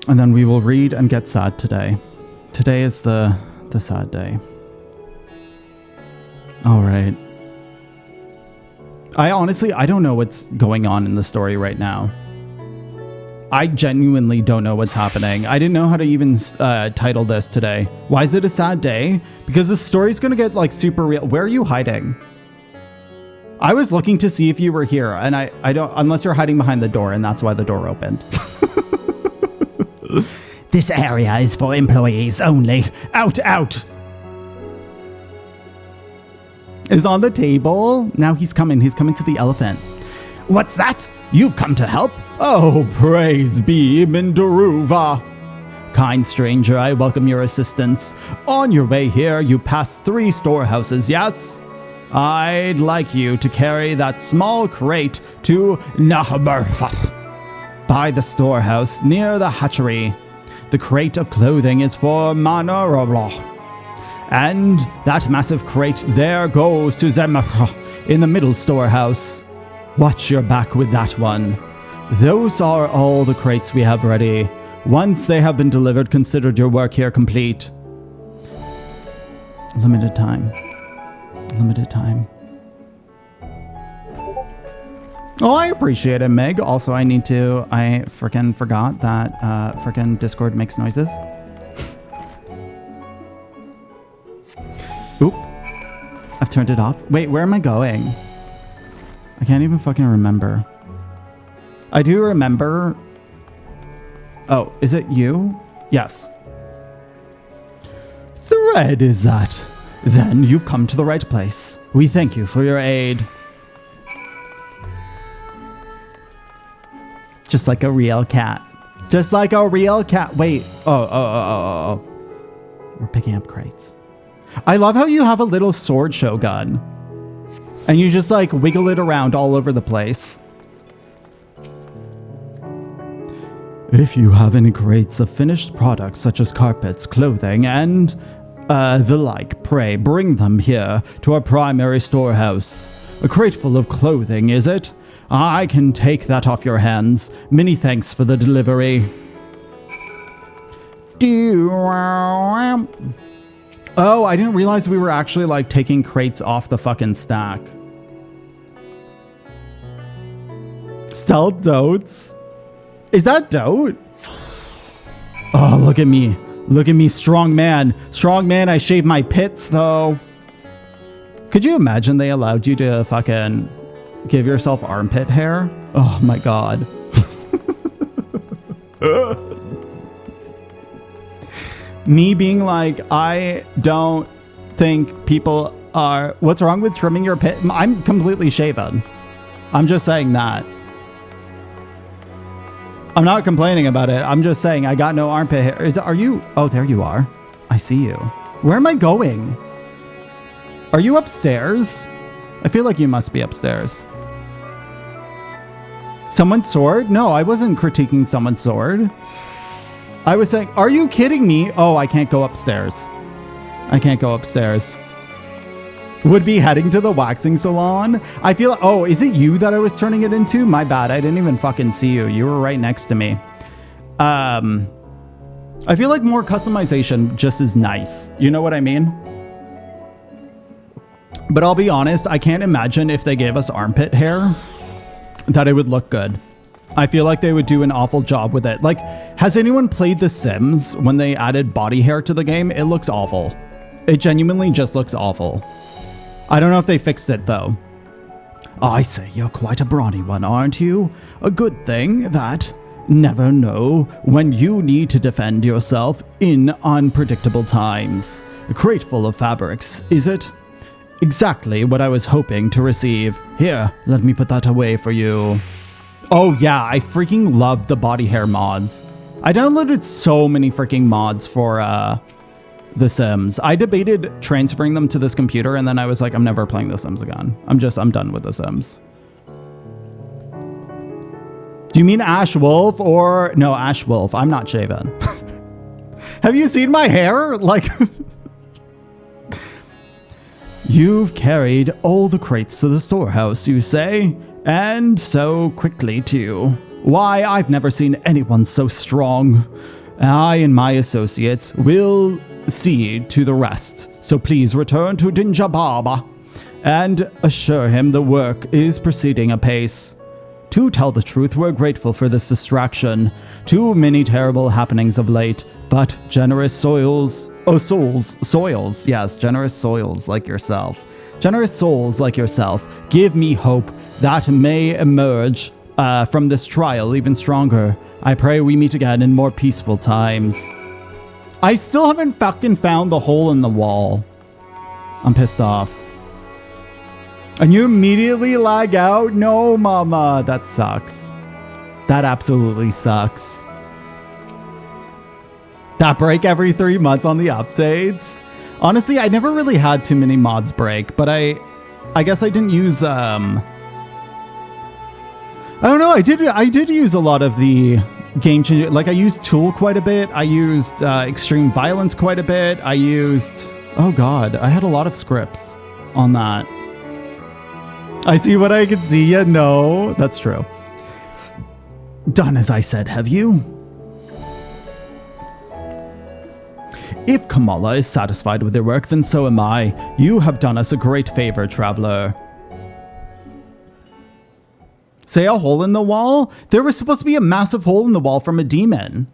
And then we will read and get sad today. Today is the sad day. All right. I don't know what's going on in the story right now. I genuinely don't know what's happening. I didn't know how to even title this today. Why is it a sad day? Because the story's gonna get like super real. Where are you hiding? I was looking to see if you were here, and I don't, unless you're hiding behind the door, and that's why the door opened. This area is for employees only. Out, out! Is on the table. Now he's coming to the elephant. What's that? You've come to help? Oh, praise be Mindaruva. Kind stranger, I welcome your assistance. On your way here, you pass 3 storehouses, yes? I'd like you to carry that small crate to Nahabarfa. By the storehouse near the hatchery. The crate of clothing is for Manarabla. And that massive crate there goes to Zemara in the middle storehouse. Watch your back with that one. Those are all the crates we have ready. Once they have been delivered, consider your work here complete. Limited time. Limited time. Oh, I appreciate it, Meg. Also, I freaking forgot that freaking Discord makes noises. Oop. I've turned it off. Wait, where am I going? I can't even fucking remember. I do remember. Oh, is it you? Yes. Thread is that? Then you've come to the right place. We thank you for your aid. Just like a real cat. Just like a real cat. Wait. Oh. We're picking up crates. I love how you have a little sword shogun. And you just like wiggle it around all over the place. If you have any crates of finished products such as carpets, clothing, and the like, pray bring them here to our primary storehouse. A crate full of clothing, is it? I can take that off your hands. Many thanks for the delivery. Oh, I didn't realize we were actually like taking crates off the fucking stack. Stealth Dotes? Is that Dote? Oh, look at me. Look at me, strong man. Strong man, I shaved my pits though. Could you imagine they allowed you to fucking give yourself armpit hair? Oh my god. Me being like, I don't think people are... What's wrong with trimming your pit? I'm completely shaven. I'm just saying that. I'm not complaining about it. I'm just saying I got no armpit hair. Are you... Oh, there you are. I see you. Where am I going? Are you upstairs? I feel like you must be upstairs. Someone's sword? No, I wasn't critiquing someone's sword. I was saying, are you kidding me? Oh, I can't go upstairs. I can't go upstairs. Would be heading to the waxing salon. I feel, oh, is it you that I was turning it into? My bad. I didn't even fucking see you. You were right next to me. I feel like more customization just is nice. You know what I mean? But I'll be honest, I can't imagine if they gave us armpit hair that it would look good. I feel like they would do an awful job with it. Like, has anyone played The Sims when they added body hair to the game? It looks awful. It genuinely just looks awful. I don't know if they fixed it, though. I say, you're quite a brawny one, aren't you? A good thing that never know when you need to defend yourself in unpredictable times. A crate full of fabrics, is it? Exactly what I was hoping to receive. Here, let me put that away for you. Oh yeah, I freaking loved the body hair mods. I downloaded so many freaking mods for The Sims. I debated transferring them to this computer and then I was like, I'm never playing The Sims again. I'm done with The Sims. Do you mean Ash Wolf or... No, Ash Wolf. I'm not shaven. Have you seen my hair? Like... You've carried all the crates to the storehouse, you say? And so quickly, too. Why, I've never seen anyone so strong. I and my associates will see to the rest, so please return to Dinja Baba and assure him the work is proceeding apace. To tell the truth, we're grateful for this distraction. Too many terrible happenings of late, but generous souls like yourself. Generous souls like yourself give me hope that may emerge from this trial even stronger. I pray we meet again in more peaceful times. I still haven't fucking found the hole in the wall. I'm pissed off. And you immediately lag out? No, mama. That sucks. That absolutely sucks. That break every 3 months on the updates? Honestly, I never really had too many mods break, but I guess I didn't use, I don't know, I did use a lot of the game changer. Like, I used Tool quite a bit. I used Extreme Violence quite a bit. I used... Oh, God. I had a lot of scripts on that. I see what I can see. Yeah, no. That's true. Done as I said, have you? If Kamala is satisfied with your work, then so am I. You have done us a great favor, traveler. Say a hole in the wall? There was supposed to be a massive hole in the wall from a demon.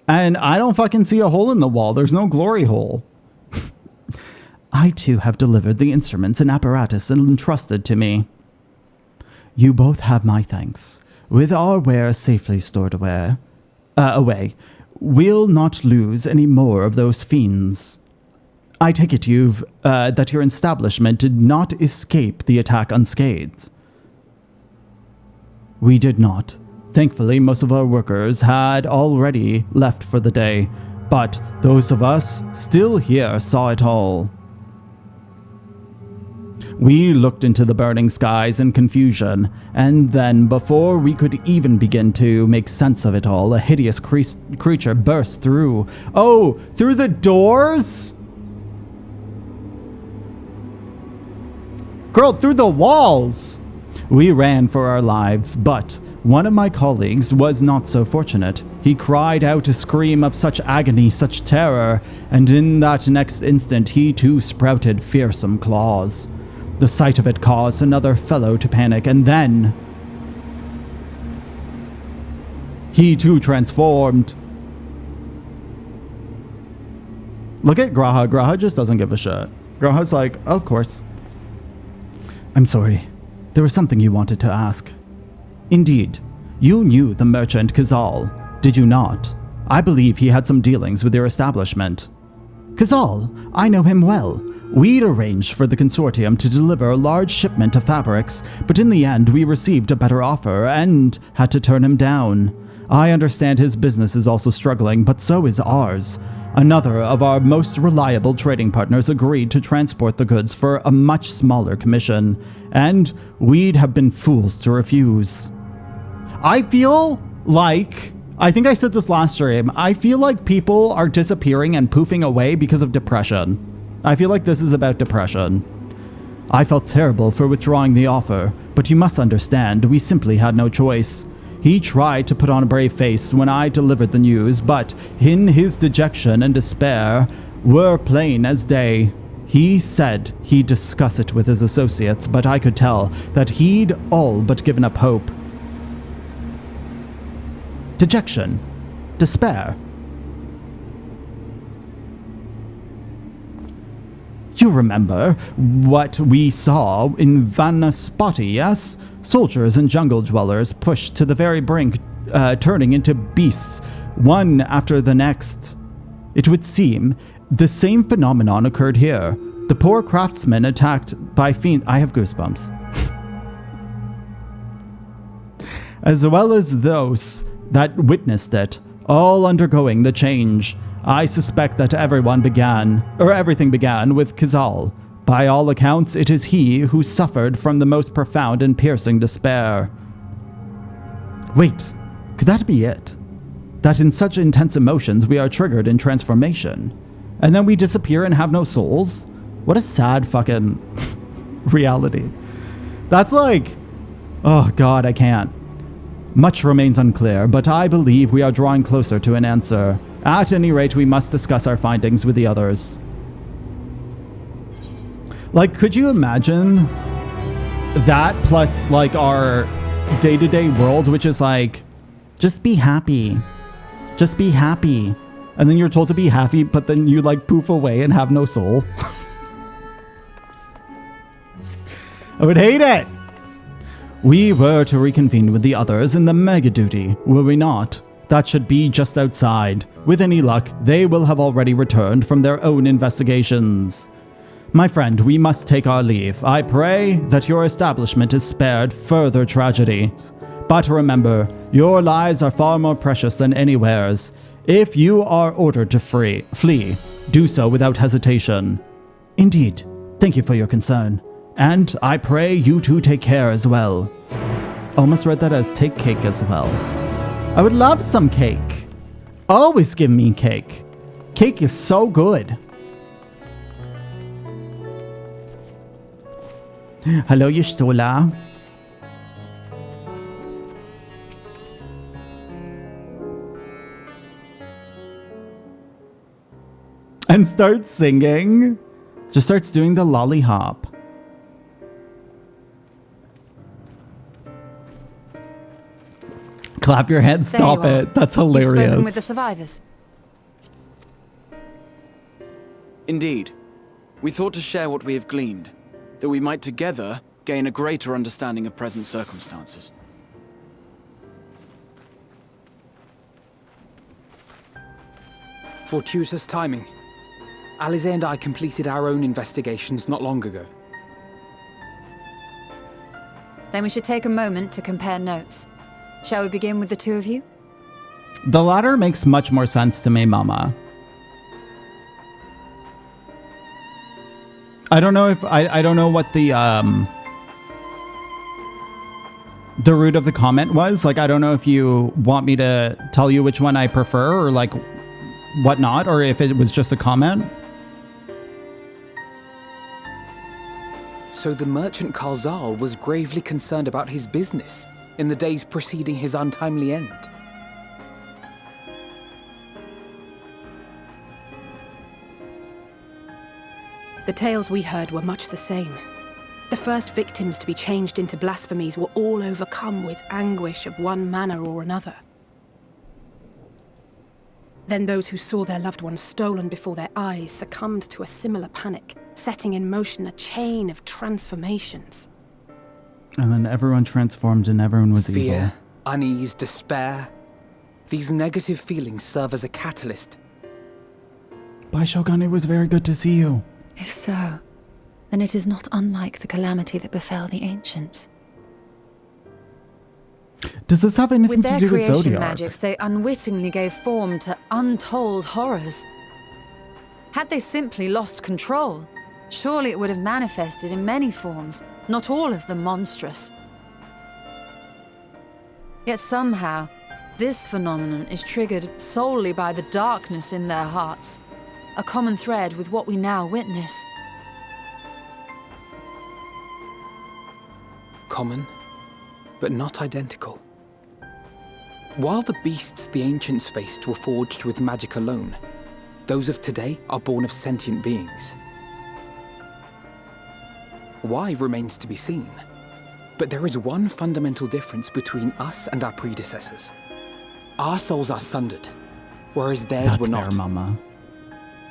And I don't fucking see a hole in the wall. There's no glory hole. I too have delivered the instruments and apparatus entrusted to me. You both have my thanks. With our wares safely stored away, we'll not lose any more of those fiends. I take it that your establishment did not escape the attack unscathed. We did not. Thankfully, most of our workers had already left for the day, but those of us still here saw it all. We looked into the burning skies in confusion, and then, before we could even begin to make sense of it all, a hideous creature burst through. Oh, through the doors? Girl, through the walls! We ran for our lives, but one of my colleagues was not so fortunate. He cried out a scream of such agony, such terror, and in that next instant he too sprouted fearsome claws. The sight of it caused another fellow to panic, and then he too transformed. Look at Graha. Graha just doesn't give a shit. Graha's like, of course. I'm sorry. There was something you wanted to ask. Indeed. You knew the merchant Kazal, did you not? I believe he had some dealings with your establishment. Kazal, I know him well. We'd arranged for the consortium to deliver a large shipment of fabrics, but in the end we received a better offer and had to turn him down. I understand his business is also struggling, but so is ours. Another of our most reliable trading partners agreed to transport the goods for a much smaller commission, and we'd have been fools to refuse. I feel like, I think I said this last stream, I feel like people are disappearing and poofing away because of depression. I feel like this is about depression. I felt terrible for withdrawing the offer, but you must understand, we simply had no choice. He tried to put on a brave face when I delivered the news, but in his dejection and despair were plain as day. He said he'd discuss it with his associates, but I could tell that he'd all but given up hope. Dejection. Despair. You remember what we saw in Vanaspati, yes? Soldiers and jungle dwellers pushed to the very brink, turning into beasts, one after the next. It would seem the same phenomenon occurred here. The poor craftsmen attacked by fiends. I have goosebumps. As well as those that witnessed it, all undergoing the change. I suspect that everything began with Kazal. By all accounts, it is he who suffered from the most profound and piercing despair. Wait, could that be it? That in such intense emotions we are triggered in transformation, and then we disappear and have no souls? What a sad fucking reality. That's like, oh God, I can't. Much remains unclear, but I believe we are drawing closer to an answer. At any rate, we must discuss our findings with the others. Like, could you imagine that plus, like, our day-to-day world, which is like, just be happy. Just be happy. And then you're told to be happy, but then you, like, poof away and have no soul. I would hate it! We were to reconvene with the others in the mega duty, were we not? That should be just outside. With any luck, they will have already returned from their own investigations. My friend, we must take our leave. I pray that your establishment is spared further tragedies. But remember, your lives are far more precious than anywhere's. If you are ordered to flee, do so without hesitation. Indeed. Thank you for your concern. And I pray you two take care as well. Almost read that as take cake as well. I would love some cake. Always give me cake. Cake is so good. Hello, Yishtola. And starts singing. Just starts doing the lollipop. Clap your hands, stop it. That's hilarious. You've spoken with the survivors. Indeed. We thought to share what we have gleaned, that we might together gain a greater understanding of present circumstances. Fortuitous timing. Alize and I completed our own investigations not long ago. Then we should take a moment to compare notes. Shall we begin with the two of you? The latter makes much more sense to me, Mama. I don't know if I don't know what the root of the comment was. Like, I don't know if you want me to tell you which one I prefer or like whatnot, or if it was just a comment. So the merchant Karzal was gravely concerned about his business in the days preceding his untimely end. The tales we heard were much the same. The first victims to be changed into blasphemies were all overcome with anguish of one manner or another. Then those who saw their loved ones stolen before their eyes succumbed to a similar panic, setting in motion a chain of transformations. And then everyone transformed and everyone was evil. Fear, unease, despair. These negative feelings serve as a catalyst. Bye, Shogun. It was very good to see you. If so, then it is not unlike the calamity that befell the ancients. Does this have anything With to their do with creation Zodiac? magics, they unwittingly gave form to untold horrors. Had they simply lost control, surely it would have manifested in many forms, not all of them monstrous. Yet somehow, this phenomenon is triggered solely by the darkness in their hearts, a common thread with what we now witness. Common, but not identical. While the beasts the ancients faced were forged with magic alone, those of today are born of sentient beings. Why remains to be seen, but there is one fundamental difference between us and our predecessors. Our souls are sundered, whereas theirs That's were not. fair, Mama.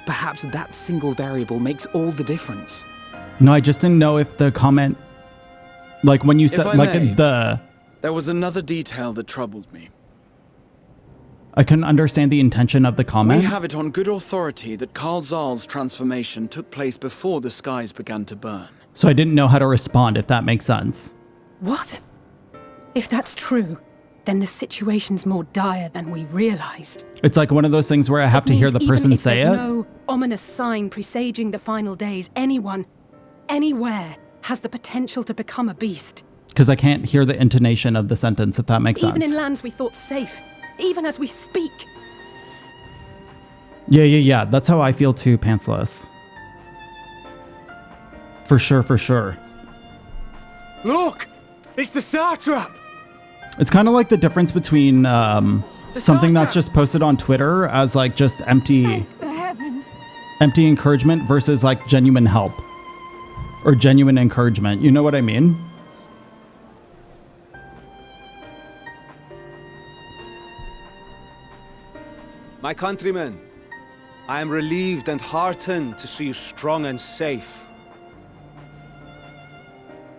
Perhaps that single variable makes all the difference. No, I just didn't know if the comment, like when you said, I like may. the, There was another detail that troubled me. I couldn't understand the intention of the comment. We have it on good authority that Karl Zal's transformation took place before the skies began to burn. So I didn't know how to respond, if that makes sense. What? If that's true, then the situation's more dire than we realized. It's like one of those things where I have to hear the person say it. Even if there's no ominous sign presaging the final days, anyone, anywhere, has the potential to become a beast. Because I can't hear the intonation of the sentence, if that makes sense. Even in lands we thought safe, even as we speak. Yeah. That's how I feel too, Pantsless. For sure. Look! It's the satrap! It's kind of like the difference between something that's just posted on Twitter as like just empty encouragement versus like genuine help or genuine encouragement. You know what I mean? My countrymen, I am relieved and heartened to see you strong and safe.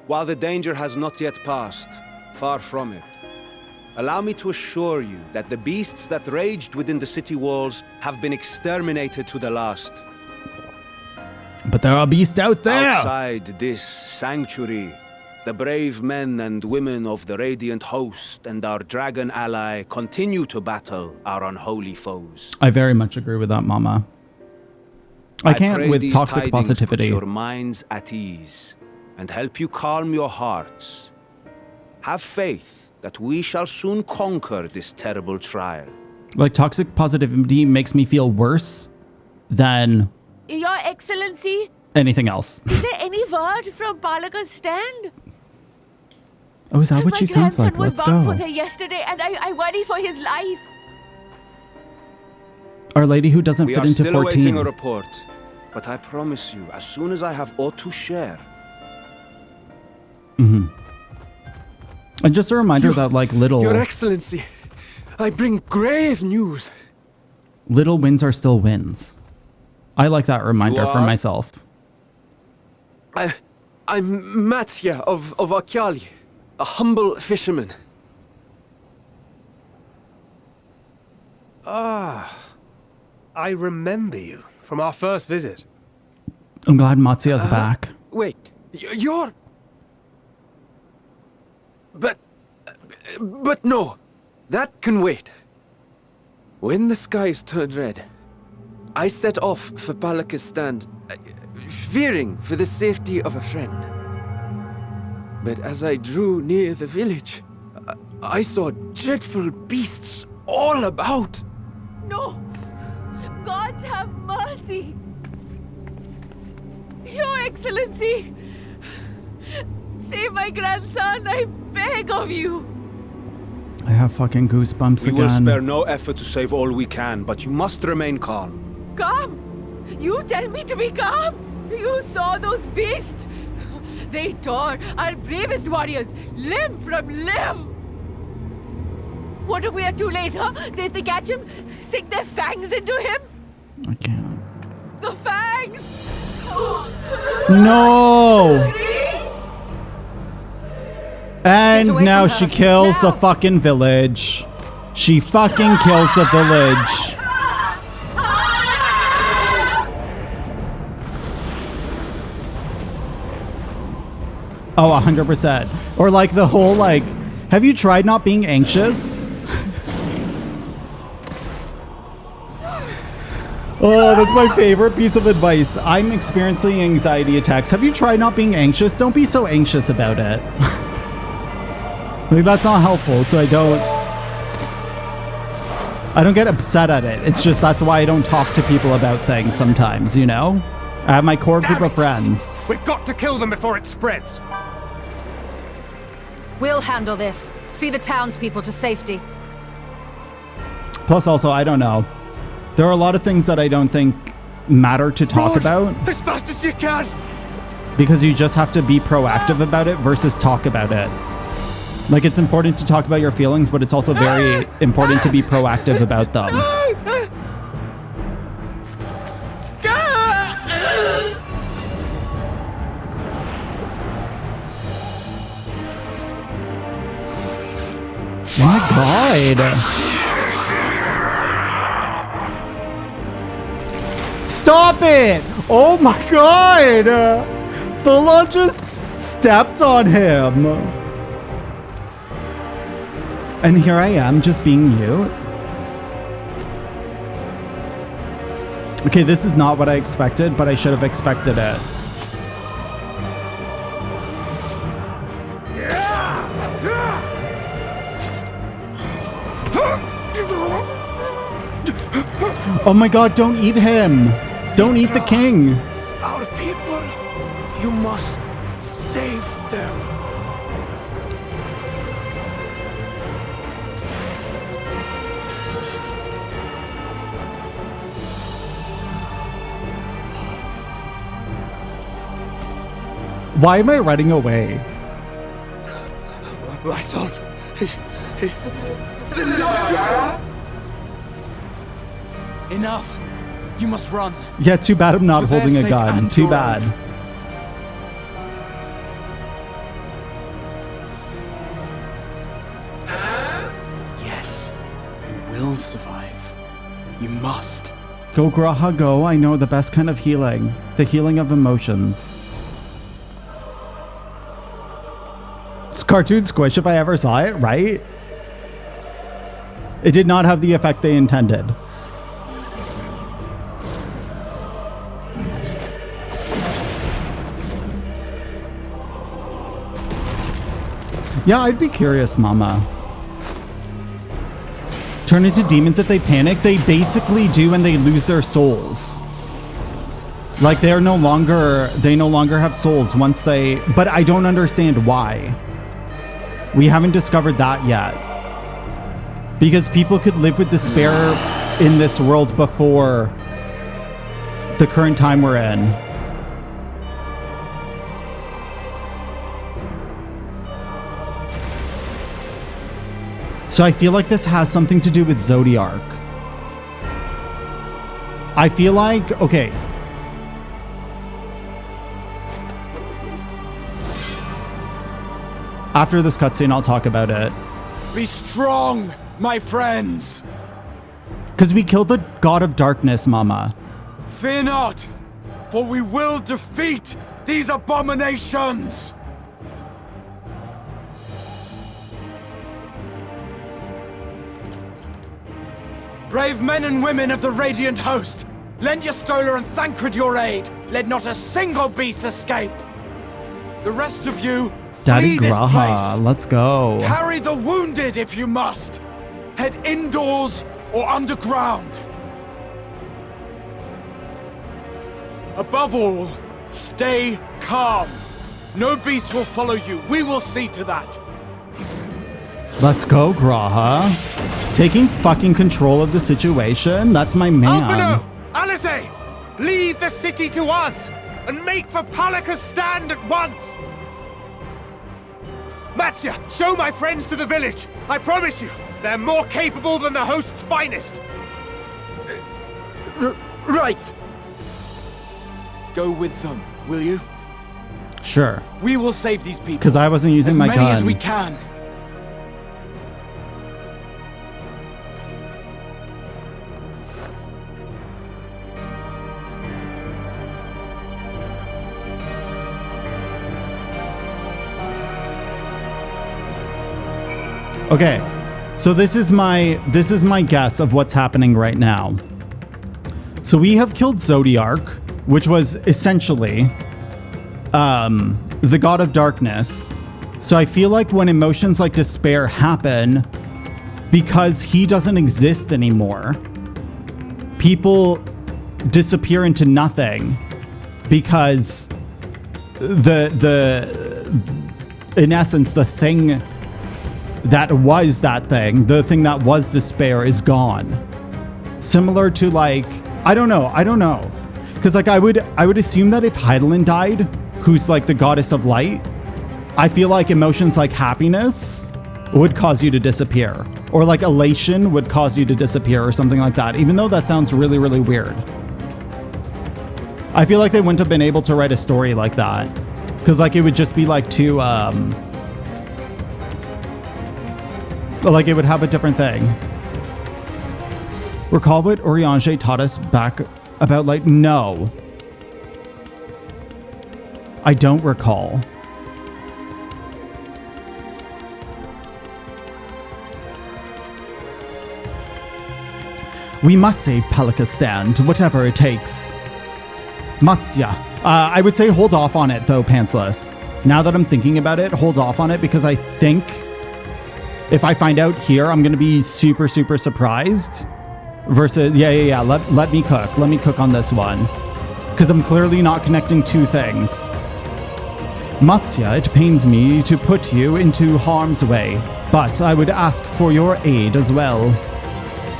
While the danger has not yet passed, far from it, allow me to assure you that the beasts that raged within the city walls have been exterminated to the last. But there are beasts out there! Outside this sanctuary, the brave men and women of the Radiant Host and our dragon ally continue to battle our unholy foes. I very much agree with that, Mama. I can't pray with these toxic tidings positivity. put your minds at ease and help you calm your hearts. Have faith that we shall soon conquer this terrible trial. Like, toxic positivity makes me feel worse than Your Excellency, anything else. is there any word from Palaka's stand? Oh, is that what she sounds like? My grandson was Let's bound go. for there yesterday, and I worry for his life. Our lady who doesn't We fit are into still 14. awaiting a report, but I promise you, as soon as I have aught to share. And just a reminder that like Your Excellency, I bring grave news. little wins are still wins. I like that reminder for are? myself. I'm Matya of Akyali, a humble fisherman. Ah, I remember you from our first visit. I'm glad Matsuya's back. Wait, you're... But no, that can wait. When the skies turned red, I set off for Palaka's stand, fearing for the safety of a friend. But as I drew near the village, I saw dreadful beasts all about. No! Gods have mercy! Your Excellency! Save my grandson, I beg of you! I have fucking goosebumps We again. will spare no effort to save all we can, but you must remain calm. Calm! You tell me to be calm! You saw those beasts! They tore our bravest warriors limb from limb! What if we are too late, huh? They catch him, sink their fangs into him? I can't. The fangs! No! And away now from she her. kills the Now. fucking village. She fucking kills the village. Oh, 100%. Or like the whole like, have you tried not being anxious? Oh, that's my favorite piece of advice. I'm experiencing anxiety attacks. Have you tried not being anxious? Don't be so anxious about it. Like, that's not helpful, so I don't get upset at it. It's just that's why I don't talk to people about things sometimes, you know? I have my core group of friends. We've got to kill them before it spreads. We'll handle this. See the townspeople to safety. Plus also, I don't know. There are a lot of things that I don't think matter to talk about As fast as you can! because you just have to be proactive about it versus talk about it. Like, it's important to talk about your feelings, but it's also very important to be proactive about them. My God. Stop it! Oh my God! Thula just stepped on him. And here I am just being mute. Okay, this is not what I expected, but I should have expected it. Oh my God, don't eat him. Don't eat the king. Our people, you must save them. Why am I running away? My son. Enough! You must run. Yeah, too bad I'm not For their holding a sake gun. and Too your bad. own. Yes, you will survive. You must. Go, Graha, go. I know the best kind of healing. The healing of emotions. It's cartoon squish if I ever saw it, right? It did not have the effect they intended. Yeah, I'd be curious, Mama. Turn into demons if they panic? They basically do when they lose their souls. Like they no longer have souls once they, but I don't understand why. We haven't discovered that yet. Because people could live with despair in this world before the current time we're in. So I feel like this has something to do with Zodiark. I feel like, okay. After this cutscene, I'll talk about it. Be strong, my friends! Because we killed the God of Darkness, Mama. Fear not, for we will defeat these abominations! Brave men and women of the Radiant Host, lend your Stola and Thancred your aid. Let not a single beast escape. The rest of you, Daddy flee this Graha, place. let's go. Carry the wounded if you must. Head indoors or underground. Above all, stay calm. No beast will follow you. We will see to that. Let's go, Graha. Taking fucking control of the situation. That's my man. Alphino! Alice! Leave the city to us and make for Palaka's stand at once! Matsya, show my friends to the village. I promise you, they're more capable than the host's finest. Right. Go with them, will you? Sure. We will save these people. Because I wasn't using my gun. As many as we can. Okay, so this is my guess of what's happening right now. So we have killed Zodiark, which was essentially the God of Darkness. So I feel like when emotions like despair happen, because he doesn't exist anymore, people disappear into nothing because in essence the thing that was that thing, the thing that was despair, is gone. Similar to like, I don't know. Because like I would assume that if Heidelin died, who's like the goddess of light, I feel like emotions like happiness would cause you to disappear. Or like elation would cause you to disappear or something like that. Even though that sounds really, really weird. I feel like they wouldn't have been able to write a story like that. Because like it would just be like too, like it would have a different thing. Recall what Oriange taught us back about light? No. I don't recall. We must save Palaka's stand, whatever it takes. Matsya. I would say hold off on it though, Pantsless. Now that I'm thinking about it, hold off on it because I think if I find out here, I'm going to be super, super surprised. Versus, yeah. Let me cook. Let me cook on this one. Because I'm clearly not connecting two things. Matsya, it pains me to put you into harm's way, but I would ask for your aid as well.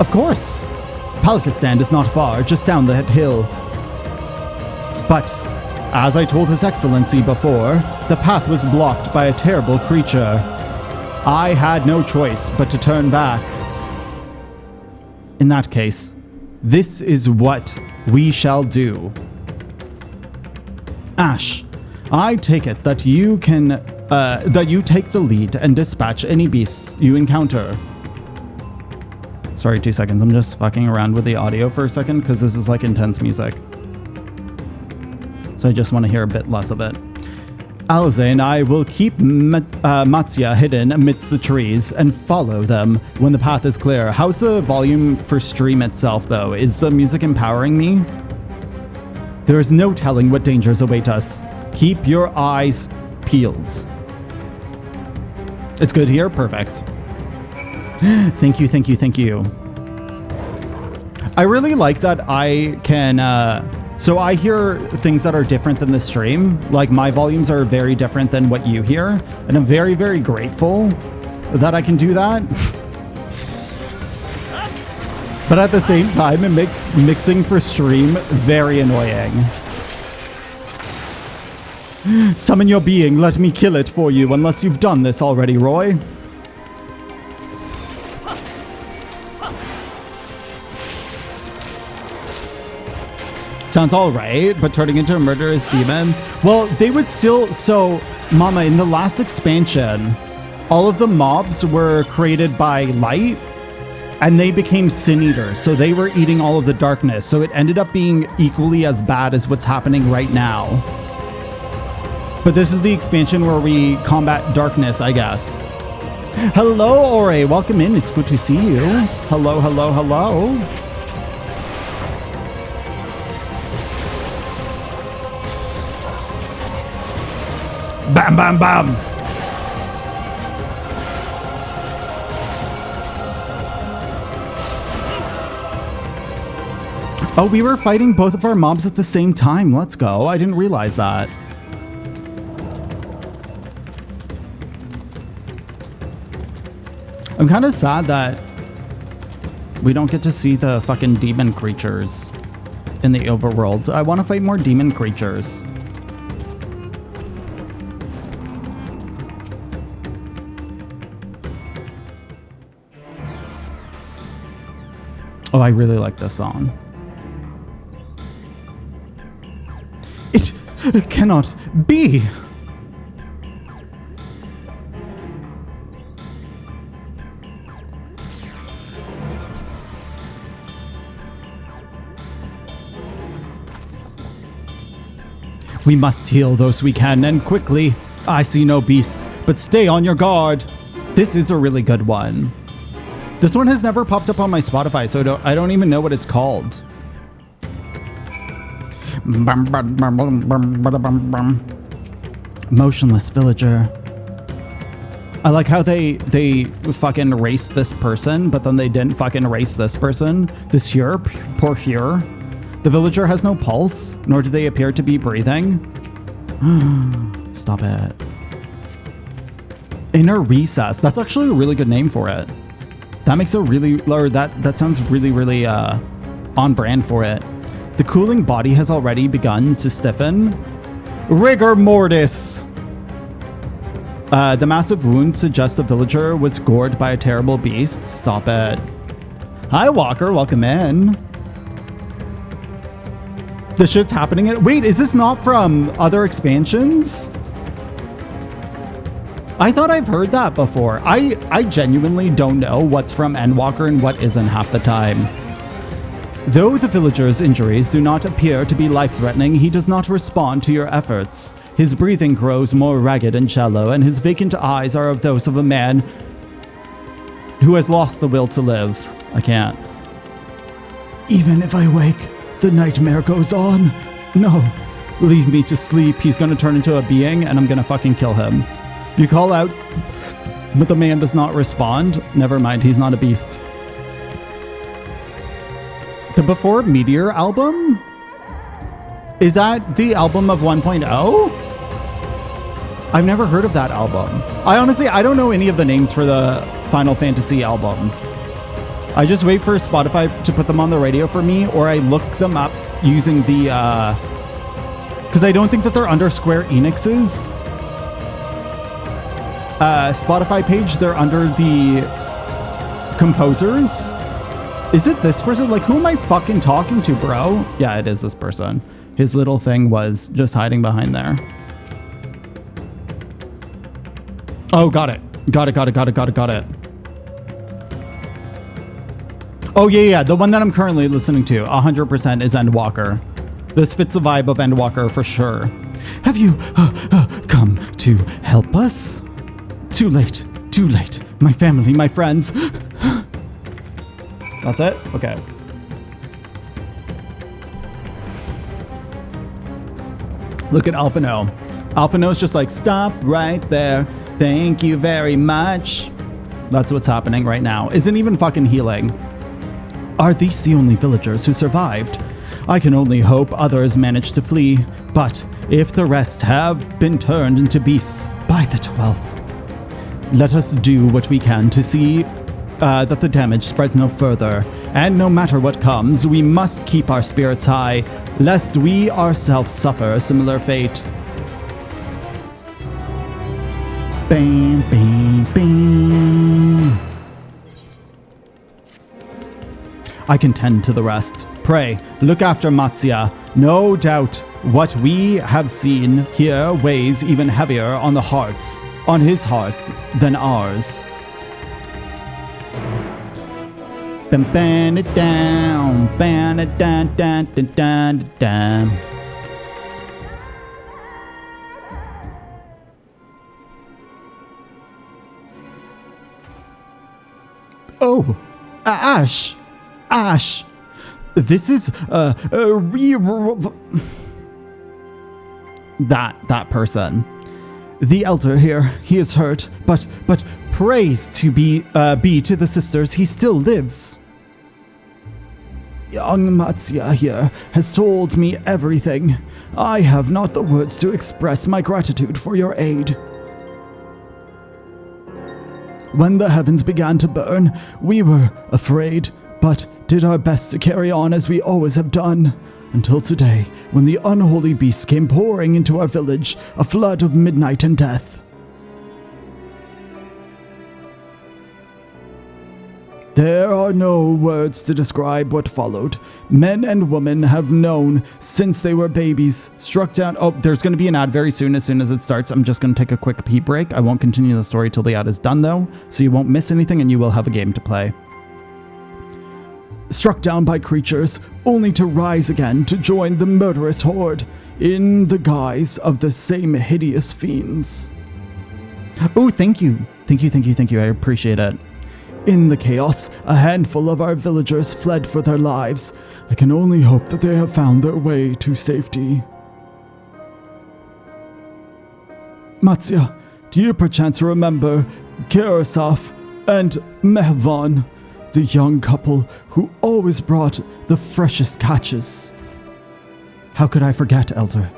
Of course. Palaka's stand is not far, just down that hill. But As I told His Excellency before, the path was blocked by a terrible creature. I had no choice but to turn back. In that case, this is what we shall do. Ash, I take it that you take the lead and dispatch any beasts you encounter. Sorry, 2 seconds. I'm just fucking around with the audio for a second because this is like intense music. So I just want to hear a bit less of it. Alize and I will keep Matsya hidden amidst the trees and follow them when the path is clear. How's the volume for stream itself, though? Is the music empowering me? There is no telling what dangers await us. Keep your eyes peeled. It's good here? Perfect. Thank you, thank you, thank you. I really like that I can... So I hear things that are different than the stream. Like, my volumes are very different than what you hear. And I'm very, very grateful that I can do that. But at the same time, it makes mixing for stream very annoying. Summon your being, let me kill it for you, unless you've done this already, Roy. Sounds alright, but turning into a murderous demon? Well, they would still... So, Mama, in the last expansion, all of the mobs were created by light, and they became sin eaters, so they were eating all of the darkness, so it ended up being equally as bad as what's happening right now. But this is the expansion where we combat darkness, I guess. Hello, Ore, welcome in, it's good to see you. Hello, hello, hello. Bam, bam, bam. Oh, we were fighting both of our mobs at the same time. Let's go. I didn't realize that. I'm kind of sad that we don't get to see the fucking demon creatures in the overworld. I want to fight more demon creatures. Oh, I really like this song. It cannot be. We must heal those we can, and quickly. I see no beasts, but stay on your guard. This is a really good one. This one has never popped up on my Spotify, so I don't even know what it's called. Motionless villager. I like how they fucking raced this person, but then they didn't fucking race this person. This Hure, poor Hure. The villager has no pulse, nor do they appear to be breathing. Stop it. Inner Recess. That's actually a really good name for it. That makes a really, or that sounds really, really on brand for it. The cooling body has already begun to stiffen. Rigor mortis! The massive wounds suggest the villager was gored by a terrible beast. Stop it. Hi, Walker. Welcome in. This shit's happening. Wait, is this not from other expansions? I thought I've heard that before. I genuinely don't know what's from Endwalker and what isn't half the time. Though the villager's injuries do not appear to be life-threatening, he does not respond to your efforts. His breathing grows more ragged and shallow, and his vacant eyes are of those of a man who has lost the will to live. I can't. Even if I wake, the nightmare goes on. No, leave me to sleep. He's gonna turn into a being, and I'm gonna fucking kill him. You call out, but the man does not respond. Never mind, he's not a beast. The Before Meteor album? Is that the album of 1.0? I've never heard of that album. I don't know any of the names for the Final Fantasy albums. I just wait for Spotify to put them on the radio for me, or I look them up using the Because I don't think that they're under Square Enix's Spotify page. They're under the composers. Is it this person? Like, who am I fucking talking to, bro? Yeah, it is this person. His little thing was just hiding behind there. Oh, got it. Got it. Oh, yeah. The one that I'm currently listening to 100% is Endwalker. This fits the vibe of Endwalker for sure. Have you come to help us? Too late. My family, my friends. That's it? Okay. Look at Alphino. Alphino's just like, stop right there. Thank you very much. That's what's happening right now. Isn't even fucking healing. Are these the only villagers who survived? I can only hope others managed to flee, but if the rest have been turned into beasts by the 12th, let us do what we can to see that the damage spreads no further. And no matter what comes, we must keep our spirits high, lest we ourselves suffer a similar fate. Bam, bam, bam. I can tend to the rest. Pray, look after Matsya. No doubt what we have seen here weighs even heavier on his heart than ours. Ban it down, ban it down, down, down, down, down. Oh, Ash. This is that person. The elder here, he is hurt, but praise to be to the sisters, he still lives. Young Matsya here has told me everything. I have not the words to express my gratitude for your aid. When the heavens began to burn, we were afraid, but did our best to carry on as we always have done. Until today, when the unholy beasts came pouring into our village, a flood of midnight and death. There are no words to describe what followed. Men and women have known since they were babies, struck down. Oh, there's going to be an ad very soon. As soon as it starts, I'm just going to take a quick pee break. I won't continue the story till the ad is done, though, so you won't miss anything and you will have a game to play. Struck down by creatures, only to rise again to join the murderous horde in the guise of the same hideous fiends. Oh, thank you. I appreciate it. In the chaos, a handful of our villagers fled for their lives. I can only hope that they have found their way to safety. Matsya, do you perchance remember Karasov and Mehvan, the young couple who always brought the freshest catches? How could I forget, Elder?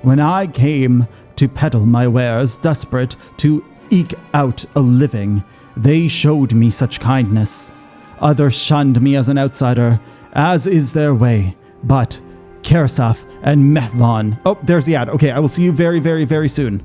When I came to peddle my wares, desperate to eke out a living, they showed me such kindness. Others shunned me as an outsider, as is their way. But Karasov and Mehvan... Oh, there's the ad. Okay, I will see you very, very, very soon.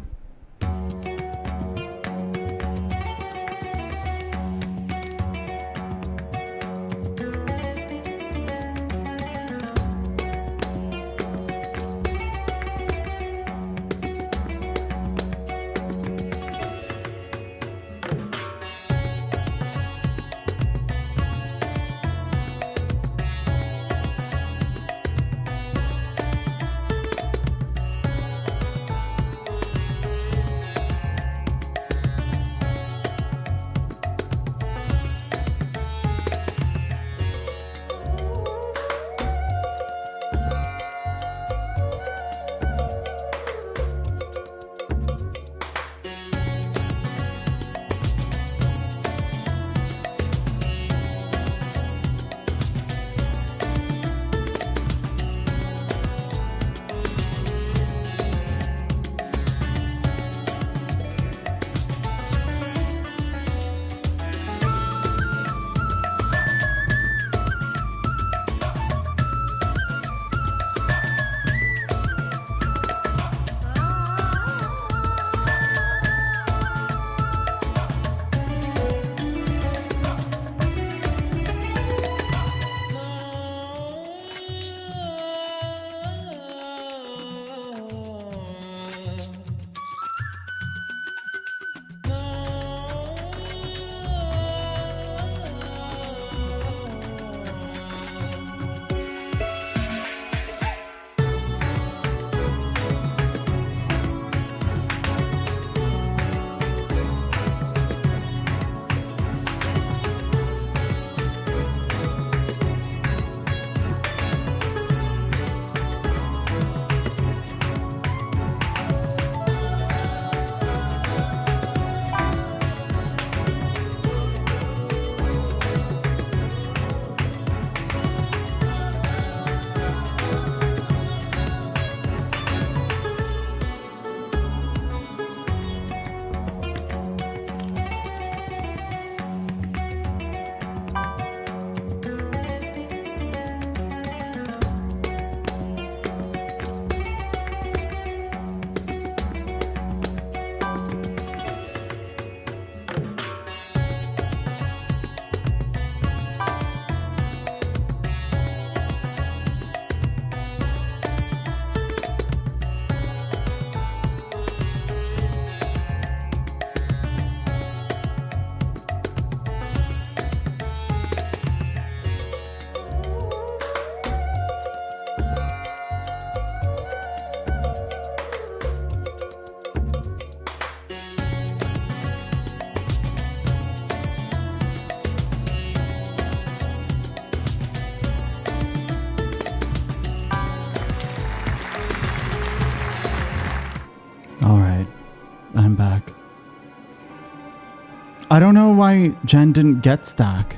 I don't know why Jen didn't get Stack.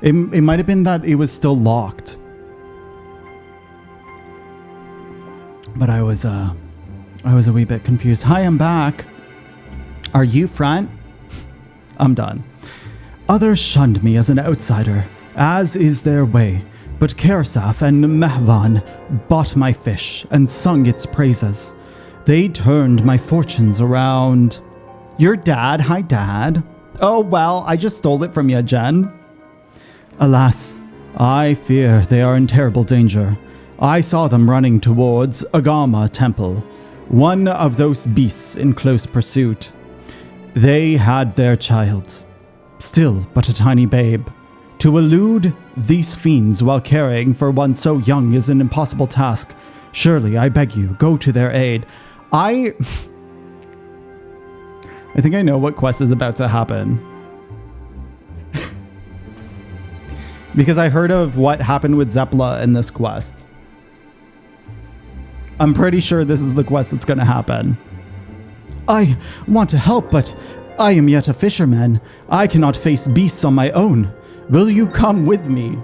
It might have been that it was still locked. But I was a wee bit confused. Hi, I'm back. Are you Frant? I'm done. Others shunned me as an outsider, as is their way. But Kersaf and Mahvan bought my fish and sung its praises. They turned my fortunes around. Your dad? Hi, Dad. Oh, well, I just stole it from you, Jen. Alas, I fear they are in terrible danger. I saw them running towards Agama Temple, one of those beasts in close pursuit. They had their child, still but a tiny babe. To elude these fiends while caring for one so young is an impossible task. Surely, I beg you, go to their aid. I think I know what quest is about to happen. Because I heard of what happened with Zepla in this quest. I'm pretty sure this is the quest that's going to happen. I want to help, but I am yet a fisherman. I cannot face beasts on my own. Will you come with me?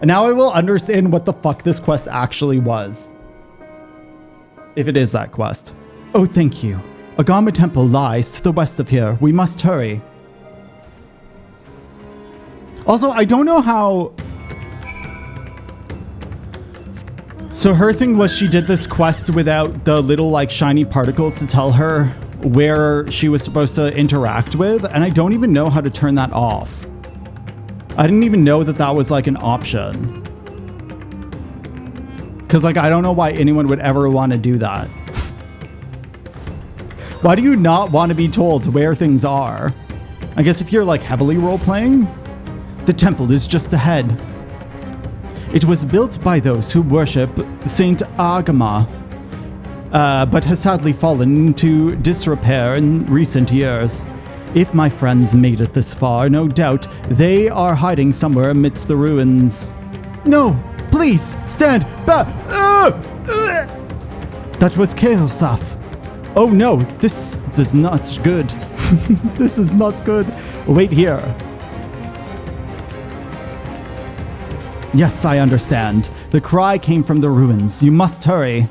And now I will understand what the fuck this quest actually was. If it is that quest. Oh, thank you. Agama Temple lies to the west of here. We must hurry. Also, I don't know how... So her thing was she did this quest without the little, like, shiny particles to tell her where she was supposed to interact with, and I don't even know how to turn that off. I didn't even know that that was, like, an option. Because, like, I don't know why anyone would ever want to do that. Why do you not want to be told where things are? I guess if you're, like, heavily role-playing? The temple is just ahead. It was built by those who worship Saint Agama, but has sadly fallen into disrepair in recent years. If my friends made it this far, no doubt they are hiding somewhere amidst the ruins. No! Please! Stand back! That was Keosaf. Oh no, this is not good. This is not good. Wait here. Yes, I understand. The cry came from the ruins. You must hurry.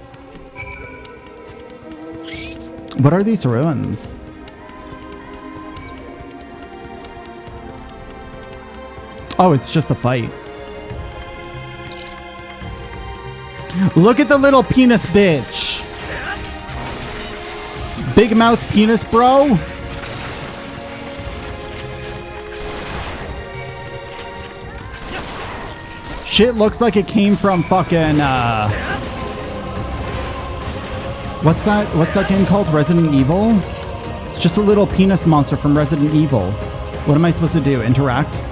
What are these ruins? Oh, it's just a fight. Look at the little penis bitch. Big mouth penis, bro. Shit looks like it came from fucking, what's that game called? Resident Evil? It's just a little penis monster from Resident Evil. What am I supposed to do? Interact?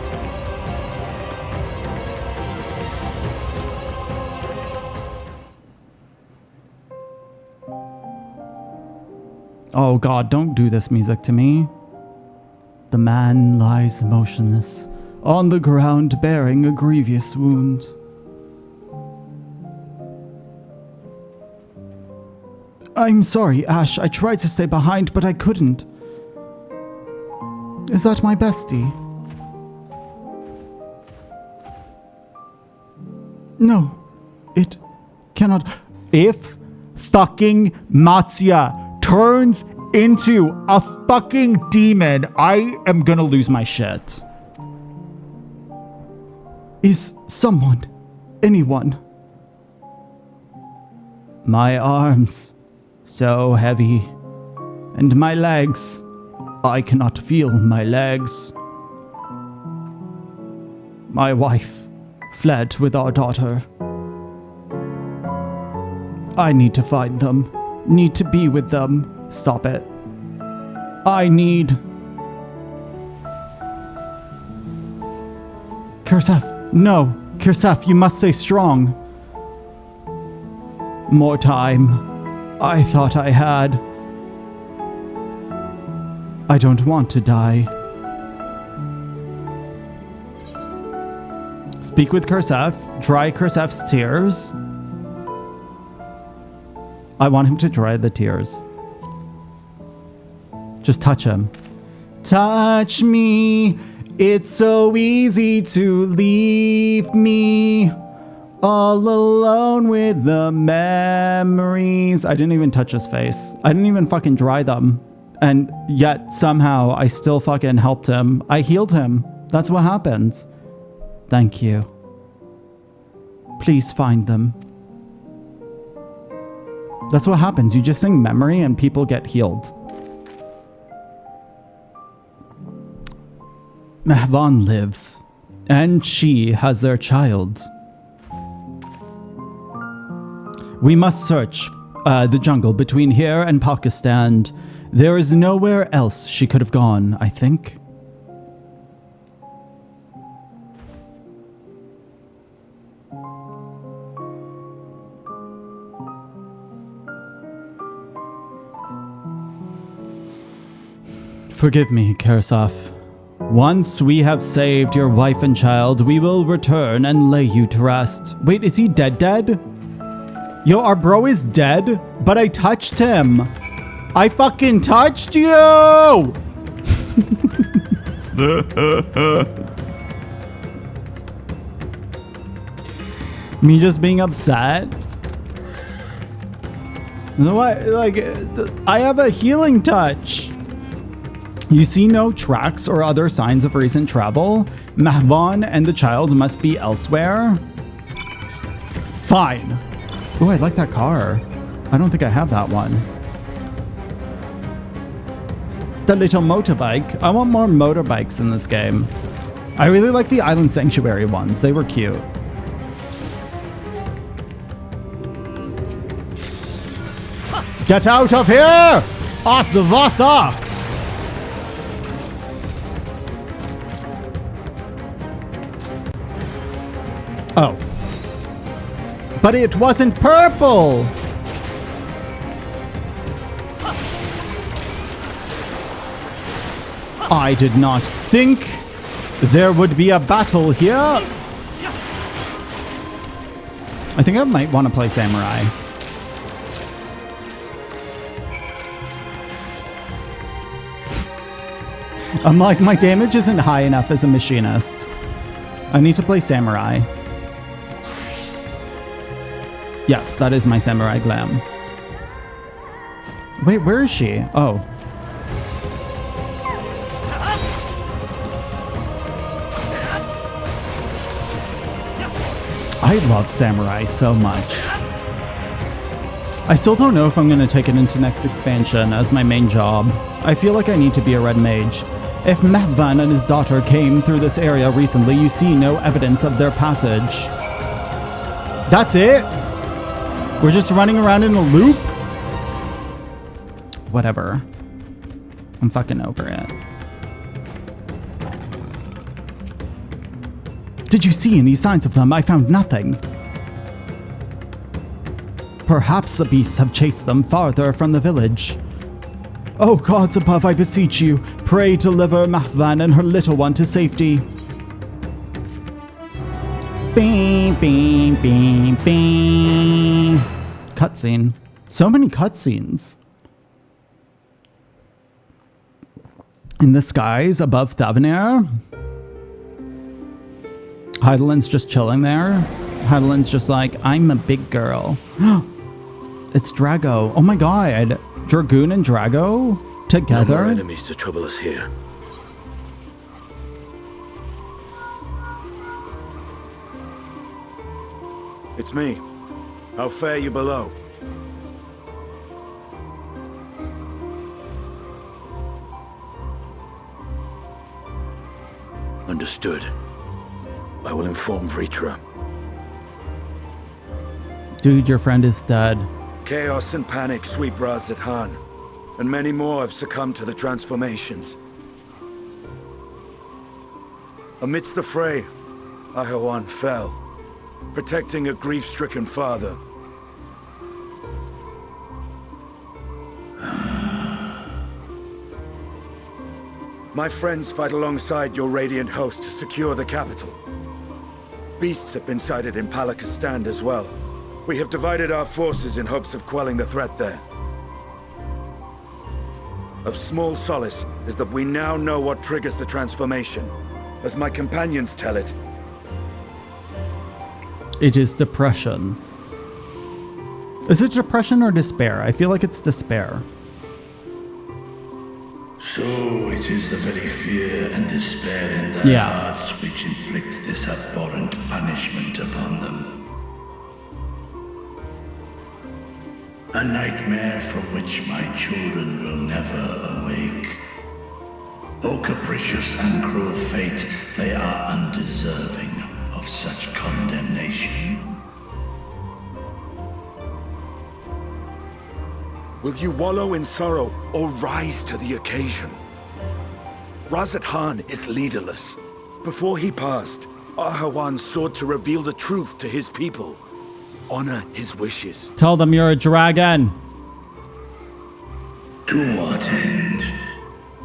Oh god, don't do this music to me. The man lies motionless on the ground bearing a grievous wound. I'm sorry, Ash. I tried to stay behind, but I couldn't. Is that my bestie? No, it cannot. If fucking Matsuya turns into a fucking demon, I am gonna lose my shit. Is someone, anyone? My arms, so heavy, and my legs, I cannot feel my legs. My wife fled with our daughter. I need to find them, need to be with them. Stop it. I need... Kersaf. No, Kersaf, you must stay strong. More time. I thought I had. I don't want to die. Speak with Kersaf. Dry Kersaf's tears. I want him to dry the tears. Just touch him. touch me. It's so easy to leave me all alone with the memories. I didn't even touch his face. I didn't even fucking dry them. And yet somehow I still fucking helped him. I healed him. That's what happens. Thank you. Please find them. That's what happens. You just sing memory and people get healed. Mahvan lives, and she has their child. We must search the jungle between here and Pakistan. There is nowhere else she could have gone, I think. Forgive me, Karasaf. Once we have saved your wife and child, we will return and lay you to rest. Wait, is he dead? Yo, our bro is dead, but I touched him. I fucking touched you! Me just being upset? What? Like, I have a healing touch. You see no tracks or other signs of recent travel. Mahvan and the child must be elsewhere. Fine. Oh, I like that car. I don't think I have that one. The little motorbike. I want more motorbikes in this game. I really like the Island Sanctuary ones. They were cute. Get out of here! Asvata! Oh. But it wasn't purple! I did not think there would be a battle here. I think I might want to play Samurai. I'm like, my damage isn't high enough as a machinist. I need to play Samurai. Yes, that is my Samurai glam. Wait, where is she? Oh. I love Samurai so much. I still don't know if I'm going to take it into next expansion as my main job. I feel like I need to be a red mage. If Mahvan and his daughter came through this area recently, you see no evidence of their passage. That's it? We're just running around in a loop? Whatever. I'm fucking over it. Did you see any signs of them? I found nothing. Perhaps the beasts have chased them farther from the village. Oh gods above, I beseech you, pray deliver Mahvan and her little one to safety. Bing, bing, bing, bing. Cutscene. So many cutscenes. In the skies above Thavnair. Heidelin's just chilling there. Heidelin's just like, I'm a big girl. It's Drago. Oh my god. Dragoon and Drago together? No more enemies to trouble us here. It's me. How fare you below? Understood. I will inform Vritra. Dude, your friend is dead. Chaos and panic sweep Raz-at-Han, and many more have succumbed to the transformations. Amidst the fray, Ahoan fell, protecting a grief-stricken father. My friends fight alongside your Radiant host to secure the capital. Beasts have been sighted in Palakistan as well. We have divided our forces in hopes of quelling the threat there. Of small solace is that we now know what triggers the transformation. As my companions tell it, it is depression. Is it depression or despair? I feel like it's despair. So it is the very fear and despair in their hearts which inflict this abhorrent punishment upon them. A nightmare from which my children will never awake. O capricious and cruel fate, they are undeserving of such condemnation. will you wallow in sorrow or rise to the occasion? Razat Khan is leaderless. Before he passed, Ahawan sought to reveal the truth to his people. Honor his wishes. Tell them you're a dragon. To what end?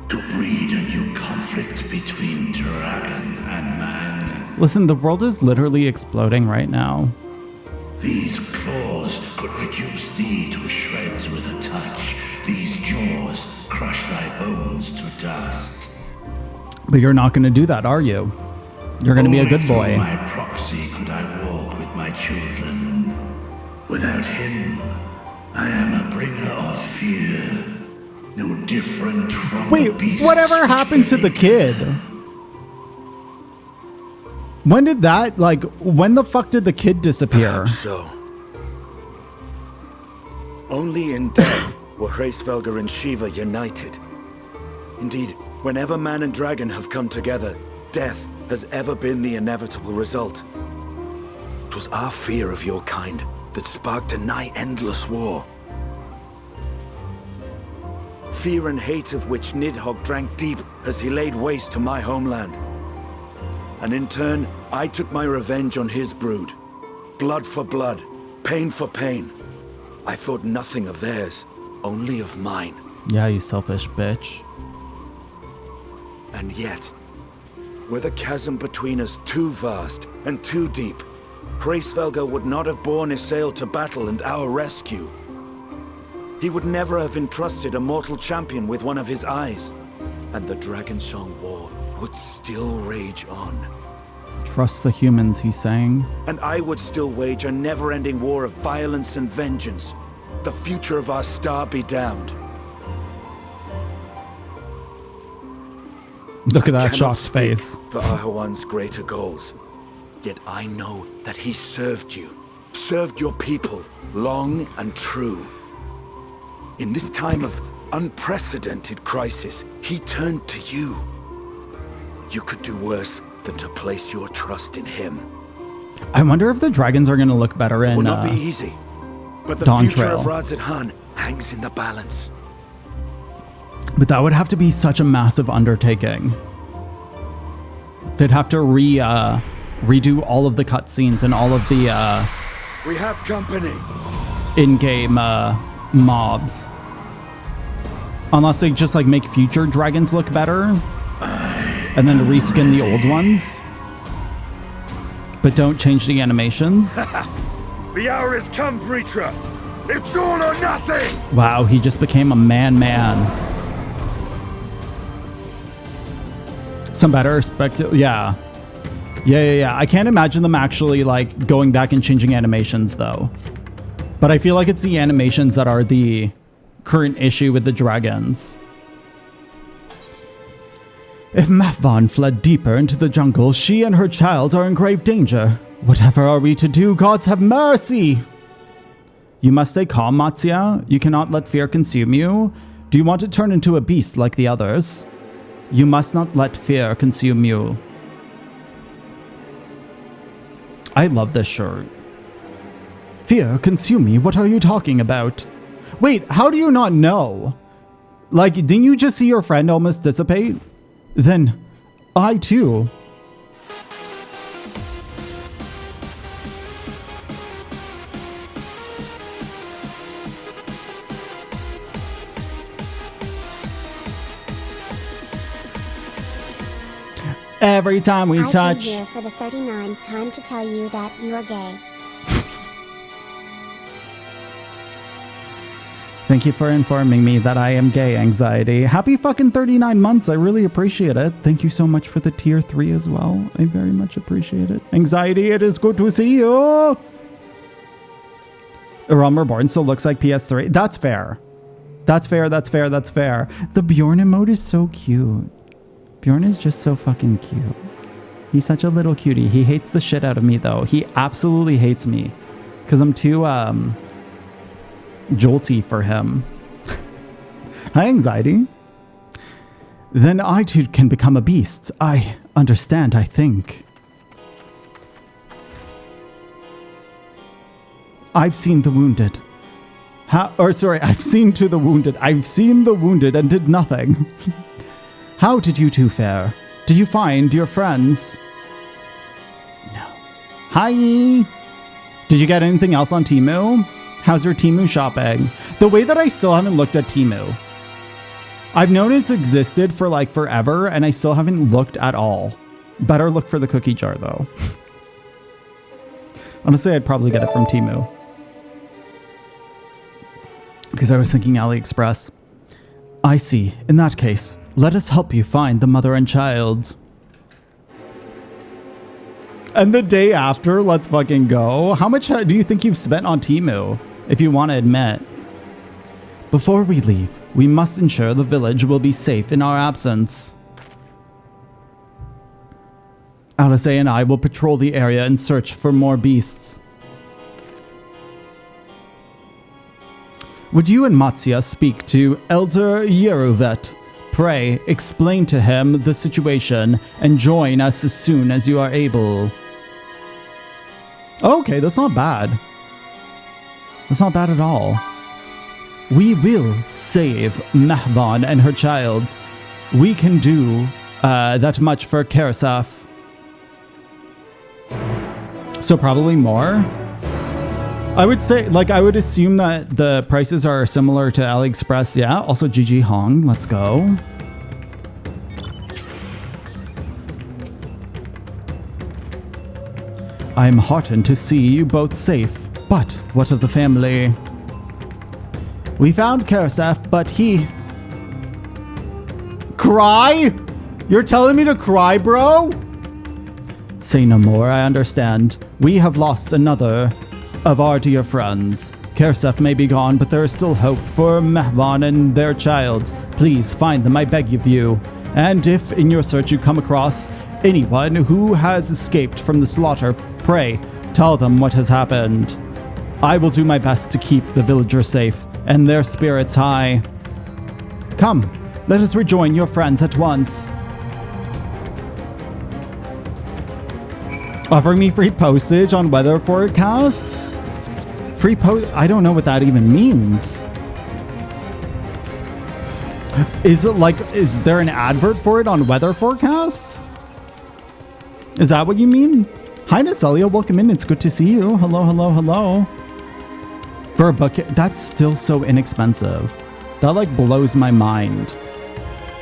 To breed a new conflict between dragon and man. Listen, the world is literally exploding right now. These claws could reduce thee to shreds with a touch. These jaws crush thy bones to dust. But you're not going to do that, are you? You're going to be a good boy. Through my proxy could I walk with my children. Without him, I am a bringer of fear. No different from Wait, the beasts whatever happened to the kid? When did that, like, when the fuck did the kid disappear? So. Only in death were Hraesvelgr and Shiva united. Indeed, whenever man and dragon have come together, death has ever been the inevitable result. It was our fear of your kind that sparked a nigh-endless war. Fear and hate of which Nidhogg drank deep as he laid waste to my homeland. And in turn, I took my revenge on his brood. Blood for blood, pain for pain. I thought nothing of theirs, only of mine. Yeah, you selfish bitch. And yet, were the chasm between us too vast and too deep, Hraesvelgr would not have borne Isael to battle and our rescue. He would never have entrusted a mortal champion with one of his eyes, and the Dragonsong War would still rage on. Trust the humans, he's saying. And I would still wage a never-ending war of violence and vengeance. The future of our star be damned. Look at that cannot shocked speak face. for Ahawan's greater goals. Yet I know that he served you, served your people, long and true. In this time of unprecedented crisis, he turned to you. You could do worse than to place your trust in him. I wonder if the dragons are going to look better in It will not be easy, but the Dawn future Trail. of Razat Khan hangs in the balance. But that would have to be such a massive undertaking. They'd have to redo all of the cutscenes and all of the We have company. in-game mobs. Unless they just like make future dragons look better and then reskin the old ones. But don't change the animations. The hour has come, Vritra. It's all or nothing. Wow, he just became a man. Some better yeah. Yeah. I can't imagine them actually like going back and changing animations though. But I feel like it's the animations that are the current issue with the dragons. If Mafvan fled deeper into the jungle, she and her child are in grave danger. Whatever are we to do? Gods have mercy! You must stay calm, Matsya. You cannot let fear consume you. Do you want to turn into a beast like the others? You must not let fear consume you. I love this shirt. Fear consume me? What are you talking about? Wait, how do you not know? Like, didn't you just see your friend almost dissipate? Then, I too. Every time we touch. I came here for the 39th time to tell you that you're gay. Thank you for informing me that I am gay, Anxiety. Happy fucking 39 months. I really appreciate it. Thank you so much for the tier 3 as well. I very much appreciate it. Anxiety, it is good to see you. Realm Reborn still looks like PS3. That's fair. That's fair, that's fair, that's fair. The Bjorn emote is so cute. Bjorn is just so fucking cute. He's such a little cutie. He hates the shit out of me, though. He absolutely hates me. Because I'm too, jolty for him. Hi, Anxiety. Then I too can become a beast. I understand, I think. I've seen the wounded. I've seen to the wounded. I've seen the wounded and did nothing. How did you two fare? Did you find your friends? No. Hi. Did you get anything else on Temu? How's your Temu shopping? The way that I still haven't looked at Temu. I've known it's existed for like forever and I still haven't looked at all. Better look for the cookie jar though. Honestly, I'd probably get it from Temu. Because I was thinking AliExpress. I see. In that case, let us help you find the mother and child. And the day after, let's fucking go. How much do you think you've spent on Temu, if you want to admit? Before we leave, we must ensure the village will be safe in our absence. Alice and I will patrol the area and search for more beasts. Would you and Matsya speak to Elder Yeruvet? Pray, explain to him the situation and join us as soon as you are able. Okay, that's not bad. That's not bad at all. We will save Mahvan and her child. We can do that much for Karasaf. So probably more. I would say, like, I would assume that the prices are similar to AliExpress. Yeah, also GG Hong. Let's go. I am heartened to see you both safe. But what of the family? We found Karasaf, but he... Cry? You're telling me to cry, bro? Say no more, I understand. We have lost another of our dear friends. Karasaf may be gone, but there is still hope for Mahvan and their child. Please find them, I beg of you. And if in your search you come across anyone who has escaped from the slaughter, pray, tell them what has happened. I will do my best to keep the villagers safe and their spirits high. Come, let us rejoin your friends at once. Offering me free postage on weather forecasts? Free post? I don't know what that even means. Is it like, is there an advert for it on weather forecasts? Is that what you mean? Hi, Nacelia, welcome in. It's good to see you. Hello, hello, hello. For a bucket, that's still so inexpensive. That like blows my mind.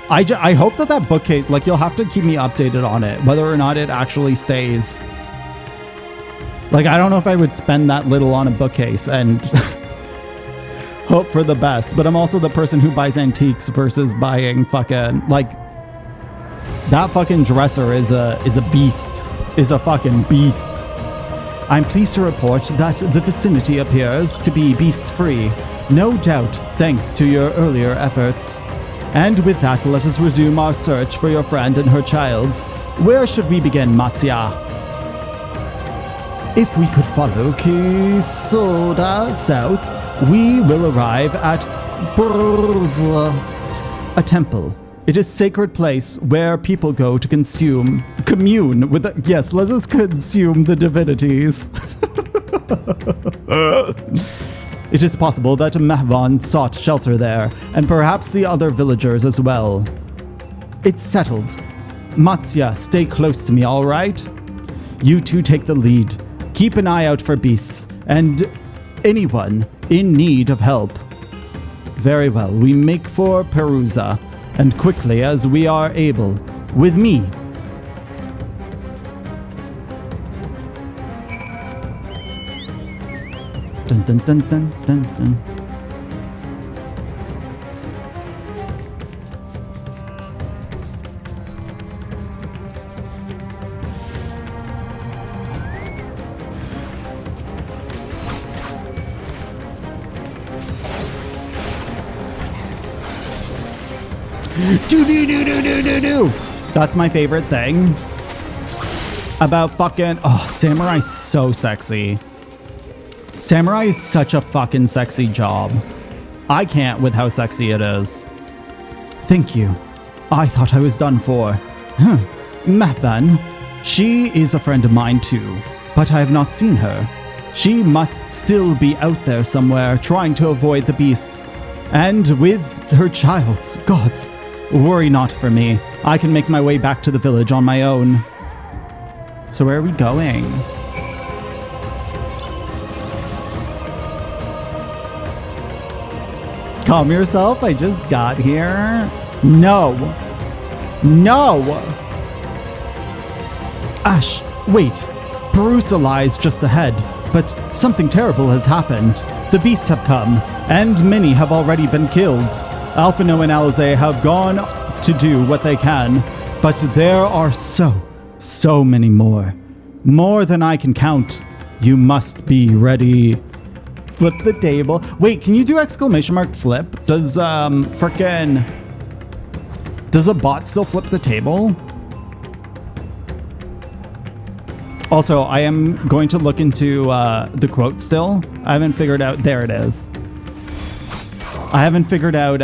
I hope that that bookcase, like you'll have to keep me updated on it, whether or not it actually stays. Like, I don't know if I would spend that little on a bookcase and hope for the best, but I'm also the person who buys antiques versus buying fucking, like, that fucking dresser is a beast, is a fucking beast. I'm pleased to report that the vicinity appears to be beast-free, no doubt thanks to your earlier efforts. And with that, let us resume our search for your friend and her child. Where should we begin, Matsya? If we could follow Kisoda south, we will arrive at Burzla, a temple. It is a sacred place where people go to commune with the, yes, let us consume the divinities. It is possible that Mahvan sought shelter there, and perhaps the other villagers as well. It's settled. Matsya, stay close to me, all right? You two take the lead. Keep an eye out for beasts, and anyone in need of help. Very well, we make for Perusa, and quickly as we are able, with me. Dun, dun, dun, dun, dun, dun. Do. That's my favorite thing about fucking... Oh, Samurai's so sexy. Samurai is such a fucking sexy job. I can't with how sexy it is. Thank you. I thought I was done for. Mathan. She is a friend of mine too, but I have not seen her. She must still be out there somewhere trying to avoid the beasts. And with her child. Gods, worry not for me. I can make my way back to the village on my own. So where are we going? Calm yourself, I just got here. No. No! Ash, wait. Perusa lies just ahead, but something terrible has happened. The beasts have come, and many have already been killed. Alphino and Alizé have gone to do what they can, but there are so many more. More than I can count. You must be ready. Flip the table. Wait, can you do exclamation mark flip? Does does a bot still flip the table? Also, I am going to look into the quote still. I haven't figured out... There it is. I haven't figured out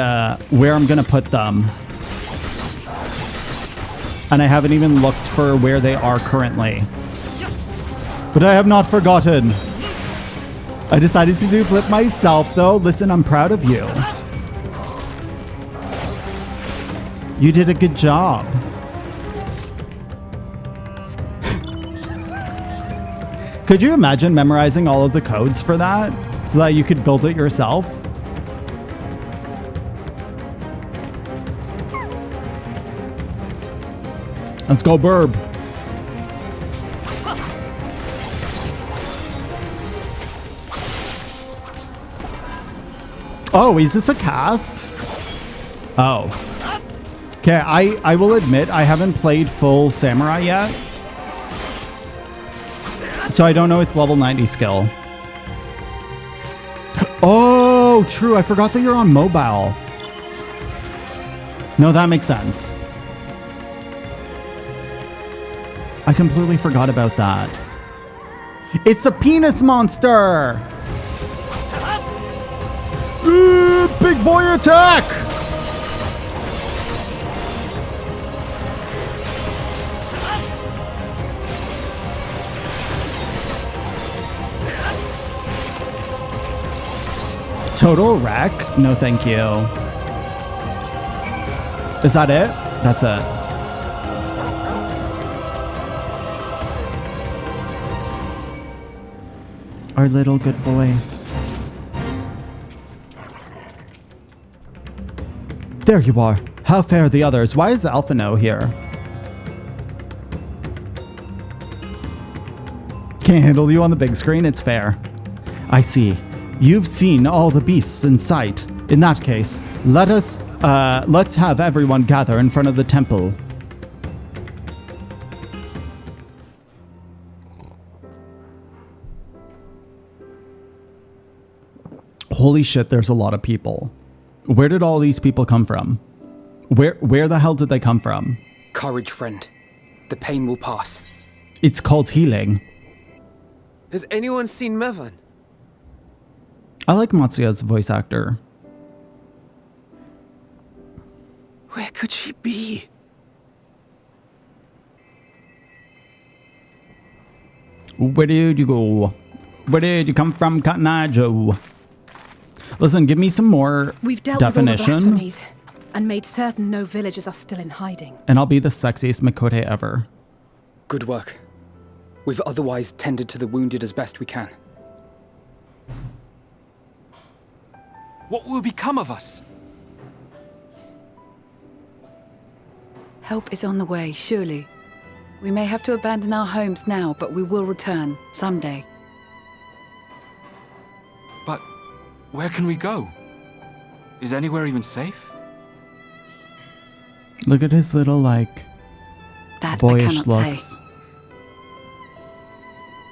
where I'm going to put them. And I haven't even looked for where they are currently. But I have not forgotten. I decided to do flip myself, though. Listen, I'm proud of you. You did a good job. Could you imagine memorizing all of the codes for that so that you could build it yourself? Let's go, Burb. Oh, is this a cast? Oh. Okay, I will admit I haven't played full Samurai yet. So I don't know its level 90 skill. Oh, true. I forgot that you're on mobile. No, that makes sense. I completely forgot about that. It's a penis monster! Big boy attack! Total wreck? No, thank you. Is that it? That's it. Our little good boy. There you are. How fare the others? Why is Alphino here? Can't handle you on the big screen? It's fair. I see. You've seen all the beasts in sight. In that case, let's have everyone gather in front of the temple. Holy shit, there's a lot of people. Where did all these people come from? Where the hell did they come from? Courage, friend. The pain will pass. It's called healing. Has anyone seen Mevan? I like Matsuya's voice actor. Where could she be? Where did you go? Where did you come from, Cotton Eye Joe? Listen, give me some more We've dealt definition. with all the blasphemies and made certain no villagers are still in hiding. And I'll be the sexiest Mikote ever. Good work. We've otherwise tended to the wounded as best we can. What will become of us? Help is on the way, surely. We may have to abandon our homes now, but we will return someday. But where can we go? Is anywhere even safe? Look at his little, like, that boyish I cannot looks. say.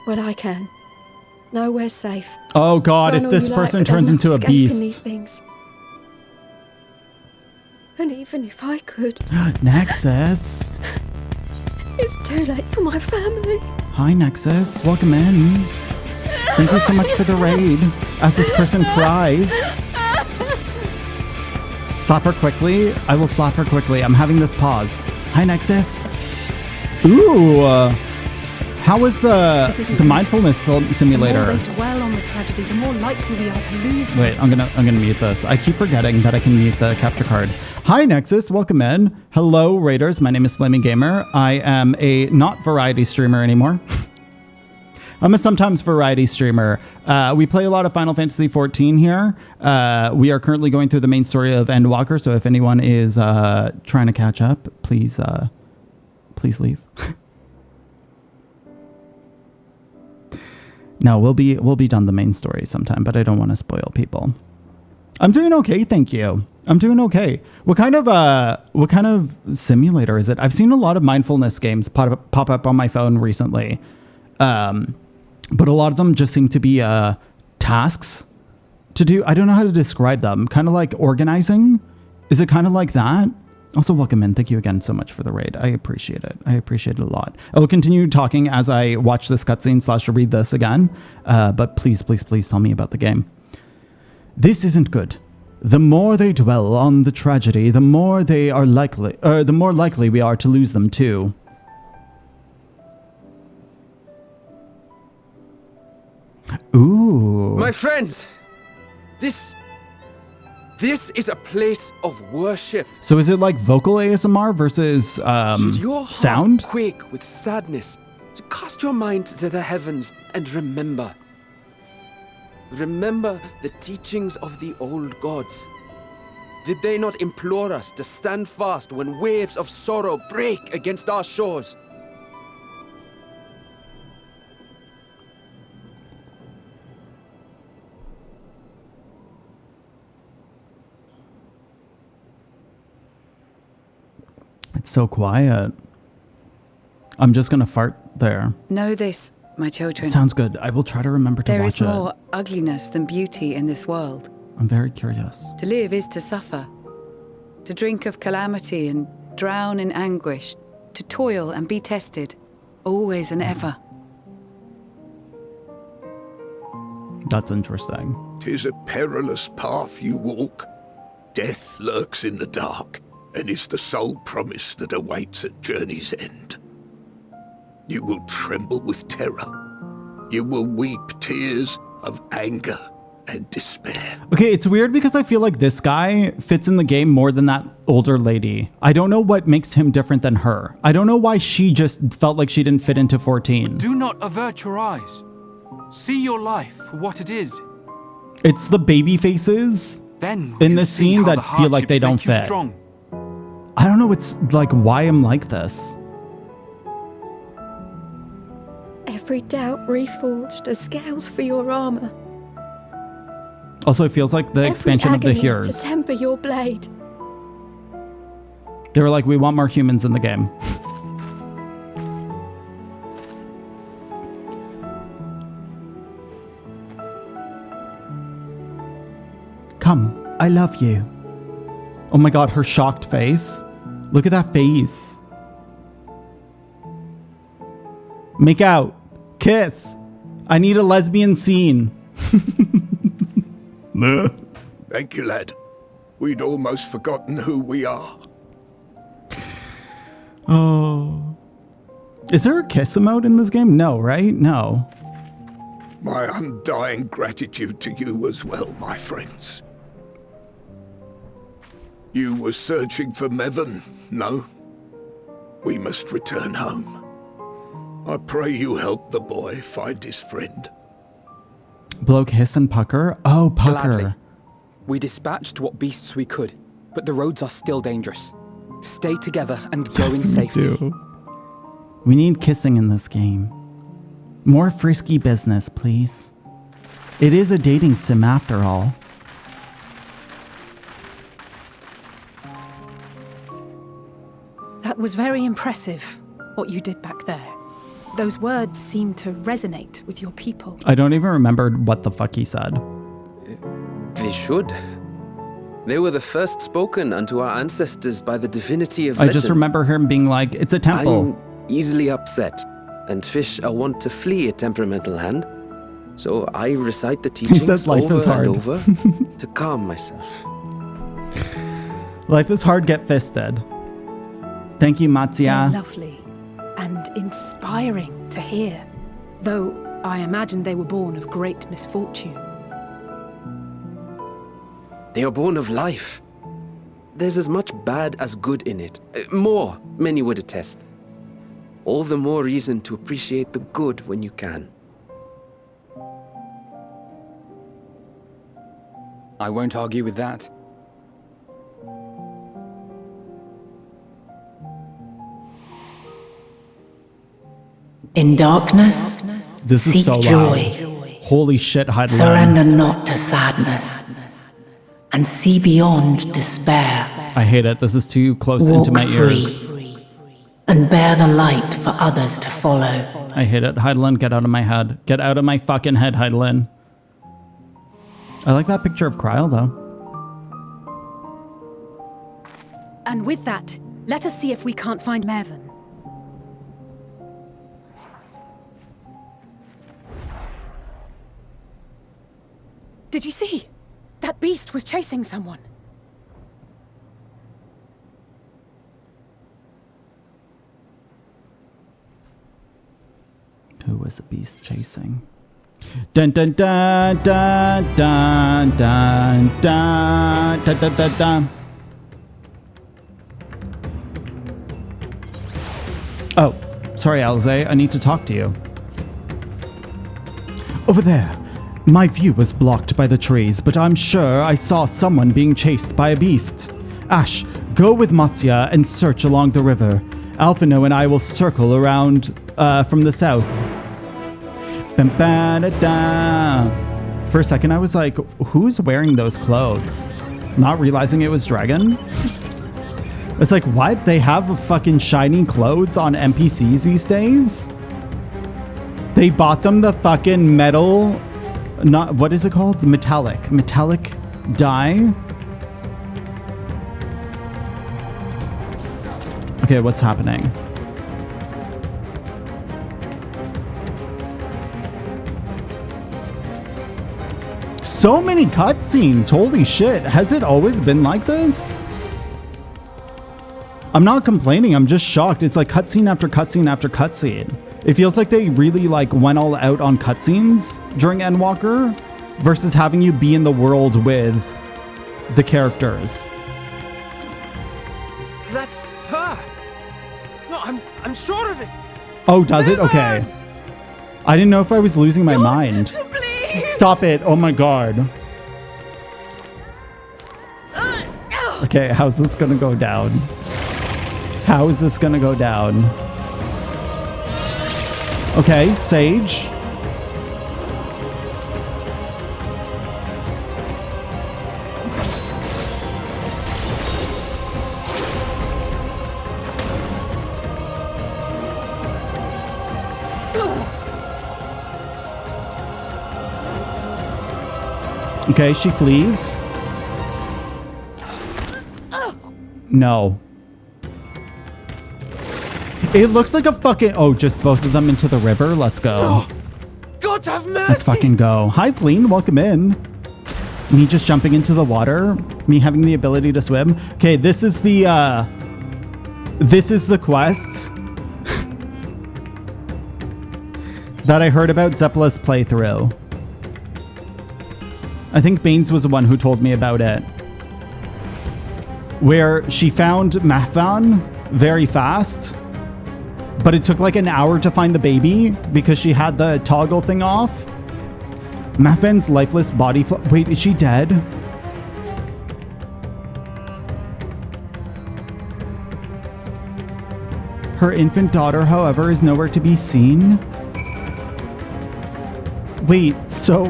Well, I can. Nowhere's safe. Oh god, Run if all this you person like, but turns there's no into a escaping beast. these things. And even if I could, Nexus. it's too late for my family. Hi, Nexus. Welcome in. Thank you so much for the raid. As this person cries. Slap her quickly. I will slap her quickly. I'm having this pause. Hi, Nexus. Ooh. How is the mindfulness simulator? The more they dwell on the tragedy, the more likely we are to lose them. Wait, I'm gonna mute this. I keep forgetting that I can mute the capture card. Hi, Nexus. Welcome in. Hello, Raiders. My name is Flaming Gamer. I am a not variety streamer anymore. I'm a sometimes variety streamer. We play a lot of Final Fantasy XIV here. We are currently going through the main story of Endwalker, so if anyone is trying to catch up, please leave. No, we'll be done the main story sometime, but I don't want to spoil people. I'm doing okay, thank you. I'm doing okay. What kind of simulator is it? I've seen a lot of mindfulness games pop up on my phone recently. But a lot of them just seem to be tasks to do. I don't know how to describe them. Kind of like organizing. Is it kind of like that? Also, welcome in. Thank you again so much for the raid. I appreciate it. I appreciate it a lot. I will continue talking as I watch this cutscene / read this again. But please tell me about the game. This isn't good. The more they dwell on the tragedy, the more likely we are to lose them too. Ooh. My friends, this is a place of worship. So is it like vocal ASMR versus Should your heart sound? quake with sadness, cast your mind to the heavens and remember. Remember the teachings of the old gods. Did they not implore us to stand fast when waves of sorrow break against our shores? It's so quiet. I'm just gonna fart there. Know this, my children. Sounds good. I will try to remember to There watch is more ugliness than beauty in this world. I'm very curious. To live is to suffer. To drink of calamity and drown in anguish. To toil and be tested. Always and ever. That's interesting. 'Tis a perilous path you walk. Death lurks in the dark, and is the sole promise that awaits at journey's end. You will tremble with terror. You will weep tears of anger and despair. Okay, it's weird because I feel like this guy fits in the game more than that older lady. I don't know what makes him different than her. I don't know why she just felt like she didn't fit into 14. Do not avert your eyes. See your life for what it is. It's the baby faces Then in this scene that feel like they don't fit. Strong. I don't know, it's like why I'm like this. Every doubt reforged as scales for your armor. Also, it feels like the expansion of the agony hearers. to temper your blade. They were like, we want more humans in the game. Come, I love you. Oh my god, her shocked face. Look at that face. Make out. Kiss. I need a lesbian scene. Thank you, lad. We'd almost forgotten who we are. Oh. Is there a kiss emote in this game? No, right? No. My undying gratitude to you as well, my friends. You were searching for Mevon, no? We must return home. I pray you help the boy find his friend. Blow, kiss, and pucker? Oh, pucker. Gladly. We dispatched what beasts we could, but the roads are still dangerous. Stay together and go in safety. We need kissing in this game. More frisky business, please. It is a dating sim after all. That was very impressive, what you did back there. Those words seem to resonate with your people. I don't even remember what the fuck he said. They should. They were the first spoken unto our ancestors by the divinity of I legend. just remember him being like, it's a temple. I'm easily upset, and fish are wont to flee a temperamental hand. So I recite the teachings over and over to calm myself. Life is hard, get fisted. Thank you, They're Matsuya. lovely and inspiring to hear, though I imagine they were born of great misfortune. They are born of life. There's as much bad as good in it. More, many would attest. All the more reason to appreciate the good when you can. I won't argue with that. In darkness, This is seek so joy. loud. Holy shit, Heidelin. Surrender not to sadness, and see beyond despair. I hate it. This is too close Walk into my free, ears. and bear the light for others to follow. I hate it. Heidelin, get out of my head. Get out of my fucking head, Heidelin. I like that picture of Kryl, though. And with that, let us see if we can't find Mervyn. Did you see? That beast was chasing someone. Who was the beast chasing? Dun dun dun dun dun dun dun dun dun dun dun. Oh, sorry, Alize. I need to talk to you. Over there. My view was blocked by the trees, but I'm sure I saw someone being chased by a beast. Ash, go with Matsuya and search along the river. Alphino and I will circle around from the south. For a second, I was like, who's wearing those clothes? Not realizing it was Dragon. It's like, what? They have fucking shiny clothes on NPCs these days? They bought them the fucking metal... Not, what is it called? The metallic dye. Okay, what's happening? So many cutscenes, holy shit. Has it always been like this? I'm not complaining, I'm just shocked. It's like cutscene after cutscene after cutscene. It feels like they really like went all out on cutscenes during Endwalker versus having you be in the world with the characters. That's her. No, I'm sure of it. Oh, does it? Okay. I didn't know if I was losing my mind. Please. Stop it. Oh my god. Okay, how's this gonna go down? How is this gonna go down? Okay, Sage. Okay, she flees. No. It looks like a fucking... Oh, just both of them into the river? Let's go. God have mercy! Let's fucking go. Hi, Fleen. Welcome in. Me just jumping into the water. Me having the ability to swim. Okay, this is the quest that I heard about Zeppela's playthrough. I think Baines was the one who told me about it. Where she found Mahvan very fast, but it took like an hour to find the baby because she had the toggle thing off. Mahvan's lifeless body... Wait, is she dead? Her infant daughter, however, is nowhere to be seen. Wait, so...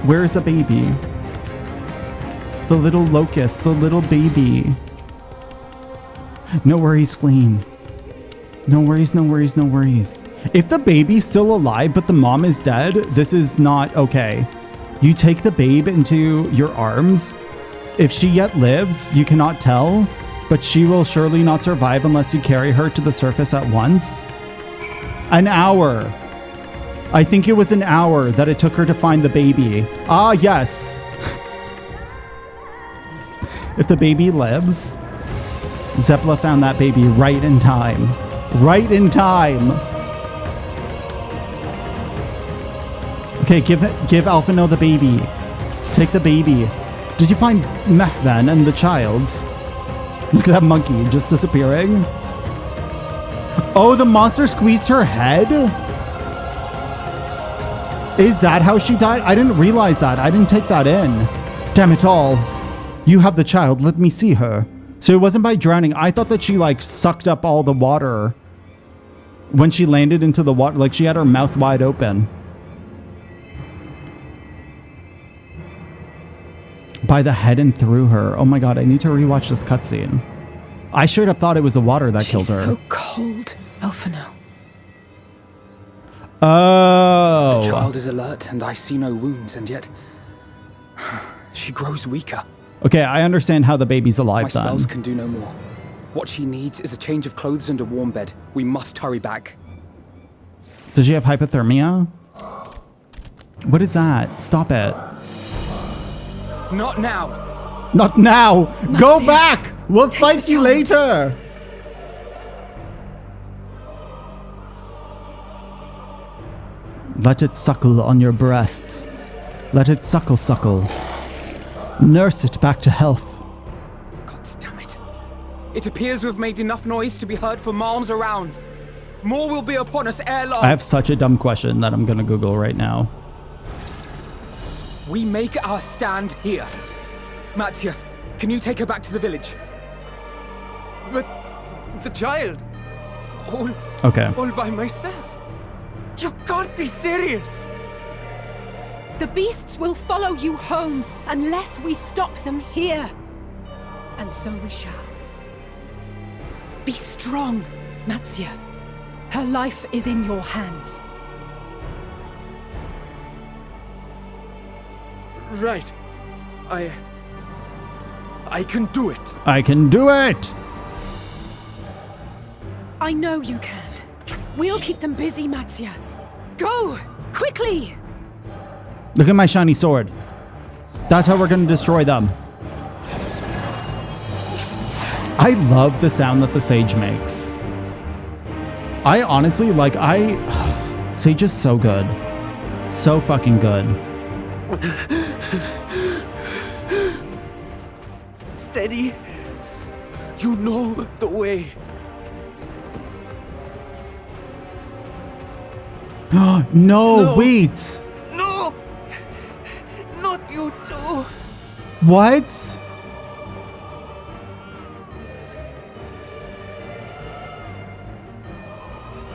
Where is the baby? The little locust, the little baby. No worries, Fleen. No worries, no worries, no worries. If the baby's still alive, but the mom is dead, this is not okay. You take the babe into your arms. If she yet lives, you cannot tell, but she will surely not survive unless you carry her to the surface at once. An hour. I think it was an hour that it took her to find the baby. Ah, yes. If the baby lives, Zepla found that baby right in time. Right in time. Okay, give Alphino the baby. Take the baby. Did you find Mehvan and the child? Look at that monkey just disappearing. Oh, the monster squeezed her head? Is that how she died? I didn't realize that. I didn't take that in. Damn it all. You have the child. Let me see her. So it wasn't by drowning. I thought that she like sucked up all the water when she landed into the water. Like she had her mouth wide open. By the head and through her. Oh my god, I need to rewatch this cutscene. I straight up thought it was the water that killed her. She's so cold, Alphino. Oh. The child is alert and I see no wounds, and yet she grows weaker. Okay, I understand how the baby's alive. My spells can do no more. What she needs is a change of clothes and a warm bed. We must hurry back. Does she have hypothermia? What is that? Stop it. Not now. Not now. Go back. We'll fight you later. Let it suckle on your breast. Let it suckle. Nurse it back to health. God damn it. It appears we've made enough noise to be heard for miles around. More will be upon us ere long. I have such a dumb question that I'm gonna Google right now. We make our stand here. Mattia, can you take her back to the village? But the child, all by myself. You can't be serious. The beasts will follow you home unless we stop them here. And so we shall. Be strong, Mattia. Her life is in your hands. Right. I can do it. I can do it! I know you can. We'll keep them busy, Mattia. Go! Quickly! Look at my shiny sword. That's how we're gonna destroy them. I love the sound that the sage makes. I honestly, Sage is so good. So fucking good. Steady. You know the way. No, wait. No. Not you too. What?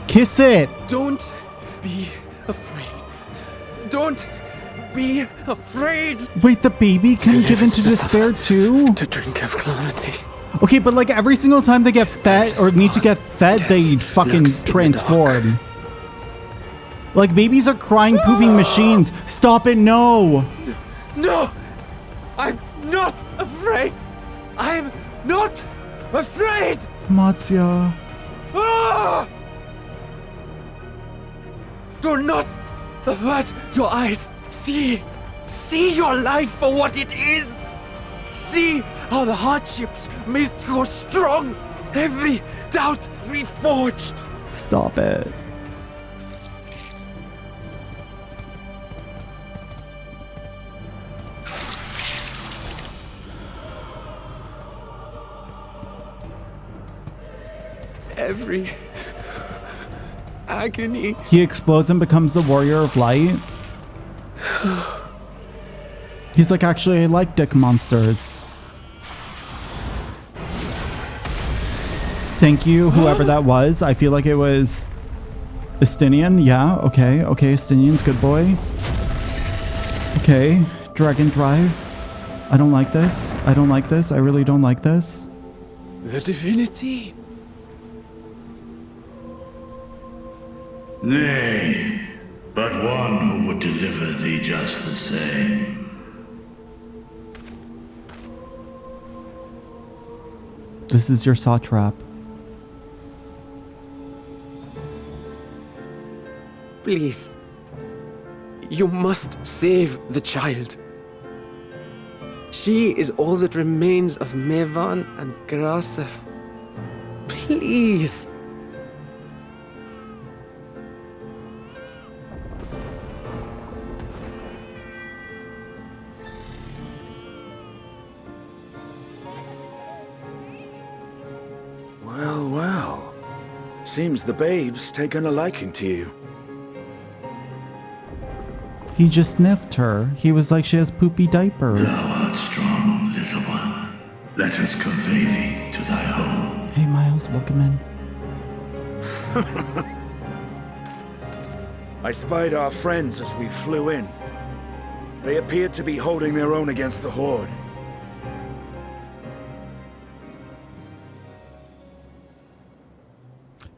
Kiss it. Don't be afraid. Don't be afraid. Wait, the baby can give into despair too? To drink of calamity. Okay, but like every single time they get fed or need to get fed, they fucking transform. Like babies are crying, pooping machines. Stop it, no. No! I'm not afraid! I'm not afraid! Mattia. Ah! Do not avert your eyes. See your life for what it is. See how the hardships make you strong. Every doubt reforged. Stop it. Every agony. He explodes and becomes the warrior of light. He's like, actually, I like dick monsters. Thank you, whoever that was. I feel like it was Estinian. Yeah, okay, Estinian's good boy. Okay, Dragon Drive. I don't like this. I really don't like this. The divinity. Nay, but one who would deliver thee just the same. This is your satrap. Please. You must save the child. She is all that remains of Mevan and Grasef. Please. Well, well. Seems the babe's taken a liking to you. He just sniffed her. He was like, she has poopy diapers. Thou art strong, little one. Let us convey thee to thy home. Hey, Miles, welcome in. I spied our friends as we flew in. They appeared to be holding their own against the Horde.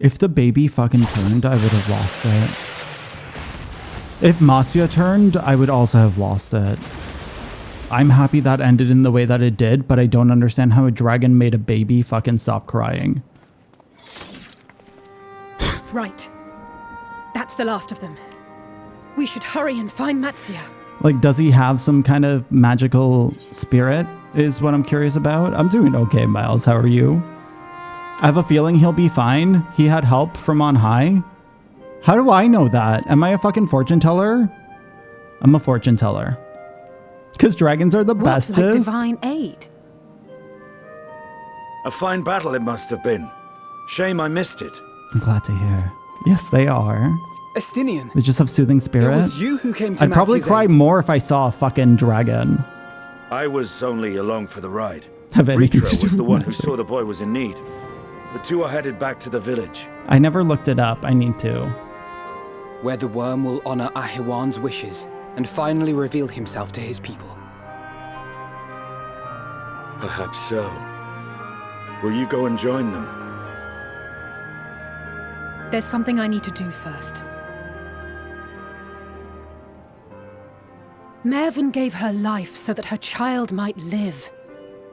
If the baby fucking turned, I would have lost it. If Matsuya turned, I would also have lost it. I'm happy that ended in the way that it did, but I don't understand how a dragon made a baby fucking stop crying. Right. That's the last of them. We should hurry and find Matsuya. Like, does he have some kind of magical spirit is what I'm curious about. I'm doing okay, Miles. How are you? I have a feeling he'll be fine. He had help from on high. How do I know that? Am I a fucking fortune teller? I'm a fortune teller. Because dragons are the bestest. Like divine aid? A fine battle it must have been. Shame I missed it. I'm glad to hear. Yes, they are. Estinian. They just have soothing spirit. It was you who came to I'd probably Matsu's cry aid. more if I saw a fucking dragon. I was only along for the ride. Have anything Ritra to do was the with one who magic. saw the boy was in need. The two are headed back to the village. I never looked it up. I need to. Where the worm will honor Ahiwan's wishes and finally reveal himself to his people. Perhaps so. Will you go and join them? There's something I need to do first. Mervyn gave her life so that her child might live.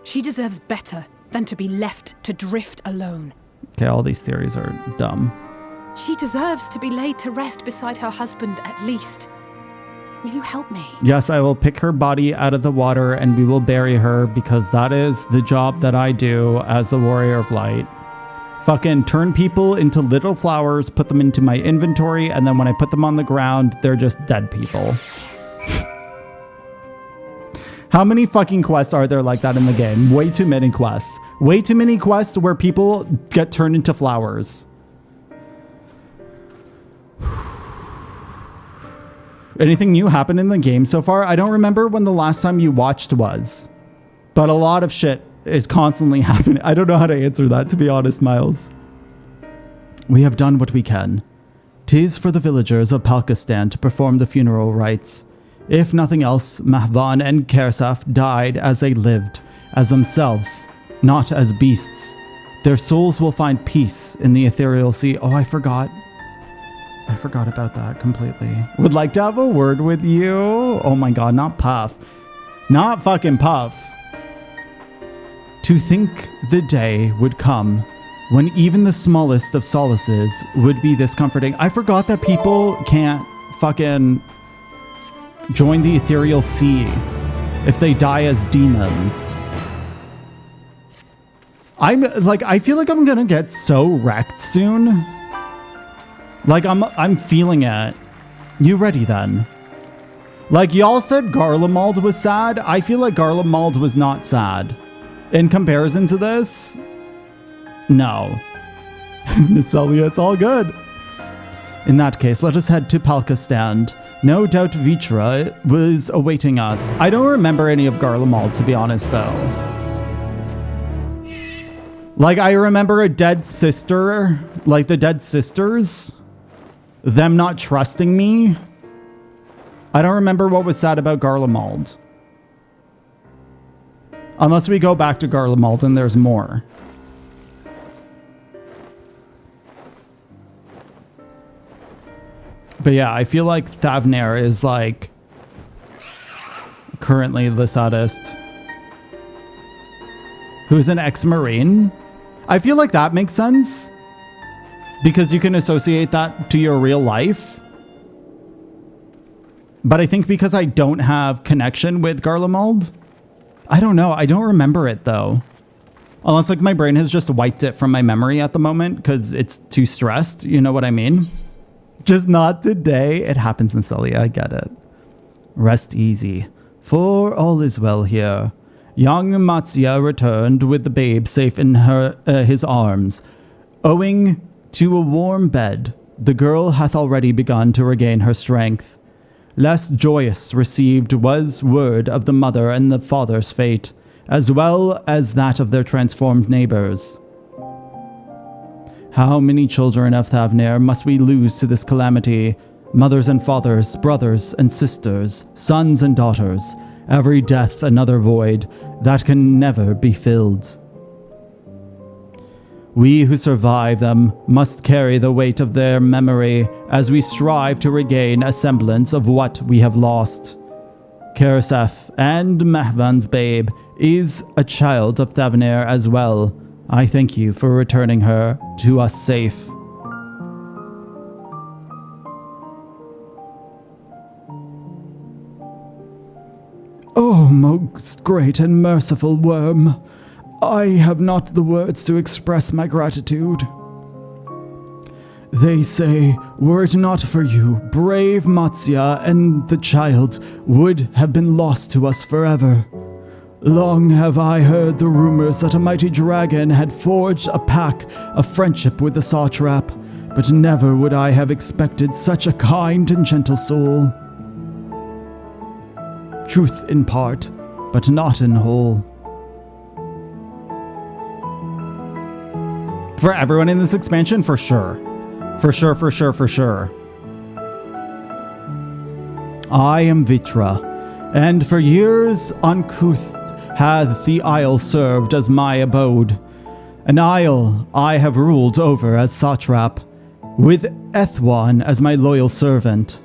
She deserves better than to be left to drift alone. Okay, all these theories are dumb. She deserves to be laid to rest beside her husband at least. Will you help me? Yes, I will pick her body out of the water and we will bury her because that is the job that I do as the Warrior of Light. Fucking turn people into little flowers, put them into my inventory, and then when I put them on the ground, they're just dead people. How many fucking quests are there like that in the game? Way too many quests. Way too many quests where people get turned into flowers. Anything new happened in the game so far? I don't remember when the last time you watched was. But a lot of shit is constantly happening. I don't know how to answer that, to be honest, Miles. We have done what we can. 'Tis for the villagers of Palkistan to perform the funeral rites. If nothing else, Mahvan and Kersaf died as they lived, as themselves, not as beasts. Their souls will find peace in the ethereal sea. Oh, I forgot about that completely. Would like to have a word with you. Oh my god, not Puff. Not fucking Puff. To think the day would come when even the smallest of solaces would be this comforting. I forgot that people can't fucking join the ethereal sea if they die as demons. I feel like I'm gonna get so wrecked soon. Like I'm feeling it. You ready then? Like y'all said Garlemald was sad. I feel like Garlemald was not sad. In comparison to this, no. Necelia, it's all good. In that case, let us head to Palkistan. No doubt Vitra was awaiting us. I don't remember any of Garlemald, to be honest, though. Like, I remember a dead sister, like the dead sisters, them not trusting me. I don't remember what was sad about Garlemald. Unless we go back to Garlemald and there's more. But yeah, I feel like Thavnair is like currently the saddest. Who's an ex-Marine? I feel like that makes sense because you can associate that to your real life. But I think because I don't have connection with Garlemald, I don't know. I don't remember it though. Unless like my brain has just wiped it from my memory at the moment because it's too stressed. You know what I mean? Just not today. It happens in Celia. I get it. Rest easy, for all is well here. Young Matzia returned with the babe safe in his arms. Owing to a warm bed, the girl hath already begun to regain her strength. Less joyous received was word of the mother and the father's fate, as well as that of their transformed neighbors. How many children of Thavnair must we lose to this calamity? Mothers and fathers, brothers and sisters, sons and daughters, every death another void that can never be filled. We who survive them must carry the weight of their memory as we strive to regain a semblance of what we have lost. Karisef and Mahvan's babe is a child of Thavnair as well. I thank you for returning her to us safe. Oh, most great and merciful worm, I have not the words to express my gratitude. They say, were it not for you, brave Matzia and the child would have been lost to us forever. Long have I heard the rumors that a mighty dragon had forged a pact of friendship with the satrap, but never would I have expected such a kind and gentle soul. Truth in part, but not in whole. For everyone in this expansion, for sure. For sure, for sure, for sure. I am Vitra, and for years uncouth hath the isle served as my abode. An isle I have ruled over as satrap, with Ethwan as my loyal servant.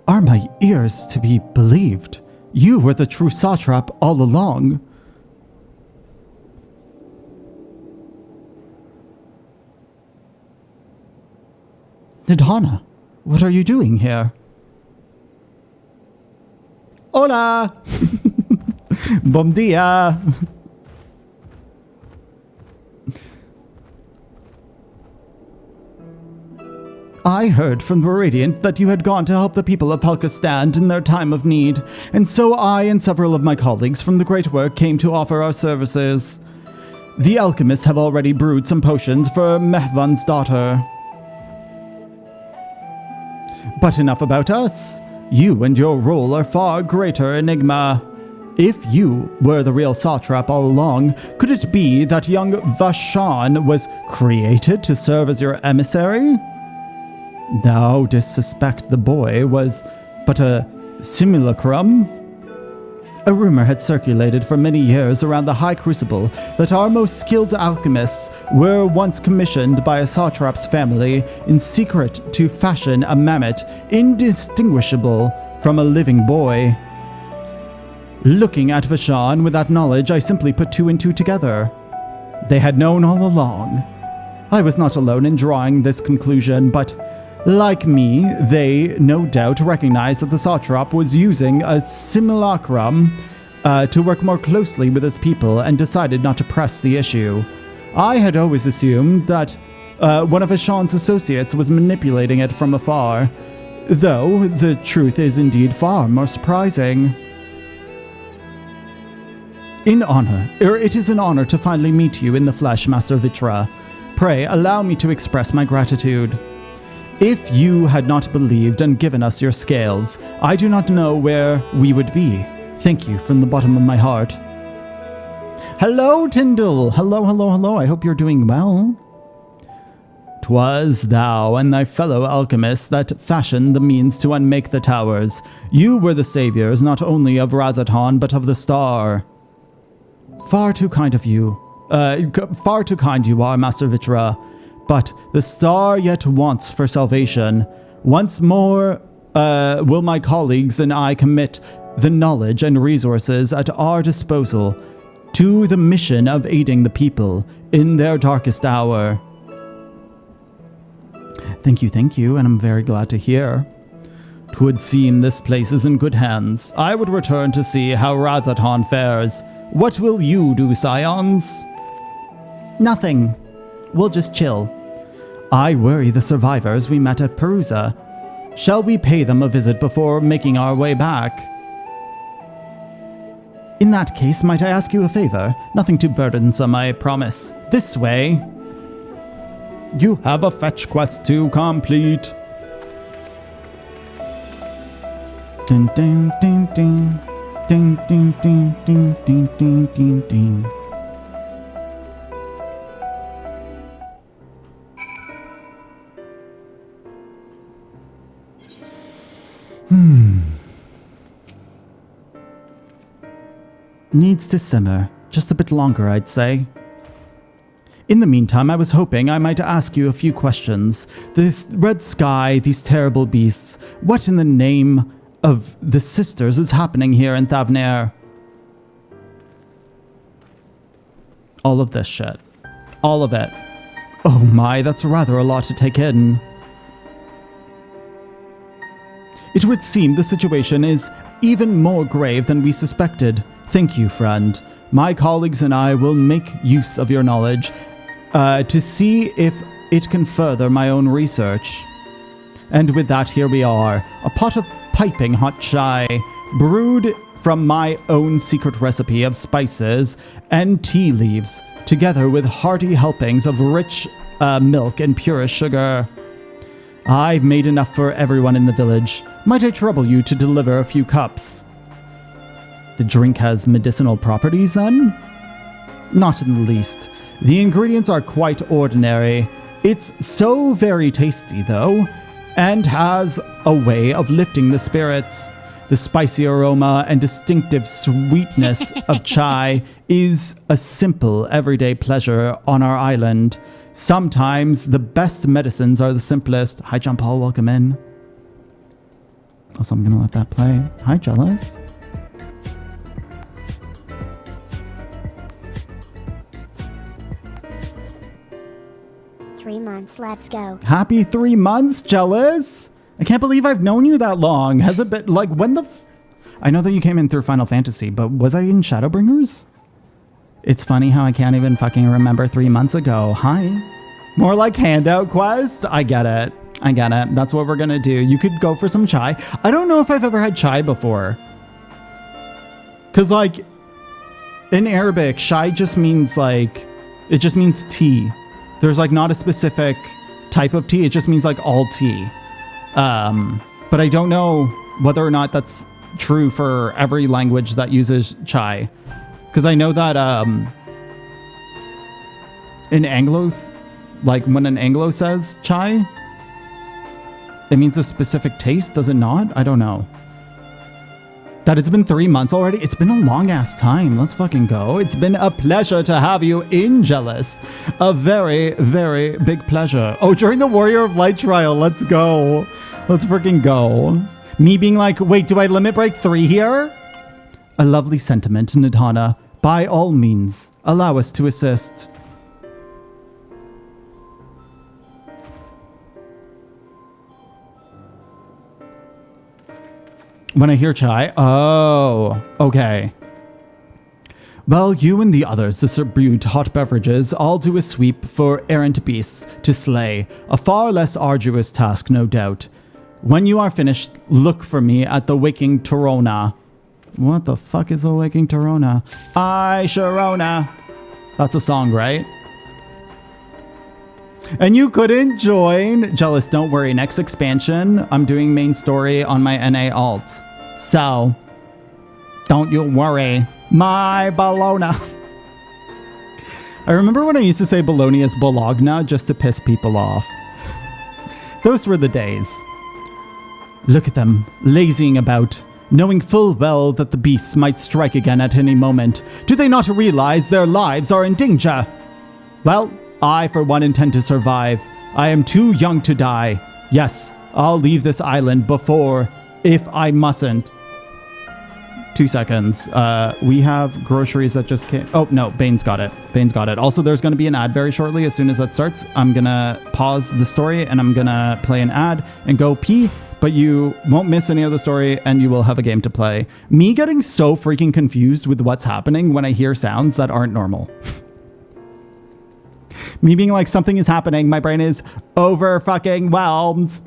Are my ears to be believed? You were the true satrap all along. Nidhana, what are you doing here? Hola! Bom dia! I heard from the Radiant that you had gone to help the people of Palkistan in their time of need, and so I and several of my colleagues from the Great Work came to offer our services. The alchemists have already brewed some potions for Mehvan's daughter. But enough about us. You and your role are far greater enigma. If you were the real satrap all along, could it be that young Vashan was created to serve as your emissary? Thou didst suspect the boy was but a simulacrum? A rumor had circulated for many years around the High Crucible that our most skilled alchemists were once commissioned by a satrap's family in secret to fashion a mammoth indistinguishable from a living boy. Looking at Vashan with that knowledge, I simply put two and two together. They had known all along. I was not alone in drawing this conclusion, but like me, they no doubt recognized that the satrap was using a simulacrum to work more closely with his people and decided not to press the issue. I had always assumed that one of Hashan's associates was manipulating it from afar, though the truth is indeed far more surprising. It is an honor to finally meet you in the flesh, Master Vitra. Pray, allow me to express my gratitude. If you had not believed and given us your scales, I do not know where we would be. Thank you from the bottom of my heart. Hello, Tyndall. Hello, hello, hello. I hope you're doing well. 'Twas thou and thy fellow alchemists that fashioned the means to unmake the towers. You were the saviors not only of Razatan, but of the star. Far too kind of you. Far too kind you are, Master Vitra. But the star yet wants for salvation. Once more will my colleagues and I commit the knowledge and resources at our disposal to the mission of aiding the people in their darkest hour. Thank you, and I'm very glad to hear. 'Twould seem this place is in good hands. I would return to see how Razatan fares. What will you do, Scions? Nothing. We'll just chill. I worry the survivors we met at Perusa. Shall we pay them a visit before making our way back? In that case, might I ask you a favor? Nothing too burdensome, I promise. This way. You have a fetch quest to complete. Ding ding ding ding. Ding ding ding ding ding ding ding ding. Needs to simmer. Just a bit longer, I'd say. In the meantime, I was hoping I might ask you a few questions. This red sky, these terrible beasts. What in the name of the sisters is happening here in Thavnair? All of this shit. All of it. Oh my, that's rather a lot to take in. It would seem the situation is even more grave than we suspected. Thank you, friend. My colleagues and I will make use of your knowledge to see if it can further my own research. And with that, here we are. A pot of piping hot chai, brewed from my own secret recipe of spices and tea leaves, together with hearty helpings of rich milk and purest sugar. I've made enough for everyone in the village. Might I trouble you to deliver a few cups? The drink has medicinal properties, then? Not in the least. The ingredients are quite ordinary. It's so very tasty, though, and has a way of lifting the spirits. The spicy aroma and distinctive sweetness of chai is a simple, everyday pleasure on our island. Sometimes the best medicines are the simplest. Hi, John Paul, welcome in. Also, I'm gonna let that play. Hi, Jealous. Let's go. Happy 3 months, Jealous. I can't believe I've known you that long. Has it been, like, when the... I know that you came in through Final Fantasy, but was I in Shadowbringers? It's funny how I can't even fucking remember 3 months ago. Hi. More like handout quest? I get it. I get it. That's what we're gonna do. You could go for some chai. I don't know if I've ever had chai before. Because, like, in Arabic, chai just means, like... It just means tea. There's, like, not a specific type of tea. It just means, like, all tea. But I don't know whether or not that's true for every language that uses chai. Because I know that in Anglos, like, when an Anglo says chai, it means a specific taste, does it not? I don't know. That it's been 3 months already? It's been a long-ass time. Let's fucking go. It's been a pleasure to have you in, Jealous. A very, very big pleasure. Oh, during the Warrior of Light trial. Let's go. Let's freaking go. Me being like, wait, do I limit break 3 here? A lovely sentiment, Nidhana. By all means, allow us to assist. When I hear chai, oh, okay. Well, you and the others distribute hot beverages. I'll do a sweep for errant beasts to slay. A far less arduous task, no doubt. When you are finished, look for me at the Waking Torona. What the fuck is the Waking Torona? I Sharona. That's a song, right? And you couldn't join. Jealous, don't worry. Next expansion, I'm doing main story on my NA alt. So, don't you worry. My Bologna. I remember when I used to say Bologna as Bologna just to piss people off. Those were the days. Look at them, lazying about, knowing full well that the beasts might strike again at any moment. Do they not realize their lives are in danger? Well, I, for one, intend to survive. I am too young to die. Yes, I'll leave this island before, if I mustn't. 2 seconds. We have groceries that just came. Oh, no, Bane's got it. Bane's got it. Also, there's going to be an ad very shortly. As soon as that starts, I'm going to pause the story and I'm going to play an ad and go pee. But you won't miss any of the story and you will have a game to play. Me getting so freaking confused with what's happening when I hear sounds that aren't normal. Me being like, something is happening. My brain is over fucking whelmed.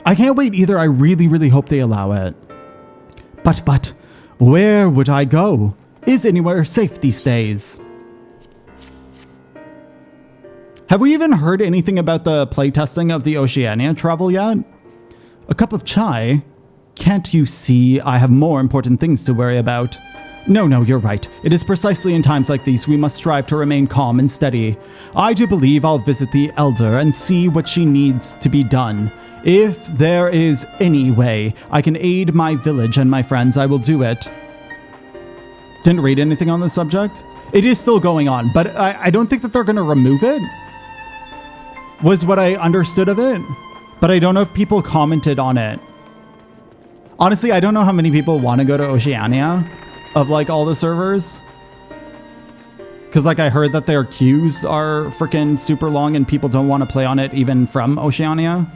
I can't wait either. I really, really hope they allow it. But, where would I go? Is anywhere safe these days? Have we even heard anything about the playtesting of the Oceania travel yet? A cup of chai? Can't you see I have more important things to worry about? No, you're right. It is precisely in times like these we must strive to remain calm and steady. I do believe I'll visit the Elder and see what she needs to be done. If there is any way I can aid my village and my friends, I will do it. Didn't read anything on the subject. It is still going on, but I don't think that they're going to remove it, was what I understood of it. But I don't know if people commented on it. Honestly, I don't know how many people want to go to Oceania of like all the servers. Because like I heard that their queues are freaking super long and people don't want to play on it even from Oceania.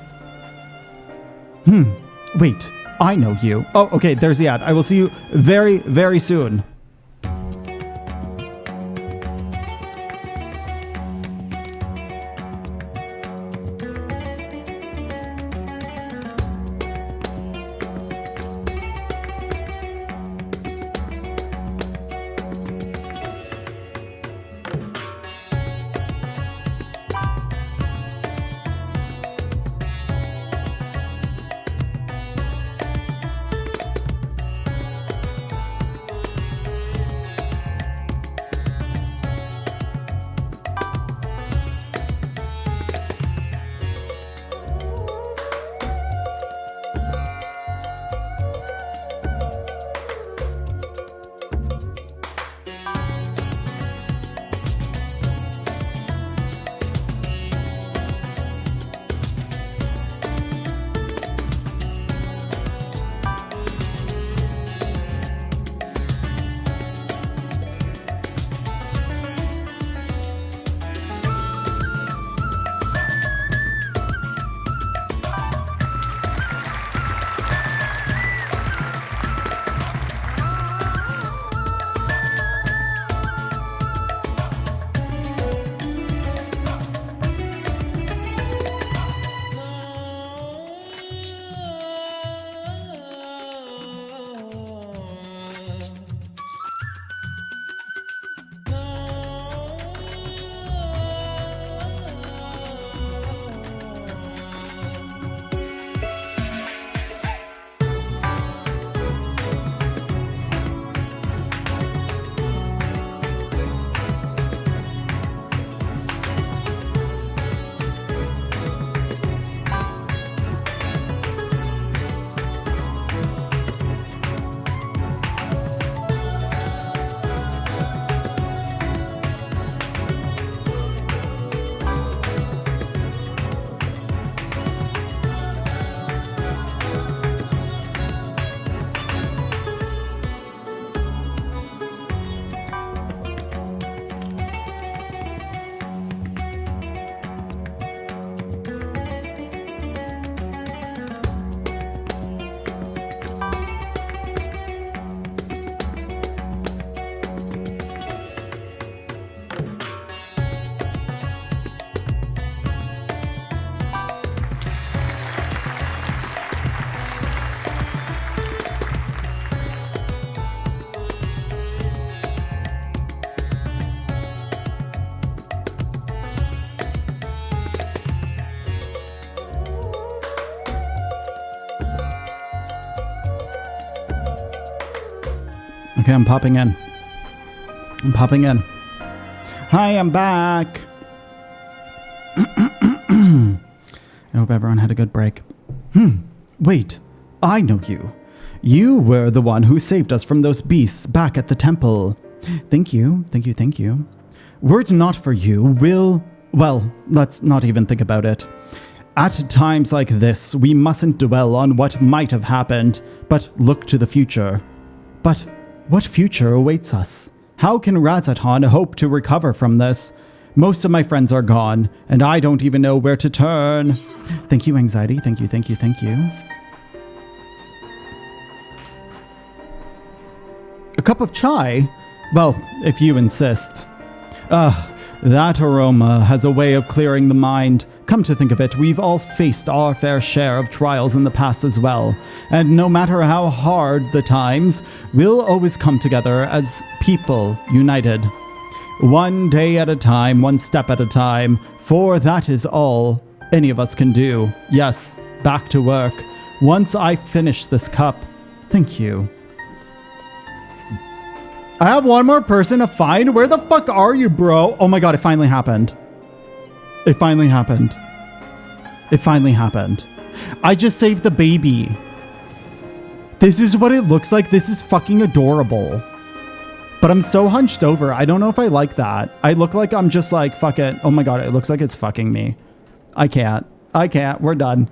Wait, I know you. Oh, okay, there's the ad. I will see you very, very soon. Okay, I'm popping in. Hi, I'm back. I hope everyone had a good break. Wait, I know you. You were the one who saved us from those beasts back at the temple. Thank you. Were it not for you, well, let's not even think about it. At times like this, we mustn't dwell on what might have happened, but look to the future. But what future awaits us? How can Razatan hope to recover from this? Most of my friends are gone, and I don't even know where to turn. Thank you, Anxiety. Thank you, thank you, thank you. A cup of chai? Well, if you insist. That aroma has a way of clearing the mind. Come to think of it, we've all faced our fair share of trials in the past as well. And no matter how hard the times, we'll always come together as people united. One day at a time, one step at a time, for that is all any of us can do. Yes, back to work. Once I finish this cup, thank you. I have one more person to find. Where the fuck are you, bro? Oh my god, it finally happened. It finally happened. It finally happened. I just saved the baby. This is what it looks like. This is fucking adorable. But I'm so hunched over. I don't know if I like that. I look like I'm just like, fuck it. Oh my god, it looks like it's fucking me. I can't. I can't. We're done.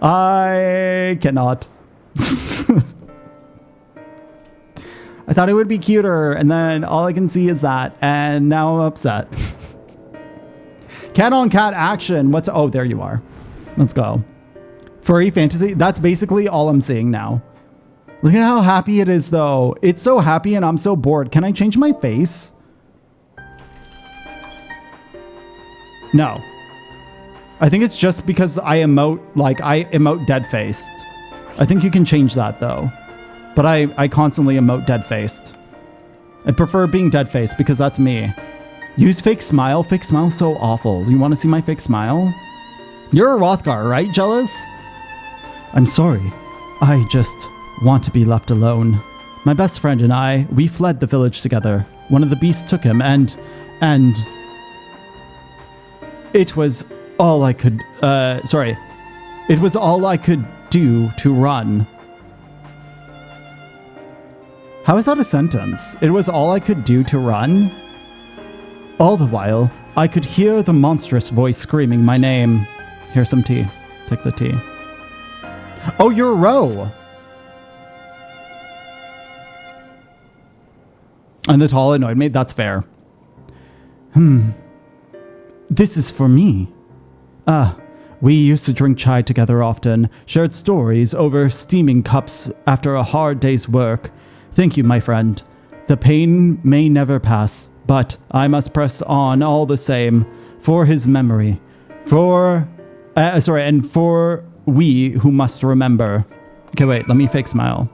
I cannot. I thought it would be cuter, and then all I can see is that, and now I'm upset. Cat on cat action. What's... Oh, there you are. Let's go. Furry fantasy. That's basically all I'm seeing now. Look at how happy it is, though. It's so happy, and I'm so bored. Can I change my face? No. I think it's just because I emote dead-faced. I think you can change that, though. But I constantly emote dead-faced. I prefer being dead-faced because that's me. Use fake smile. Fake smile's so awful. Do you want to see my fake smile? You're a Rothgar, right, Jealous? I'm sorry. I just want to be left alone. My best friend and I, we fled the village together. One of the beasts took him and... It was all I could... It was all I could do to run. How is that a sentence? It was all I could do to run? All the while, I could hear the monstrous voice screaming my name. Here's some tea. Take the tea. Oh, you're a row! And the tall annoyed me. That's fair. This is for me. We used to drink chai together often, shared stories over steaming cups after a hard day's work. Thank you, my friend. The pain may never pass, but I must press on all the same, for his memory. And for we who must remember. Okay, wait, let me fake smile.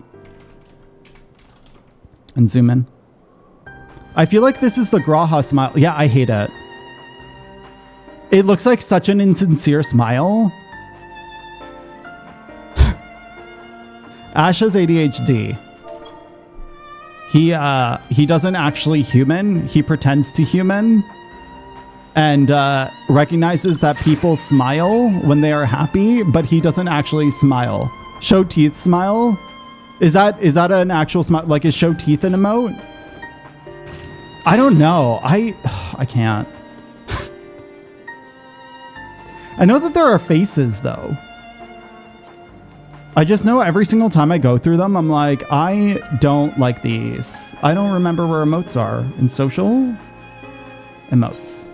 And zoom in. I feel like this is the Graha smile. Yeah, I hate it. It looks like such an insincere smile. Ash has ADHD. He doesn't actually human. He pretends to human. And recognizes that people smile when they are happy, but he doesn't actually smile. Show teeth smile? Is that an actual smile? Like, is show teeth an emote? I don't know. I can't. I know that there are faces, though. I just know every single time I go through them, I'm like, I don't like these. I don't remember where emotes are. In social? Emotes.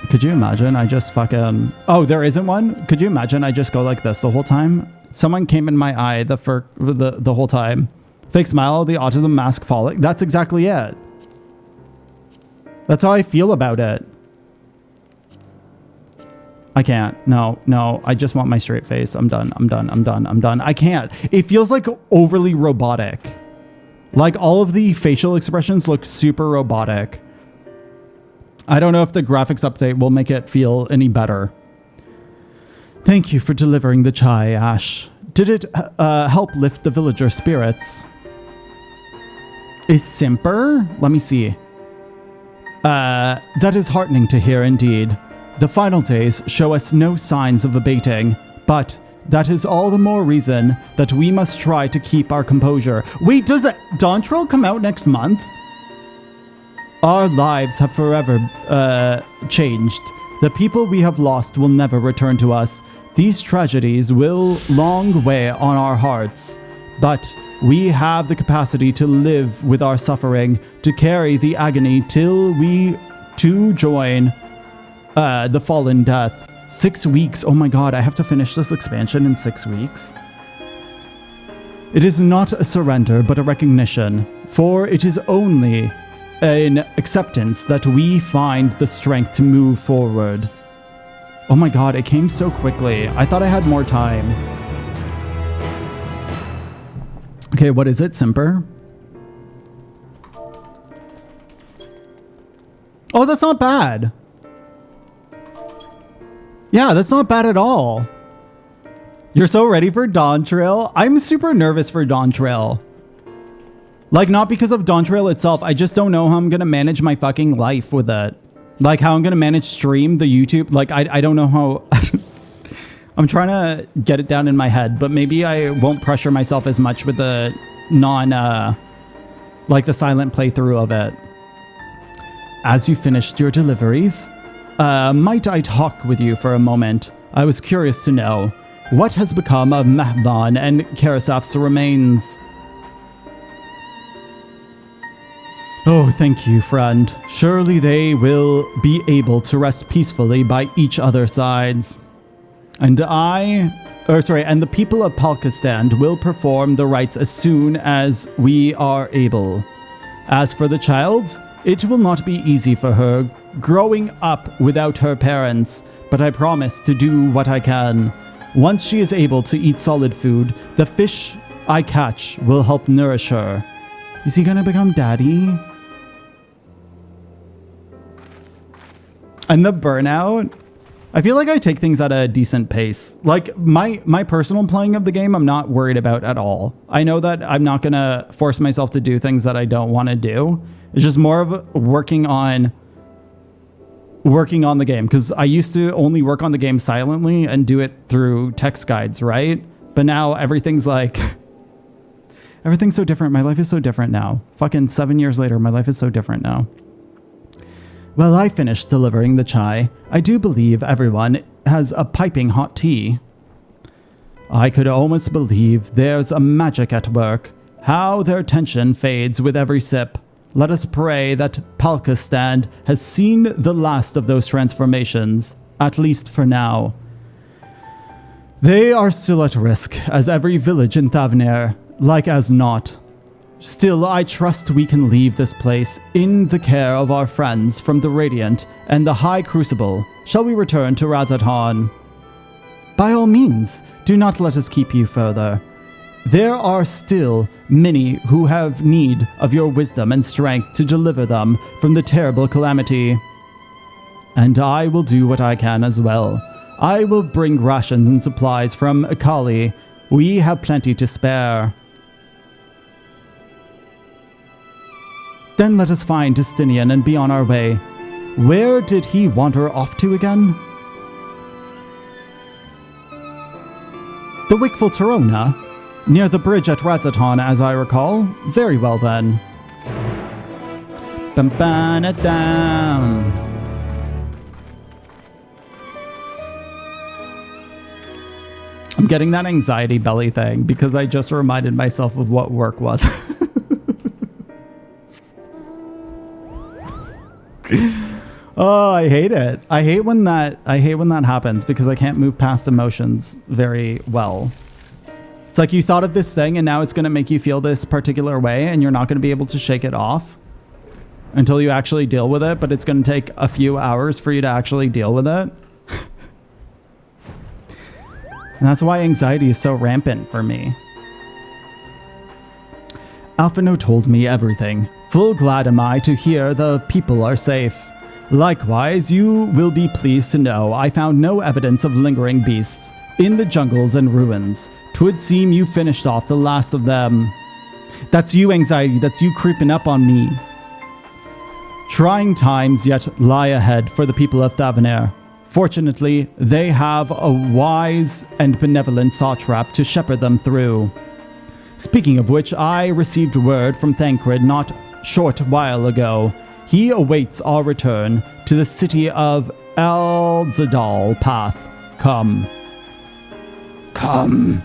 Could you imagine I just fucking... Oh, there isn't one? Could you imagine I just go like this the whole time? Someone came in my eye the whole time. Fake smile, the autism mask falling. That's exactly it. That's how I feel about it. I can't. No. I just want my straight face. I'm done. I can't. It feels like overly robotic. Like all of the facial expressions look super robotic. I don't know if the graphics update will make it feel any better. Thank you for delivering the chai, Ash. Did it help lift the villager spirits? Is Simper? Let me see. That is heartening to hear indeed. The final days show us no signs of abating, but that is all the more reason that we must try to keep our composure. Wait, does Dawntrail come out next month? Our lives have forever changed. The people we have lost will never return to us. These tragedies will long weigh on our hearts, but we have the capacity to live with our suffering, to carry the agony till we too join the fallen death. 6 weeks. Oh my god, I have to finish this expansion in 6 weeks. It is not a surrender, but a recognition, for it is only an acceptance that we find the strength to move forward. Oh my god, it came so quickly. I thought I had more time. Okay, what is it, Simper? Oh, that's not bad. Yeah, that's not bad at all. You're so ready for Dawntrail? I'm super nervous for Dawntrail. Like, not because of Dawntrail itself. I just don't know how I'm going to manage my fucking life with it. Like, how I'm going to manage stream, the YouTube. Like, I don't know how... I'm trying to get it down in my head, but maybe I won't pressure myself as much with the like the silent playthrough of it. As you finished your deliveries, might I talk with you for a moment? I was curious to know, what has become of Mahvan and Karasaf's remains? Oh, thank you, friend. Surely they will be able to rest peacefully by each other's sides. And and the people of Palkistan will perform the rites as soon as we are able. As for the child, it will not be easy for her growing up without her parents, but I promise to do what I can. Once she is able to eat solid food, the fish I catch will help nourish her. Is he gonna become daddy? And the burnout? I feel like I take things at a decent pace. Like, my personal playing of the game, I'm not worried about at all. I know that I'm not going to force myself to do things that I don't want to do. It's just more of working on the game. Because I used to only work on the game silently and do it through text guides, right? But now everything's like... everything's so different. My life is so different now. Fucking 7 years later, my life is so different now. Well, I finished delivering the chai. I do believe everyone has a piping hot tea. I could almost believe there's a magic at work. How their tension fades with every sip. Let us pray that Palkistan has seen the last of those transformations, at least for now. They are still at risk, as every village in Thavnair, like as not. Still, I trust we can leave this place in the care of our friends from the Radiant and the High Crucible. Shall we return to Razatan? By all means, do not let us keep you further. There are still many who have need of your wisdom and strength to deliver them from the terrible calamity. And I will do what I can as well. I will bring rations and supplies from Akali. We have plenty to spare. Then let us find Justinian and be on our way. Where did he wander off to again? The Wakeful Torona? Near the bridge at Razatan, as I recall. Very well then. Bam-bam-a-dam. I'm getting that anxiety belly thing because I just reminded myself of what work was. Oh, I hate it. I hate when that happens because I can't move past emotions very well. It's like you thought of this thing and now it's going to make you feel this particular way and you're not going to be able to shake it off until you actually deal with it, but it's going to take a few hours for you to actually deal with it. And that's why anxiety is so rampant for me. Alphino told me everything. Full glad am I to hear the people are safe. Likewise, you will be pleased to know I found no evidence of lingering beasts in the jungles and ruins. 'Twould seem you finished off the last of them. That's you, anxiety. That's you creeping up on me. Trying times yet lie ahead for the people of Thavnair. Fortunately, they have a wise and benevolent satrap to shepherd them through. Speaking of which, I received word from Thancred not short while ago. He awaits our return to the city of Elzadal Path. Come. Come.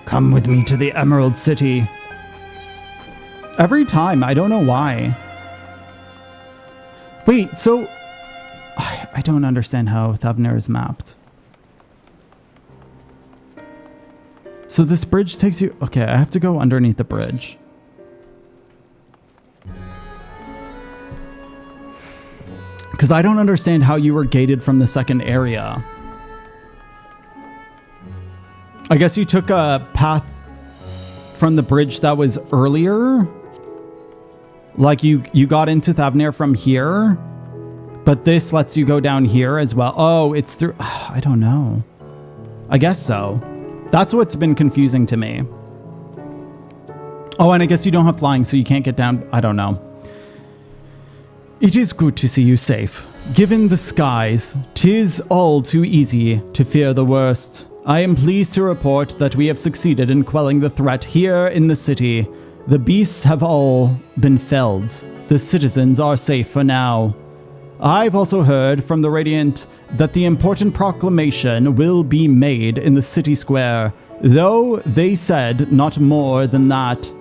Come with me to the Emerald City. Every time, I don't know why. Wait, so... I don't understand how Thavnair is mapped. So this bridge takes you... Okay, I have to go underneath the bridge. Because I don't understand how you were gated from the second area. I guess you took a path from the bridge that was earlier? Like you got into Thavnair from here? But this lets you go down here as well. Oh, it's through... I don't know. I guess so. That's what's been confusing to me. Oh, and I guess you don't have flying, so you can't get down... I don't know. It is good to see you safe. Given the skies, 'tis all too easy to fear the worst. I am pleased to report that we have succeeded in quelling the threat here in the city. The beasts have all been felled. The citizens are safe for now. I've also heard from the Radiant that the important proclamation will be made in the city square, though they said not more than that.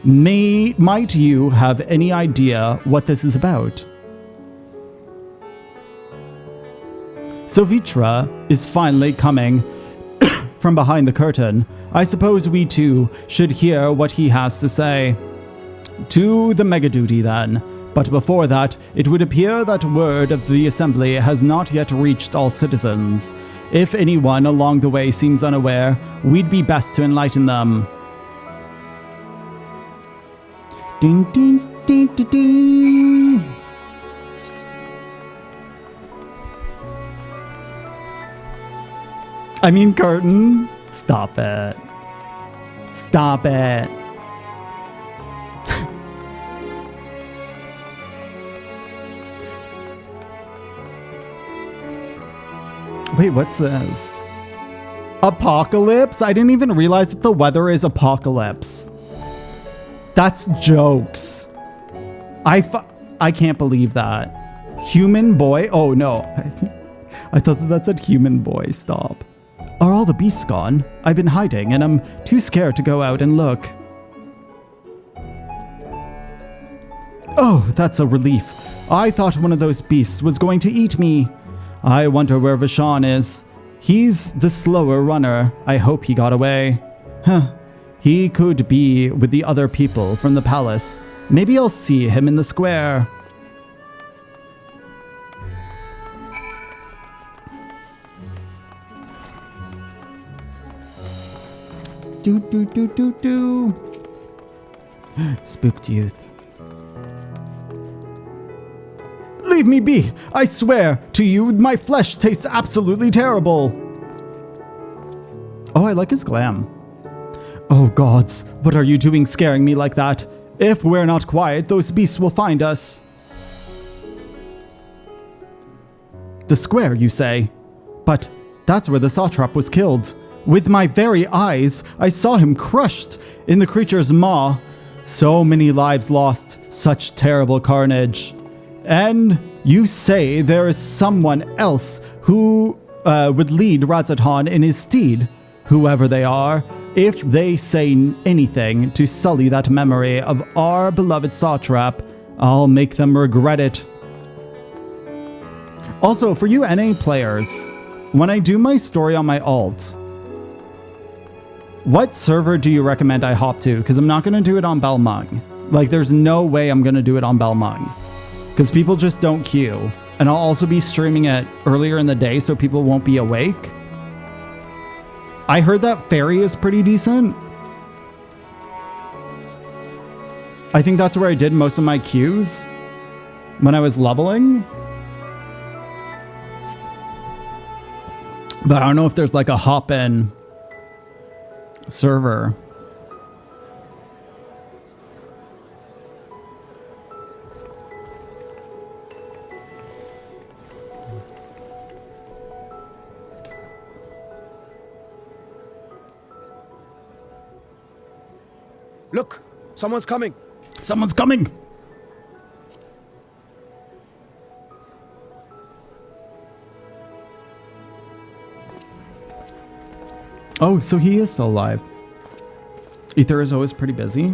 Might you have any idea what this is about? Sovitra is finally coming from behind the curtain. I suppose we too should hear what he has to say. To the mega duty then. But before that, it would appear that word of the assembly has not yet reached all citizens. If anyone along the way seems unaware, we'd be best to enlighten them. Ding, ding, ding, ding, ding. I mean, curtain. Stop it. Stop it. Wait, what's this? Apocalypse? I didn't even realize that the weather is apocalypse. That's jokes. I can't believe that. Human boy? Oh, no. I thought that said human boy. Stop. Are all the beasts gone? I've been hiding and I'm too scared to go out and look. Oh, that's a relief. I thought one of those beasts was going to eat me. I wonder where Vashon is. He's the slower runner. I hope he got away. Huh. He could be with the other people from the palace. Maybe I'll see him in the square. Do. Spooked youth. Leave me be! I swear to you, my flesh tastes absolutely terrible. Oh, I like his glam. Oh gods, what are you doing scaring me like that? If we're not quiet, those beasts will find us. The square, you say? But that's where the satrap was killed. With my very eyes, I saw him crushed in the creature's maw. So many lives lost, such terrible carnage. And you say there is someone else who would lead Razatan in his stead, whoever they are, if they say anything to sully that memory of our beloved satrap, I'll make them regret it. Also, for you NA players, when I do my story on my alt, what server do you recommend I hop to? Because I'm not going to do it on Belmung. Like, there's no way I'm going to do it on Belmung. Because people just don't queue. And I'll also be streaming it earlier in the day so people won't be awake. I heard that Fairy is pretty decent. I think that's where I did most of my queues when I was leveling. But I don't know if there's like a hop-in server. Look, someone's coming. Someone's coming. Oh, so he is still alive. Ether is always pretty busy.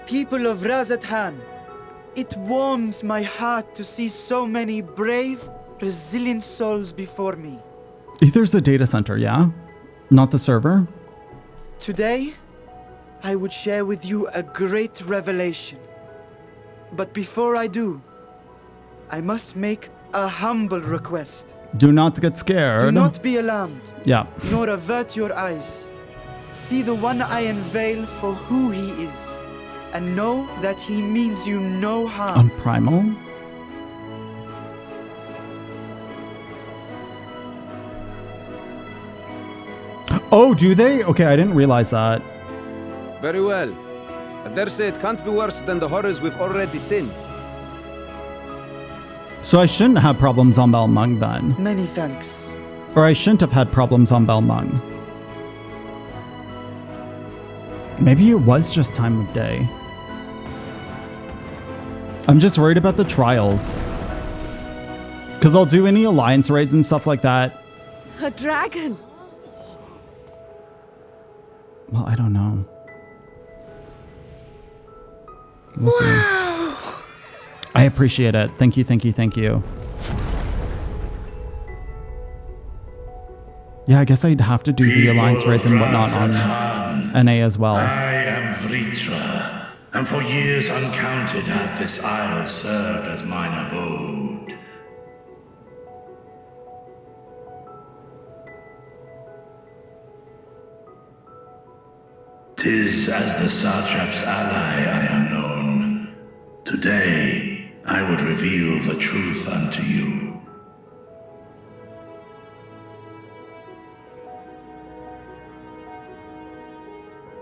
People of Razathan, it warms my heart to see so many brave, resilient souls before me. Ether's the data center, yeah? Not the server? Today, I would share with you a great revelation. But before I do, I must make a humble request. Do not get scared. Do not be alarmed. Yeah. Nor avert your eyes. See the one I unveil for who he is, and know that he means you no harm. On Primal? Oh, do they? Okay, I didn't realize that. Very well. I dare say it can't be worse than the horrors we've already seen. So I shouldn't have problems on Belmung then. Many thanks. Or I shouldn't have had problems on Belmung. Maybe it was just time of day. I'm just worried about the trials. Because I'll do any alliance raids and stuff like that. A dragon! Well, I don't know. We'll see. I appreciate it. Thank you, thank you, thank you. Yeah, I guess I'd have to do the alliance raids and whatnot on NA as well. I am Vritra, and for years uncounted hath this isle served as mine abode. 'Tis as the Satrap's ally I am known. Today, I would reveal the truth unto you.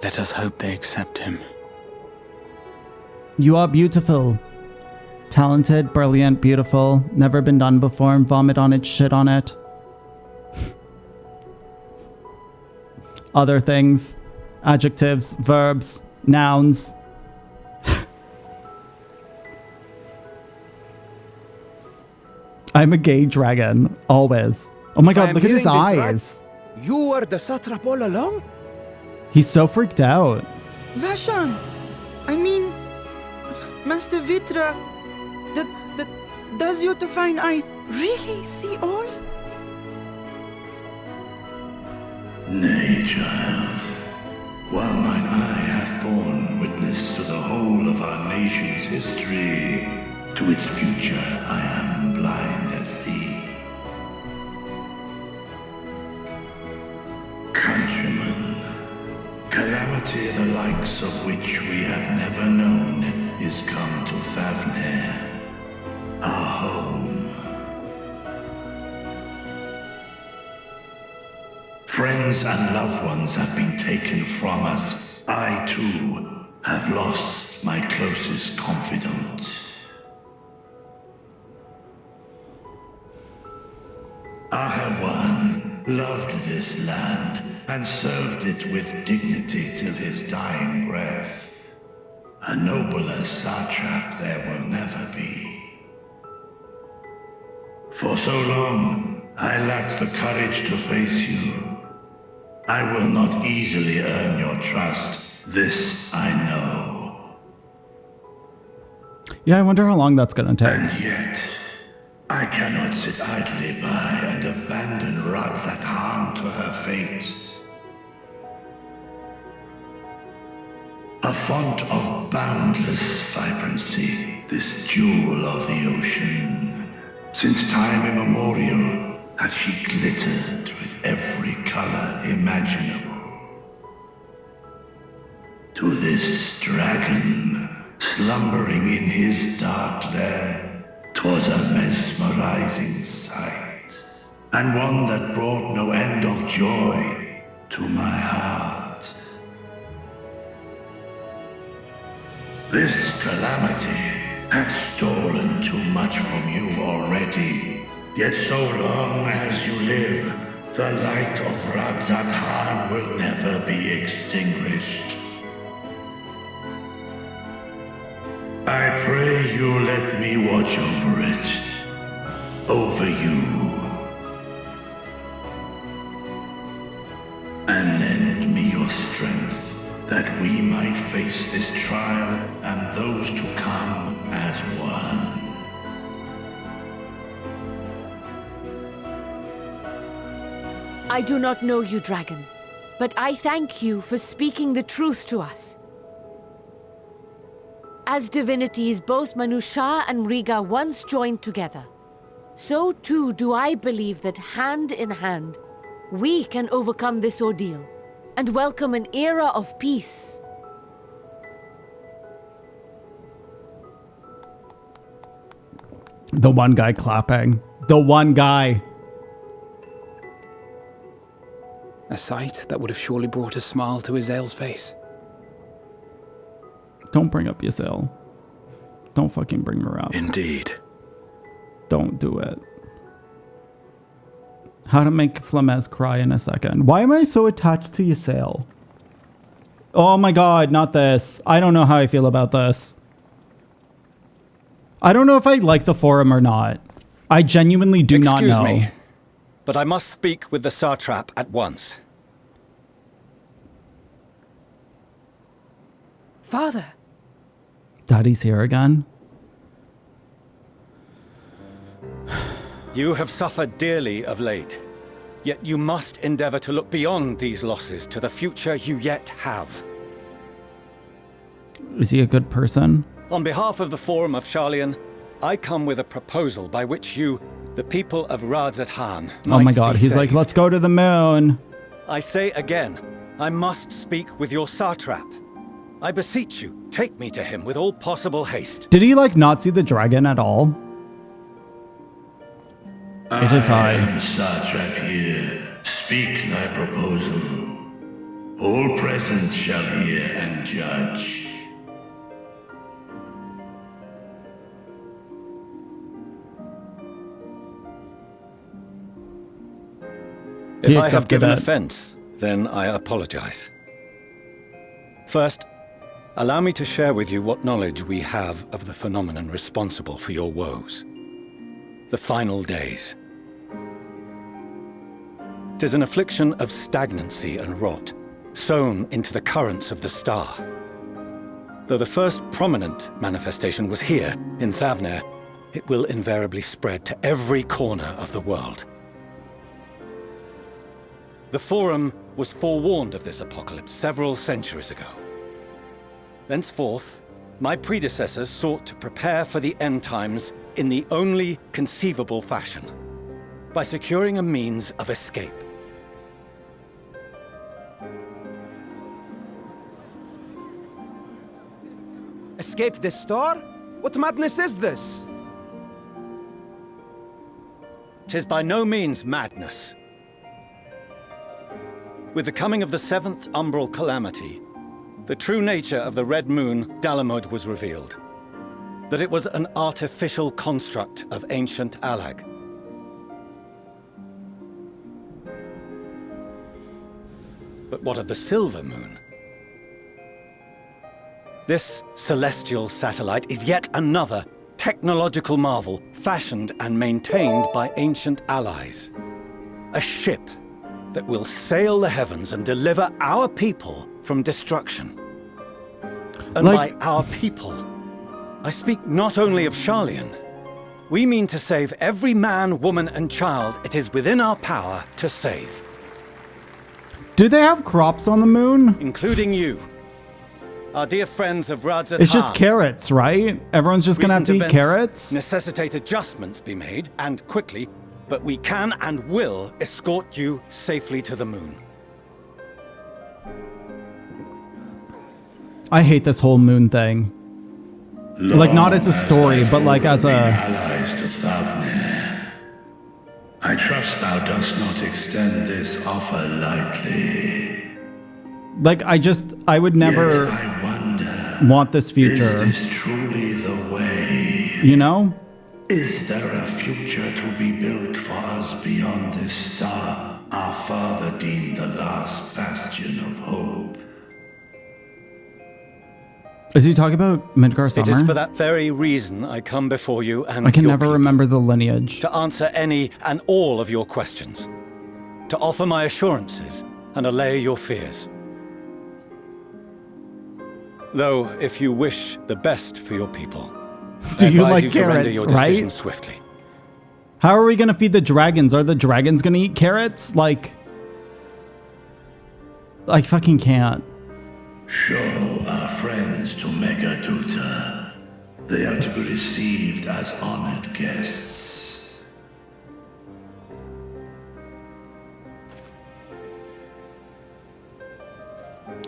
Let us hope they accept him. You are beautiful. Talented, brilliant, beautiful. Never been done before and vomit on it, shit on it. Other things. Adjectives, verbs, nouns. I'm a gay dragon, always. Oh my god, look at his eyes. Right, you were the satrap all along? He's so freaked out. Vashan! I mean, Master Vitra, does your divine eye really see all? Nay, child. While mine eye hath borne witness to the whole of our nation's history, to its future I am blind as thee. Countrymen, calamity the likes of which we have never known is come to Thavnair, our home. Friends and loved ones have been taken from us. I, too, have lost my closest confidant. Ahawan loved this land and served it with dignity till his dying breath. A nobler satrap there will never be. For so long, I lacked the courage to face you. I will not easily earn your trust, this I know. Yeah, I wonder how long that's gonna take. And yet, I cannot sit idly by and abandon Razathan to her fate. A font of boundless vibrancy, this jewel of the ocean. Since time immemorial, hath she glittered with every color imaginable. To this dragon, slumbering in his dark lair, 'twas a mesmerizing sight, and one that brought no end of joy to my heart. This calamity hath stolen too much from you already. Yet so long as you live, The light of Radzat will never be extinguished. I pray you let me watch over it. Over you. And lend me your strength, that we might face this trial and those to come as one. I do not know you, dragon, but I thank you for speaking the truth to us. As divinities, both Manusha and Riga once joined together, so too do I believe that hand in hand, we can overcome this ordeal and welcome an era of peace. The one guy clapping. The one guy. A sight that would have surely brought a smile to Izael's face. Don't bring up Izael. Don't fucking bring her up. Indeed. Don't do it. How to make Flamez cry in a second. Why am I so attached to Izael? Oh my god, not this. I don't know how I feel about this. I don't know if I like the forum or not. I genuinely do not know. Excuse me, but I must speak with the Satrap at once. Father. Daddy's here again. You have suffered dearly of late, yet you must endeavor to look beyond these losses to the future you yet have. Is he a good person? On behalf of the Forum of Sharlayan, I come with a proposal by which you, the people of Radzat, Oh my god, he's saved. like, let's go to the moon. I say again, I must speak with your Satrap. I beseech you, take me to him with all possible haste. Did he like not see the dragon at all? It is I I. am Satrap here. Speak thy proposal. All present shall hear and judge. If I have given offense, then I apologize. First, allow me to share with you what knowledge we have of the phenomenon responsible for your woes. The final days. 'Tis an affliction of stagnancy and rot, sown into the currents of the star. Though the first prominent manifestation was here, in Thavnair, it will invariably spread to every corner of the world. The Forum was forewarned of this apocalypse several centuries ago. Thenceforth, my predecessors sought to prepare for the end times in the only conceivable fashion, by securing a means of escape. Escape the star? What madness is this? 'Tis by no means madness. With the coming of the 7th umbral calamity, the true nature of the Red Moon, Dalamud, was revealed. That it was an artificial construct of ancient Alag. But what of the Silver Moon? This celestial satellite is yet another technological marvel fashioned and maintained by ancient allies. A ship that will sail the heavens and deliver our people from destruction. And by our people, I speak not only of Sharlayan. We mean to save every man, woman, and child it is within our power to save. Do they have crops on the moon? Including you. Our dear friends of Radzat. It's just carrots, right? Everyone's just gonna have to eat carrots? Necessitate adjustments be made, and quickly, but we can and will escort you safely to the moon. I hate this whole moon thing. Like, not as a story, but like as a... allies to Thavnair. I trust thou dost not extend this offer lightly. Like, I would never want this future. Is this truly the way? You know? Is there a future to be built for us beyond this star our father deemed the last bastion of hope? Is he talking about Midgar Summer? It is for that very reason I come before you and I can your never people, remember the lineage. to answer any and all of your questions, to offer my assurances and allay your fears. Though, if you wish the best for your people, Do I you advise like you to render carrots, your decision right? swiftly. How are we going to feed the dragons? Are the dragons going to eat carrots? Like, I fucking can't. Show our friends to Megaduta. They are to be received as honored guests.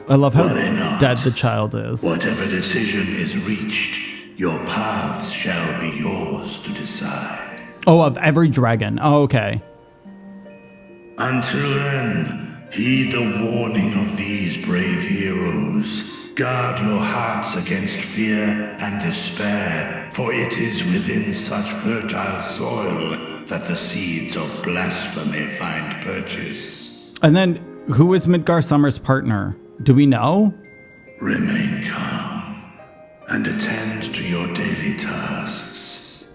I love how Worry not. dead the child is. Whatever decision is reached, your paths shall be yours to decide. Oh, of every dragon. Oh, okay. Until then, heed the warning of these brave heroes. Guard your hearts against fear and despair, for it is within such fertile soil that the seeds of blasphemy find purchase. And then, who is Midgar Summer's partner? Do we know? Remain calm and attend to your daily tasks.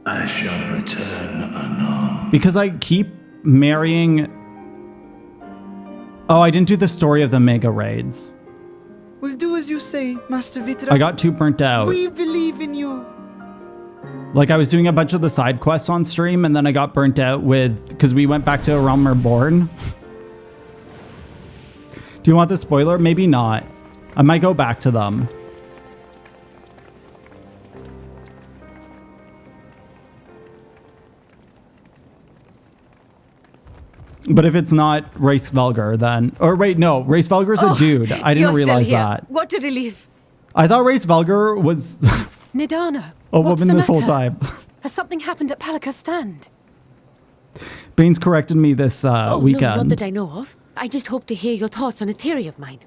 I shall return anon. Because I keep marrying... Oh, I didn't do the story of the mega raids. We'll do as you say, Master Vitra. I got too burnt out. We believe in you. Like, I was doing a bunch of the side quests on stream, and then I got burnt out with... Because we went back to A Realm Reborn. Do you want the spoiler? Maybe not. I might go back to them. But if it's not Race Velgar, then... Or wait, no. Race Velgar's a dude. I didn't realize that. What a relief. I thought Race Velgar was Nidana, a what's woman the this whole matter? time. Has something happened at Palika Stand? Baines corrected me this Oh, weekend. no, not that I know of. I just hope to hear your thoughts on a theory of mine.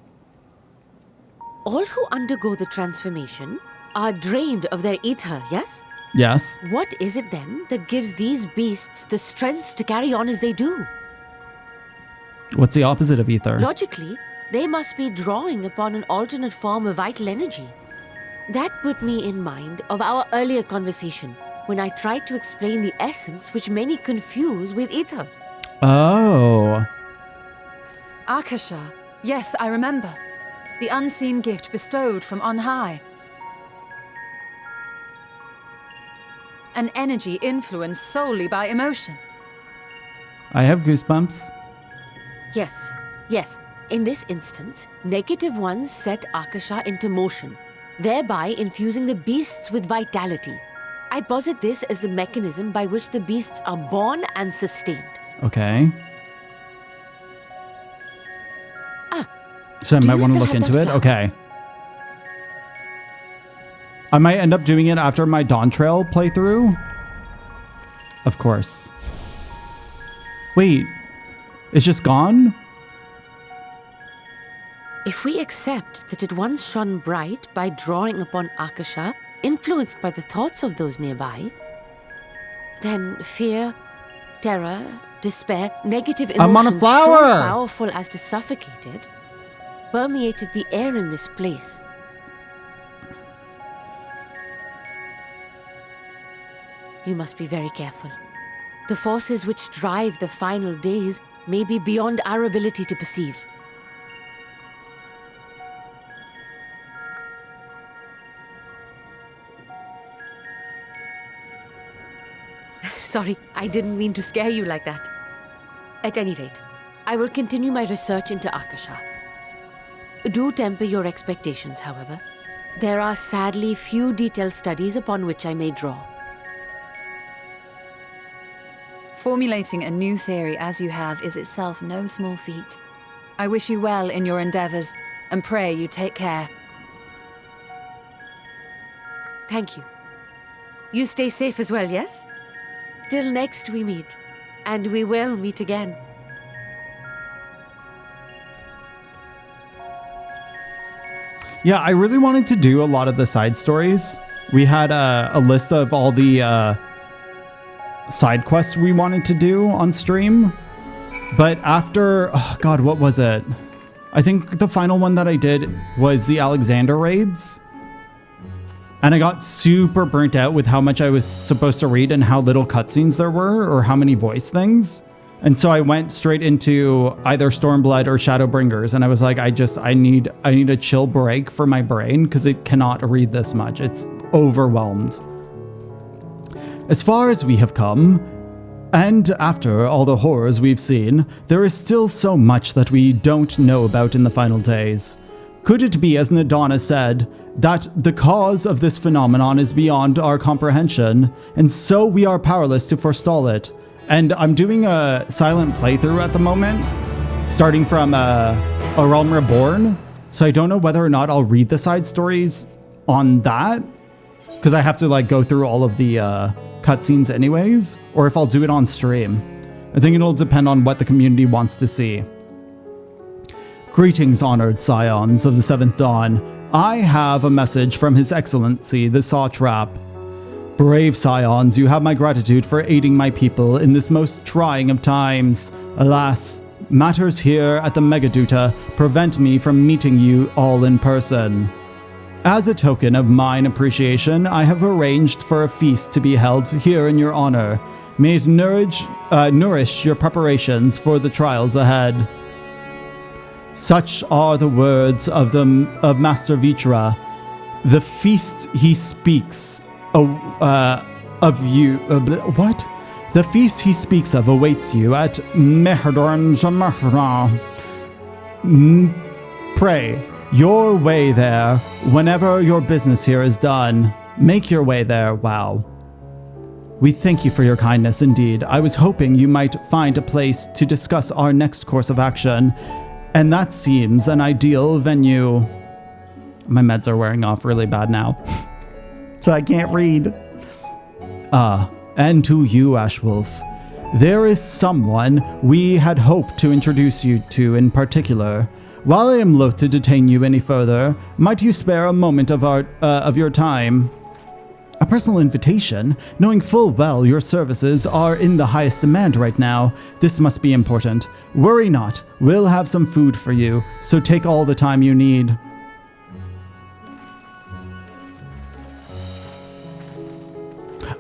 All who undergo the transformation are drained of their ether, yes? Yes. What is it then that gives these beasts the strength to carry on as they do? What's the opposite of ether? Logically, they must be drawing upon an alternate form of vital energy. That put me in mind of our earlier conversation, when I tried to explain the essence which many confuse with ether. Oh. Akasha. Yes, I remember. The unseen gift bestowed from on high. An energy influenced solely by emotion. I have goosebumps. Yes. In this instance, negative ones set Akasha into motion, thereby infusing the beasts with vitality. I posit this as the mechanism by which the beasts are born and sustained. Okay. So I might want to look into it. Okay. I might end up doing it after my Dawn Trail playthrough. Of course. Wait. It's just gone? If we accept that it once shone bright by drawing upon Akasha, influenced by the thoughts of those nearby, then fear, terror, despair, negative emotions I'm on a flower! so powerful as to suffocate it, permeated the air in this place. You must be very careful. The forces which drive the final days may be beyond our ability to perceive. Sorry, I didn't mean to scare you like that. At any rate, I will continue my research into Akasha. Do temper your expectations, however. There are sadly few detailed studies upon which I may draw. Formulating a new theory as you have is itself no small feat. I wish you well in your endeavors, and pray you take care. Thank you. You stay safe as well, yes? Till next we meet, and we will meet again. Yeah, I really wanted to do a lot of the side stories. we had a list of all the side quests we wanted to do on stream. But after, oh God, what was it? I think the final one that I did was the Alexander raids. And I got super burnt out with how much I was supposed to read and how little cutscenes there were, or how many voice things. And so I went straight into either Stormblood or Shadowbringers, and I was like, I need a chill break for my brain because it cannot read this much. It's overwhelmed. As far as we have come, and after all the horrors we've seen, there is still so much that we don't know about in the final days. Could it be, as Nadana said, that the cause of this phenomenon is beyond our comprehension, and so we are powerless to forestall it? And I'm doing a silent playthrough at the moment, starting from A Realm Reborn, so I don't know whether or not I'll read the side stories on that, because I have to like go through all of the cutscenes anyways, or if I'll do it on stream. I think it'll depend on what the community wants to see. Greetings, honored scions of the Seventh Dawn. I have a message from His Excellency, the Satrap. Brave scions, you have my gratitude for aiding my people in this most trying of times. Alas, matters here at the Megaduta prevent me from meeting you all in person. As a token of mine appreciation, I have arranged for a feast to be held here in your honor. May it nourish your preparations for the trials ahead. Such are the words of Master Vitra. The feast he speaks of you. What? The feast he speaks of awaits you at Meherdorn Zamahra. Pray your way there whenever your business here is done. Make your way there, wow. We thank you for your kindness indeed. I was hoping you might find a place to discuss our next course of action, and that seems an ideal venue. My meds are wearing off really bad now, so I can't read. And to you, Ashwolf. There is someone we had hoped to introduce you to in particular. While I am loath to detain you any further, might you spare a moment of your time? A personal invitation? Knowing full well your services are in the highest demand right now, this must be important. Worry not, we'll have some food for you, so take all the time you need.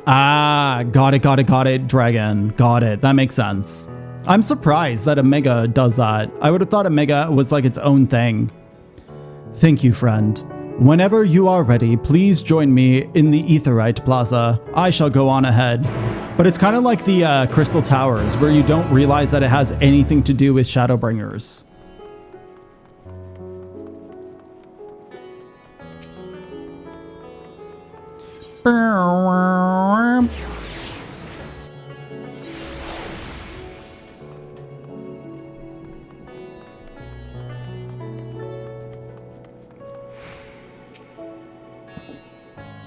Ah, got it, dragon. Got it, that makes sense. I'm surprised that Omega does that. I would have thought Omega was like its own thing. Thank you, friend. Whenever you are ready, please join me in the Aetheryte Plaza. I shall go on ahead. But it's kind of like the Crystal Towers, where you don't realize that it has anything to do with Shadowbringers.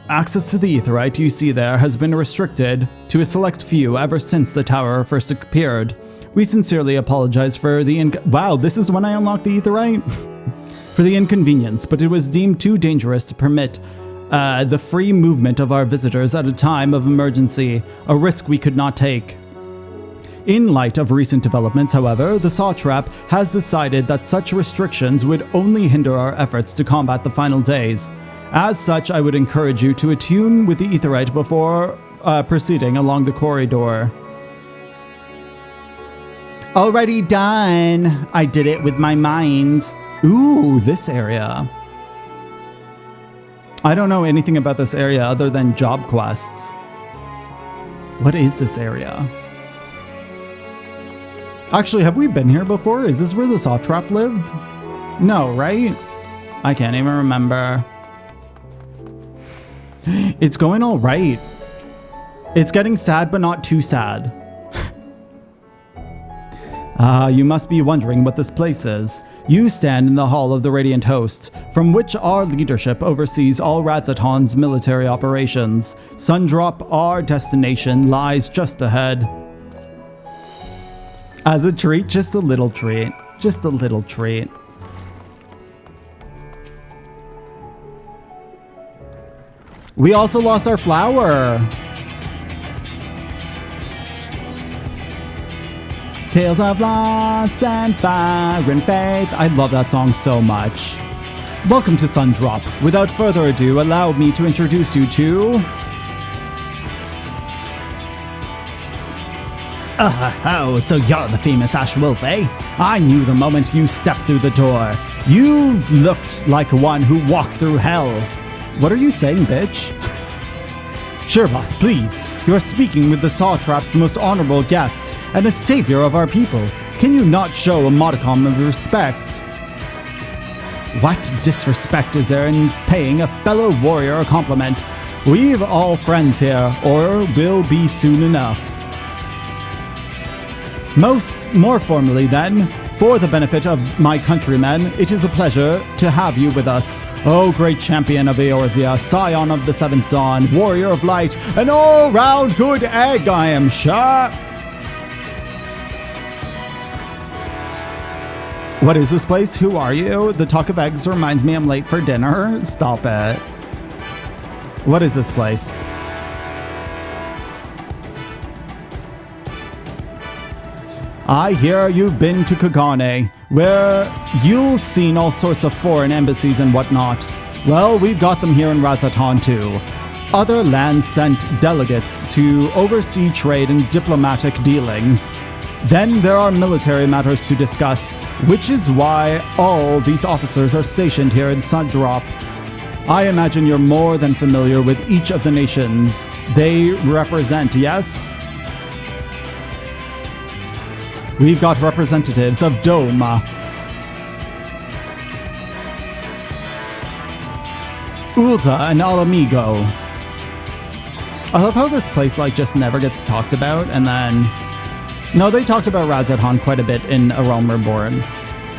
Access to the Aetheryte you see there has been restricted to a select few ever since the tower first appeared. We sincerely apologize for the wow, this is when I unlocked the Aetheryte? For the inconvenience, but it was deemed too dangerous to permit the free movement of our visitors at a time of emergency, a risk we could not take. In light of recent developments, however, the Satrap has decided that such restrictions would only hinder our efforts to combat the final days. As such, I would encourage you to attune with the Aetheryte before proceeding along the corridor. Already done. I did it with my mind. Ooh, this area. I don't know anything about this area other than job quests. What is this area? Actually, have we been here before? Is this where the Satrap lived? No, right? I can't even remember. It's going all right. It's getting sad, but not too sad. You must be wondering what this place is. You stand in the Hall of the Radiant Host, from which our leadership oversees all Radzaton's military operations. Sundrop, our destination, lies just ahead. As a treat, just a little treat. Just a little treat. We also lost our flower. Tales of loss and fire and faith. I love that song so much. Welcome to Sundrop. Without further ado, allow me to introduce you to... Oh, so you're the famous Ash Wolf, eh? I knew the moment you stepped through the door. You looked like one who walked through hell. What are you saying, bitch? Sherlock, please. You're speaking with the Satrap's most honorable guest and a savior of our people. Can you not show a modicum of respect? What disrespect is there in paying a fellow warrior a compliment? We've all friends here, or will be soon enough. More formally then, for the benefit of my countrymen, it is a pleasure to have you with us. O great champion of Eorzea, scion of the seventh dawn, warrior of light, an all-round good egg, I am sure. What is this place? Who are you? The talk of eggs reminds me I'm late for dinner. Stop it. What is this place? I hear you've been to Kagane, where you've seen all sorts of foreign embassies and whatnot. Well, we've got them here in Razatan too. Other lands sent delegates to oversee trade and diplomatic dealings. Then there are military matters to discuss, which is why all these officers are stationed here in Sundrop. I imagine you're more than familiar with each of the nations they represent, yes? We've got representatives of Doma, Ulta, and Alamigo. I love how this place just never gets talked about, and then... No, they talked about Razatan quite a bit in A Realm Reborn.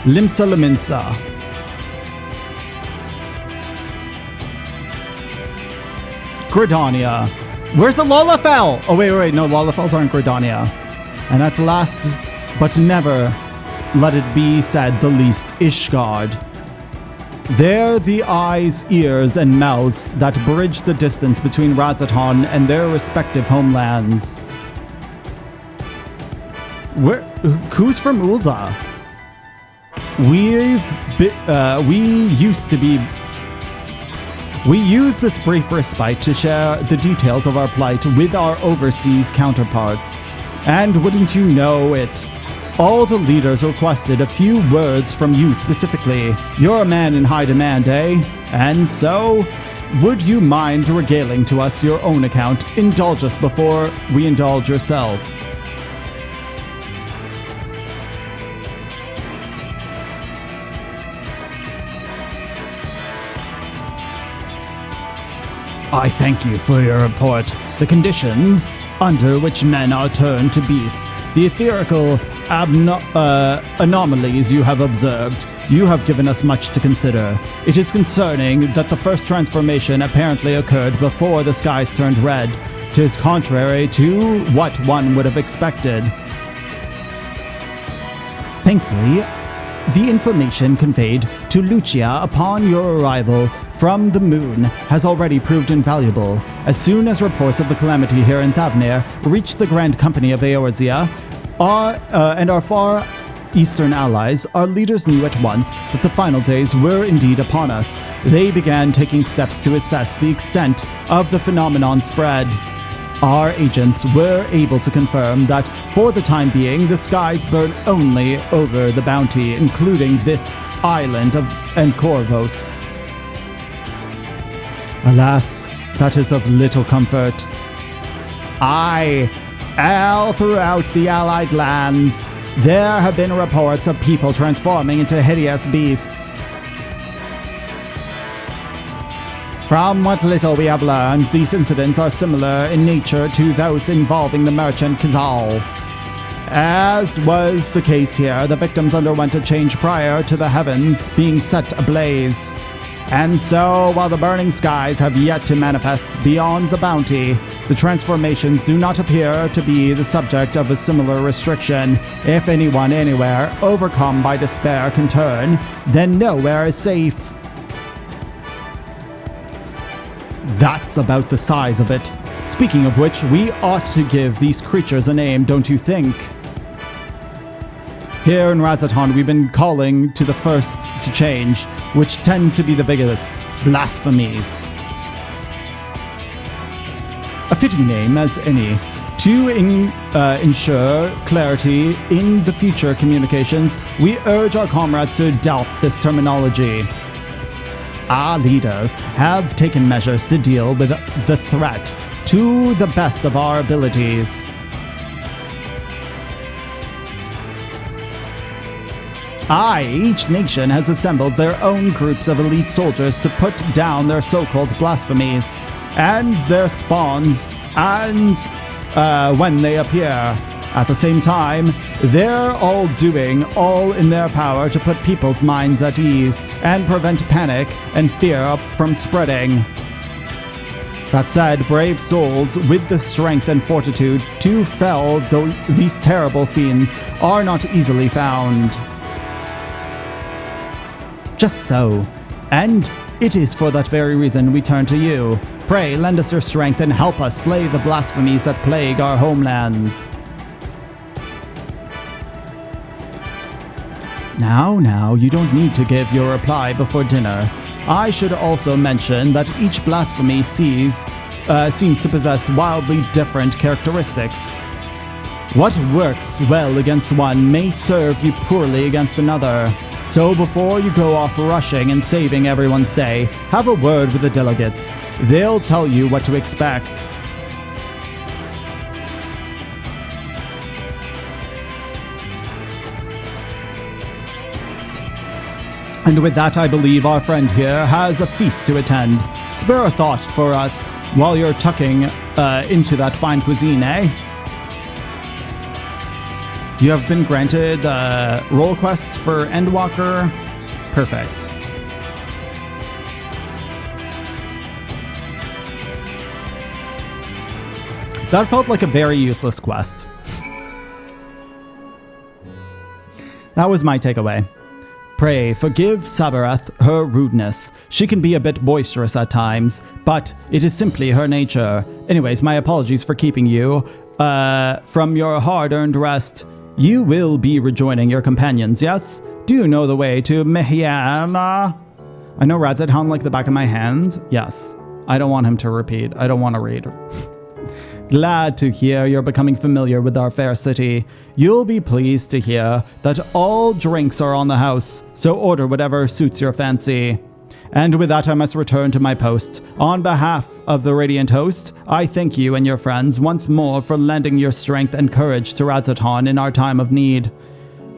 Limsa Laminsa. Gridania. Where's the Lalafell? Oh, wait, no, Lalafells aren't Gridania. And at last, but never, let it be said the least, Ishgard. They're the eyes, ears, and mouths that bridge the distance between Razatan and their respective homelands. Who's from Ulda? We use this brief respite to share the details of our plight with our overseas counterparts. And wouldn't you know it, all the leaders requested a few words from you specifically. You're a man in high demand, eh? And so, would you mind regaling to us your own account? Indulge us before we indulge yourself. I thank you for your report. The conditions under which men are turned to beasts, the etherical anomalies you have observed, you have given us much to consider. It is concerning that the first transformation apparently occurred before the skies turned red. 'Tis contrary to what one would have expected. Thankfully, the information conveyed to Lucia upon your arrival from the moon has already proved invaluable. As soon as reports of the calamity here in Thavnair reached the Grand Company of Eorzea and our far eastern allies, our leaders knew at once that the final days were indeed upon us. They began taking steps to assess the extent of the phenomenon spread. Our agents were able to confirm that, for the time being, the skies burn only over the bounty, including this island and Corvos. Alas, that is of little comfort. All throughout the Allied lands, there have been reports of people transforming into hideous beasts. From what little we have learned, these incidents are similar in nature to those involving the merchant Kizal. As was the case here, the victims underwent a change prior to the heavens being set ablaze. And so, while the burning skies have yet to manifest beyond the bounty, the transformations do not appear to be the subject of a similar restriction. If anyone anywhere, overcome by despair, can turn, then nowhere is safe. That's about the size of it. Speaking of which, we ought to give these creatures a name, don't you think? Here in Razaton, we've been calling to the first to change, which tend to be the biggest, blasphemies. A fitting name as any. To ensure clarity in the future communications, we urge our comrades to adopt this terminology. Our leaders have taken measures to deal with the threat to the best of our abilities. Each nation has assembled their own groups of elite soldiers to put down their so-called blasphemies and their spawns, and when they appear. At the same time, they're all doing all in their power to put people's minds at ease and prevent panic and fear from spreading. That said, brave souls with the strength and fortitude to fell these terrible fiends are not easily found. Just so. And it is for that very reason we turn to you. Pray, lend us your strength and help us slay the blasphemies that plague our homelands. Now, you don't need to give your reply before dinner. I should also mention that each blasphemy seems to possess wildly different characteristics. What works well against one may serve you poorly against another. So before you go off rushing and saving everyone's day, have a word with the delegates. They'll tell you what to expect. And with that, I believe our friend here has a feast to attend. Spare a thought for us while you're tucking into that fine cuisine, eh? You have been granted role quests for Endwalker. Perfect. That felt like a very useless quest. That was my takeaway. Pray, forgive Sabarath her rudeness. She can be a bit boisterous at times, but it is simply her nature. Anyways, my apologies for keeping you from your hard-earned rest. You will be rejoining your companions, yes? Do you know the way to Mehiana? I know Razaton like the back of my hand. Yes. I don't want him to repeat. I don't want to read. Glad to hear you're becoming familiar with our fair city. You'll be pleased to hear that all drinks are on the house, so order whatever suits your fancy. And with that, I must return to my post. On behalf of the Radiant Host, I thank you and your friends once more for lending your strength and courage to Razaton in our time of need.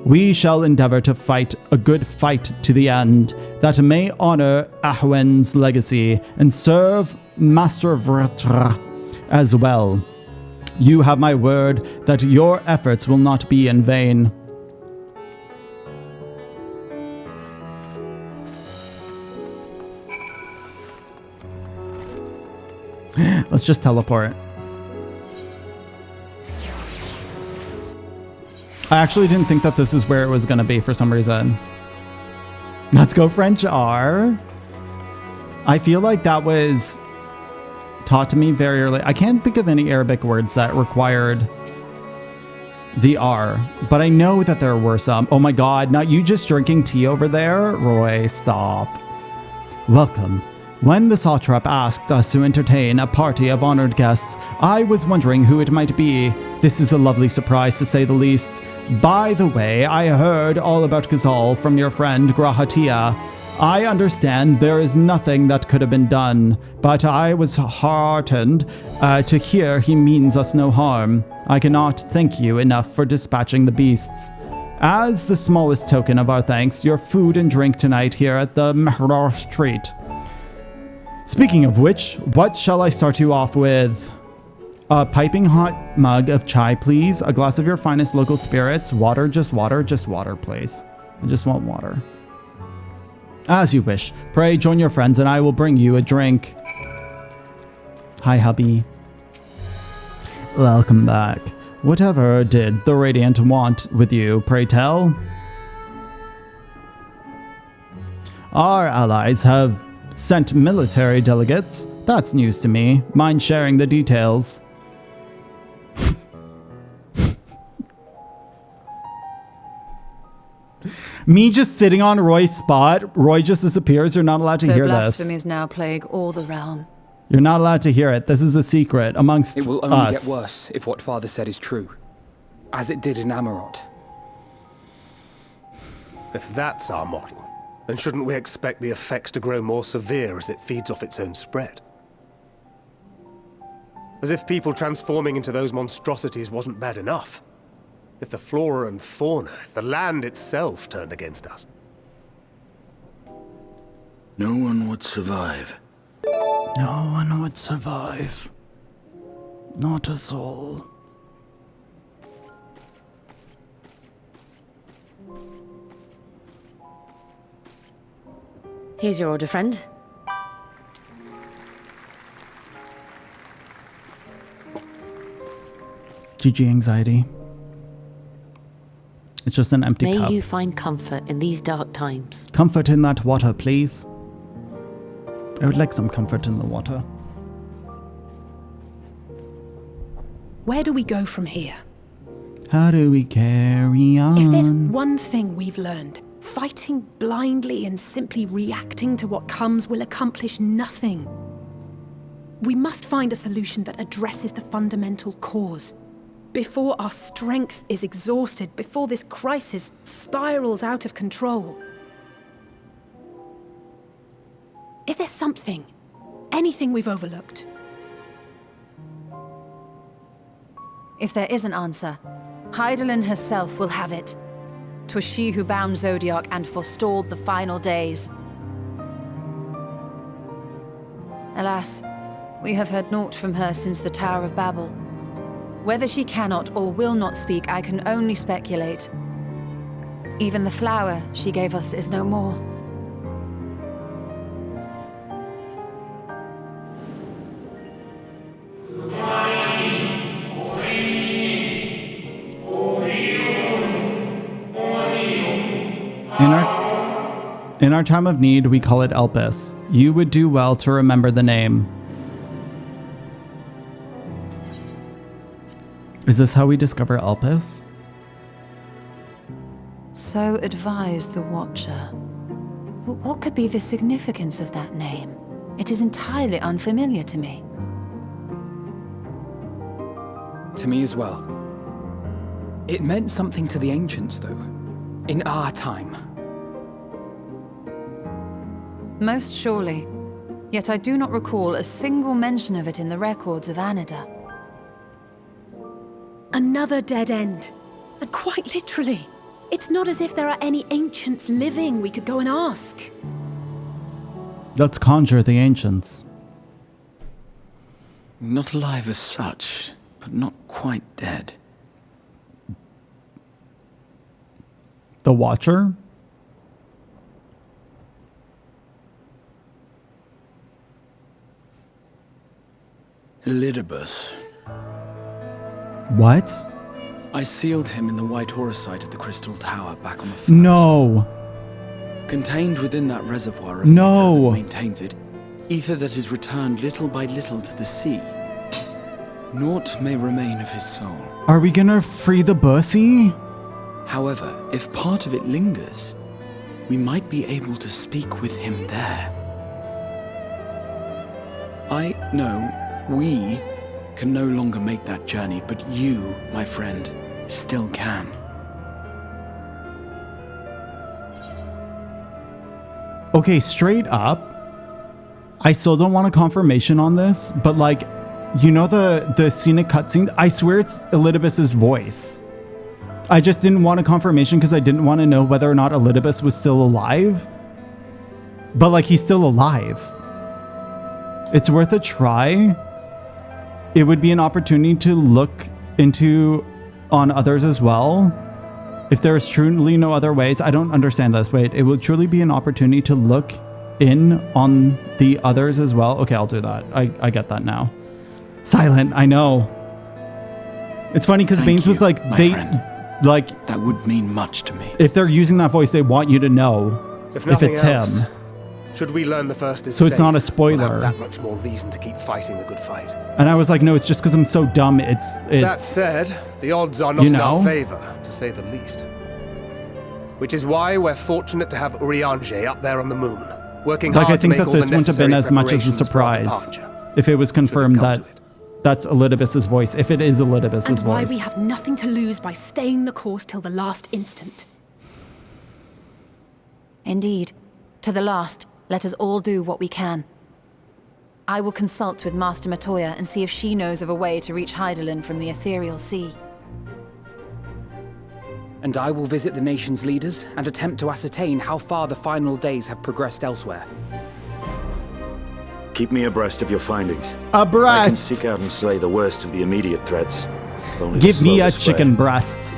We shall endeavor to fight a good fight to the end, that may honor Ahwen's legacy and serve Master Vratra as well. You have my word that your efforts will not be in vain. Let's just teleport. I actually didn't think that this is where it was going to be for some reason. Let's go French R. I feel like that was taught to me very early. I can't think of any Arabic words that required the R, but I know that there were some. Oh my god, not you just drinking tea over there? Roy, stop. Welcome. When the satrap asked us to entertain a party of honored guests, I was wondering who it might be. This is a lovely surprise to say the least. By the way, I heard all about Ghazal from your friend Grahatia. I understand there is nothing that could have been done, but I was heartened to hear he means us no harm. I cannot thank you enough for dispatching the beasts. As the smallest token of our thanks, your food and drink tonight here at the Mehrosh treat. Speaking of which, what shall I start you off with? A piping hot mug of chai, please. A glass of your finest local spirits. Water, just water, please. I just want water. As you wish. Pray join your friends and I will bring you a drink. Hi, hubby. Welcome back. Whatever did the Radiant want with you, pray tell? Our allies have sent military delegates. That's news to me. Mind sharing the details? Me just sitting on Roy's spot. Roy just disappears. You're not allowed to hear Blasphemies this. now plague all the realm. You're not allowed to hear it. This is a secret amongst us. It will only get worse if what Father said is true. As it did in Amarot. If that's our model, then shouldn't we expect the effects to grow more severe as it feeds off its own spread? As if people transforming into those monstrosities wasn't bad enough. If the flora and fauna, if the land itself turned against us. No one would survive. No one would survive. Not a soul. Here's your order, friend. GG anxiety. It's just an empty May cup. you find comfort in these dark times. Comfort in that water, please. I would like some comfort in the water. Where do we go from here? How do we carry on? If there's one thing we've learned, fighting blindly and simply reacting to what comes will accomplish nothing. We must find a solution that addresses the fundamental cause. Before our strength is exhausted, before this crisis spirals out of control. Is there something, anything we've overlooked? If there is an answer, Hydaelyn herself will have it. 'Twas she who bound Zodiac and forestalled the final days. Alas, we have heard naught from her since the Tower of Babel. Whether she cannot or will not speak, I can only speculate. Even the flower she gave us is no more. In our time of need, we call it Elpis. You would do well to remember the name. Is this how we discover Elpis? So advised the Watcher. But what could be the significance of that name? It is entirely unfamiliar to me. To me as well. It meant something to the ancients, though. In our time. Most surely. Yet I do not recall a single mention of it in the records of Anida. Another dead end. And quite literally. It's not as if there are any ancients living we could go and ask. Let's conjure the ancients. Not alive as such, but not quite dead. The Watcher? Elidibus. What? I sealed him in the White Horus site of the Crystal Tower back on the first. No. Contained within that reservoir of No. ether that maintains it, ether that is returned little by little to the sea. Naught may remain of his soul. Are we gonna free the bussy? However, if part of it lingers, we might be able to speak with him there. We can no longer make that journey, but you, my friend, still can. Okay, straight up, I still don't want a confirmation on this, but like, you know the scenic cutscene? I swear it's Elidibus's voice. I just didn't want a confirmation because I didn't want to know whether or not Elidibus was still alive. But like, he's still alive. It's worth a try. It would be an opportunity to look into on others as well. If there is truly no other ways, I don't understand this. Wait, it will truly be an opportunity to look in on the others as well. Okay, I'll do that. I get that now. Silent, I know. It's funny because Baines was like, that would mean much to me. If they're using that voice, they want you to know if it's him. Should we learn the first is So it's safe, not a we'll spoiler. have that much more reason to keep fighting the good fight. And I was like, no, it's just because I'm so dumb. It's That said, the odds are not you in know? our favor, to say the least. Which is why we're fortunate to have Urianger up there on the moon, working like hard I think to make that all the this wouldn't have been necessary as much as a preparations for our surprise departure. if it was confirmed that that's Elidibus's voice. If it is Elidibus's And why voice. we have nothing to lose by staying the course till the last instant. Indeed. To the last, let us all do what we can. I will consult with Master Matoya and see if she knows of a way to reach Hydaelyn from the Ethereal Sea. And I will visit the nation's leaders and attempt to ascertain how far the final days have progressed elsewhere. Keep me abreast of your findings. Abreast. I can seek out and slay the worst of the immediate threats. Only to Give me slow a the spread. chicken breast.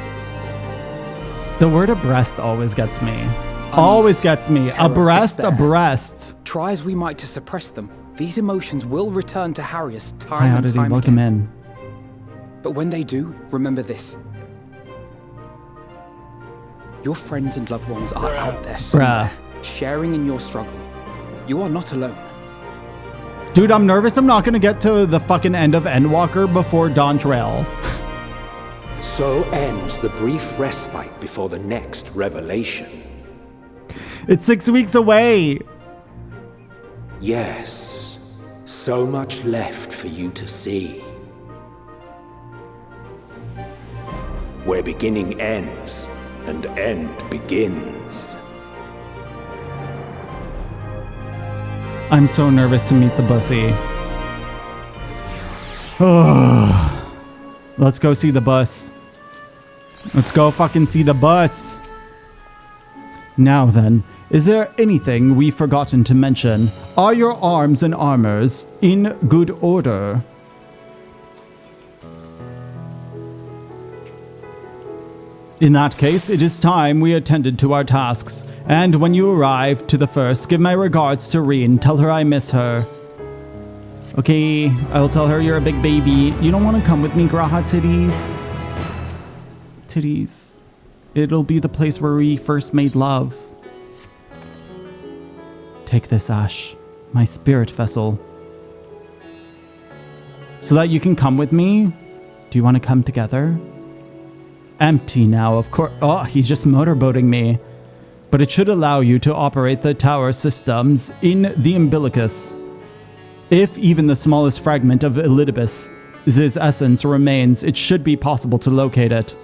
The word abreast always gets me. Always gets me. terror, Abreast, despair. abreast. Try as we might to suppress them, these emotions will return to Harrius Hi, time and Oddity. time Welcome again. in. But when they do, remember this. Your friends and loved ones are out there somewhere, sharing in your struggle. You are not alone. Dude, I'm nervous I'm not going to get to the fucking end of Endwalker before Dawn Trail. So ends the brief respite before the next revelation. It's 6 weeks away. Yes, so much left for you to see. Where beginning ends and end begins. I'm so nervous to meet the bussy. Oh, let's go see the bus. Let's go fucking see the bus. Now then, is there anything we've forgotten to mention? Are your arms and armors in good order? In that case, it is time we attended to our tasks. And when you arrive to the first, give my regards to Reen. Tell her I miss her. Okay, I'll tell her you're a big baby. You don't want to come with me, Graha Titties? Titties. It'll be the place where we first made love. Take this, Ash. My spirit vessel. So that you can come with me? Do you want to come together? Empty now, of course. Oh, he's just motorboating me. But it should allow you to operate the tower systems in the umbilicus. If even the smallest fragment of Elidibus's essence remains, it should be possible to locate it.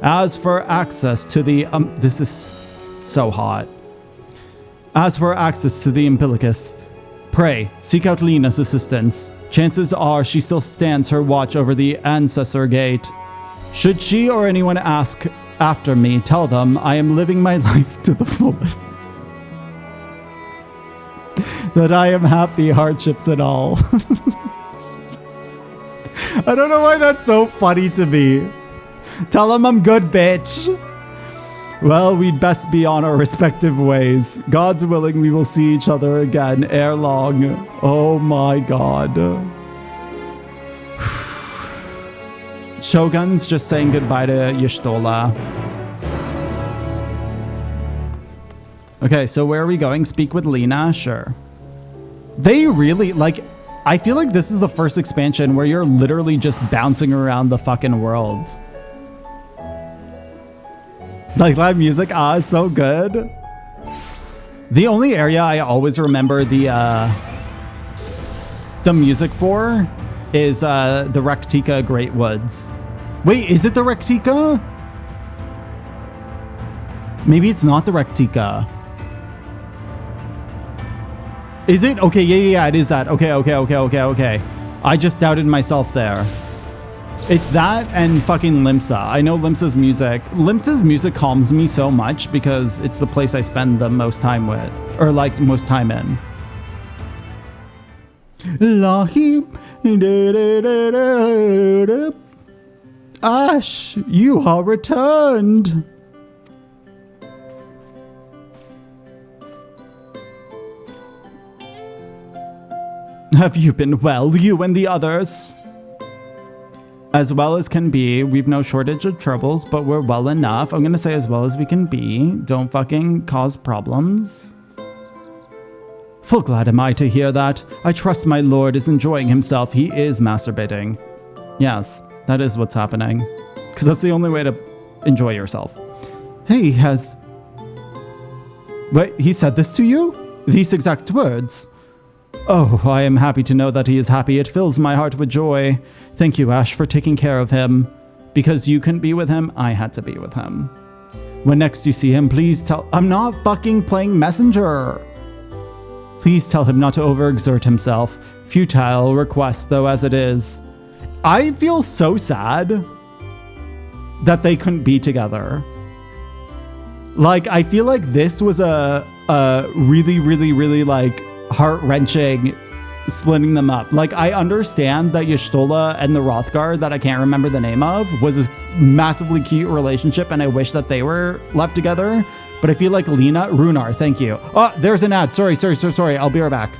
As for access to the this is so hot. As for access to the umbilicus, pray, seek out Lena's assistance. Chances are she still stands her watch over the Ancestor Gate. Should she or anyone ask after me, tell them I am living my life to the fullest. That I am happy, hardships and all. I don't know why that's so funny to me. Tell them I'm good, bitch. Well, we'd best be on our respective ways. God's willing, we will see each other again ere long. Oh my god. Shogun's just saying goodbye to Y'shtola. Okay, so where are we going? Speak with Lena? Sure. They really, like, I feel like this is the first expansion where you're literally just bouncing around the fucking world. Like, that music, it's so good. The only area I always remember the music for is the Rectica Great Woods. Wait, is it the Rectica? Maybe it's not the Rectica. Is it? Okay, yeah, it is that. Okay. I just doubted myself there. It's that and fucking Limsa. I know Limsa's music. Limsa's music calms me so much because it's the place I spend the most time with. Or, like, most time in. Lahib. Ash, you are returned. Have you been well, you and the others? As well as can be. We've no shortage of troubles, but we're well enough. I'm gonna say as well as we can be. Don't fucking cause problems. Full glad am I to hear that. I trust my lord is enjoying himself. He is masturbating. Yes, that is what's happening. Because that's the only way to enjoy yourself. Hey, Wait, he said this to you? These exact words? Oh, I am happy to know that he is happy. It fills my heart with joy. Thank you, Ash, for taking care of him. Because you couldn't be with him, I had to be with him. When next you see him, please tell... I'm not fucking playing messenger. Please tell him not to overexert himself. Futile request, though, as it is. I feel so sad that they couldn't be together. Like, I feel like this was a really, really, really, like, heart-wrenching splitting them up. Like, I understand that Y'shtola and the Hrothgar, that I can't remember the name of, was a massively cute relationship, and I wish that they were left together. But I feel like Runar, thank you. Oh, there's an ad. Sorry. I'll be right back.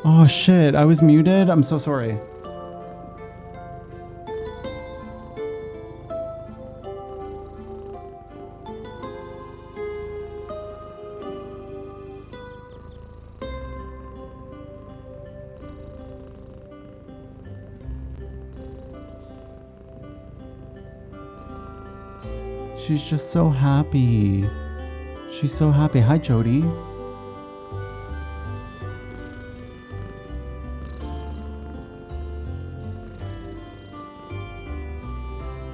Oh shit, I was muted. I'm so sorry. She's just so happy. She's so happy. Hi, Jody.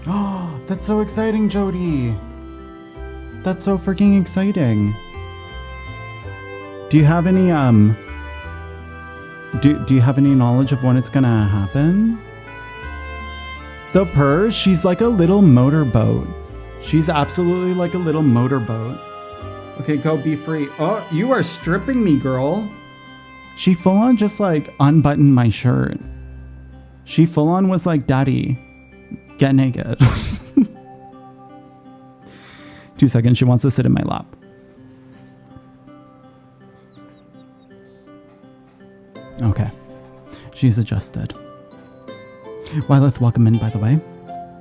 Oh, that's so exciting, Jody. That's so freaking exciting. Do you have any, do you have any knowledge of when it's gonna happen? The Purr, she's like a little motorboat. She's absolutely like a little motorboat. Okay, go be free. Oh, you are stripping me, girl. She full on just like unbuttoned my shirt. She full on was like, Daddy, get naked. 2 seconds, she wants to sit in my lap. Okay, she's adjusted. Wyleth, welcome in, by the way.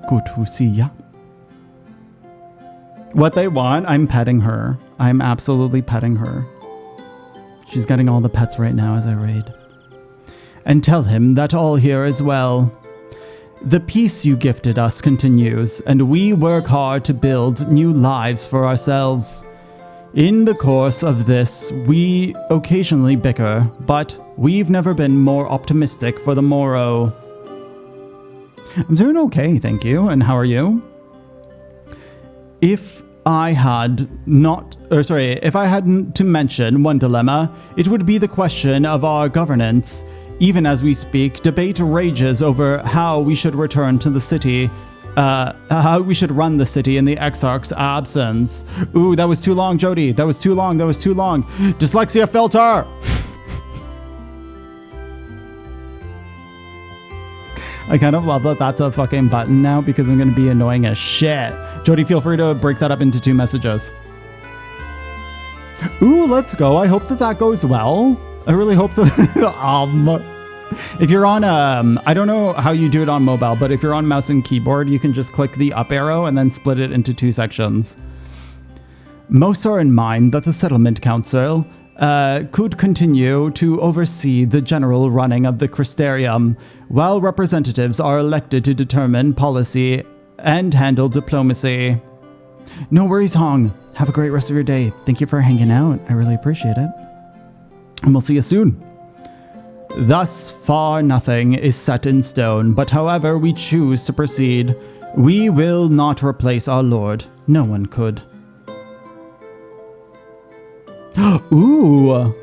Good to see ya. What they want, I'm petting her. I'm absolutely petting her. She's getting all the pets right now as I raid. And tell him that all here is well. The peace you gifted us continues, and we work hard to build new lives for ourselves. In the course of this, we occasionally bicker, but we've never been more optimistic for the morrow. I'm doing okay, thank you. And how are you? If I had to mention one dilemma, it would be the question of our governance. Even as we speak, debate rages over how we should return to the city, how we should run the city in the Exarch's absence. Ooh, that was too long, Jody. That was too long. That was too long. Dyslexia filter! I kind of love that that's a fucking button now because I'm going to be annoying as shit. Jody, feel free to break that up into 2 messages. Ooh, let's go. I hope that that goes well. I really hope that... if you're on... I don't know how you do it on mobile, but if you're on mouse and keyboard, you can just click the up arrow and then split it into 2 sections. Most are in mind that the Settlement Council could continue to oversee the general running of the Crystarium, while representatives are elected to determine policy and handle diplomacy. No worries, Hong. Have a great rest of your day. Thank you for hanging out. I really appreciate it. And we'll see you soon. Thus far, nothing is set in stone, but however we choose to proceed, we will not replace our Lord. No one could. Ooh.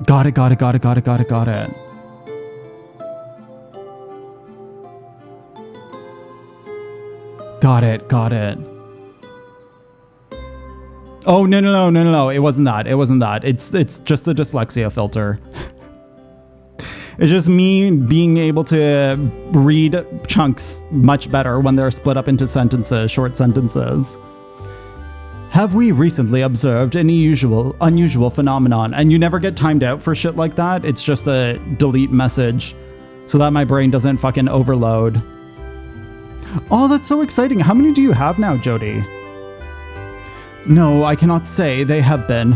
Got it. Got it. Oh, no. It wasn't that. It's just the dyslexia filter. It's just me being able to read chunks much better when they're split up into sentences, short sentences. Have we recently observed any unusual phenomenon? And you never get timed out for shit like that. It's just a delete message so that my brain doesn't fucking overload. Oh, that's so exciting. How many do you have now, Jody? No, I cannot say they have been.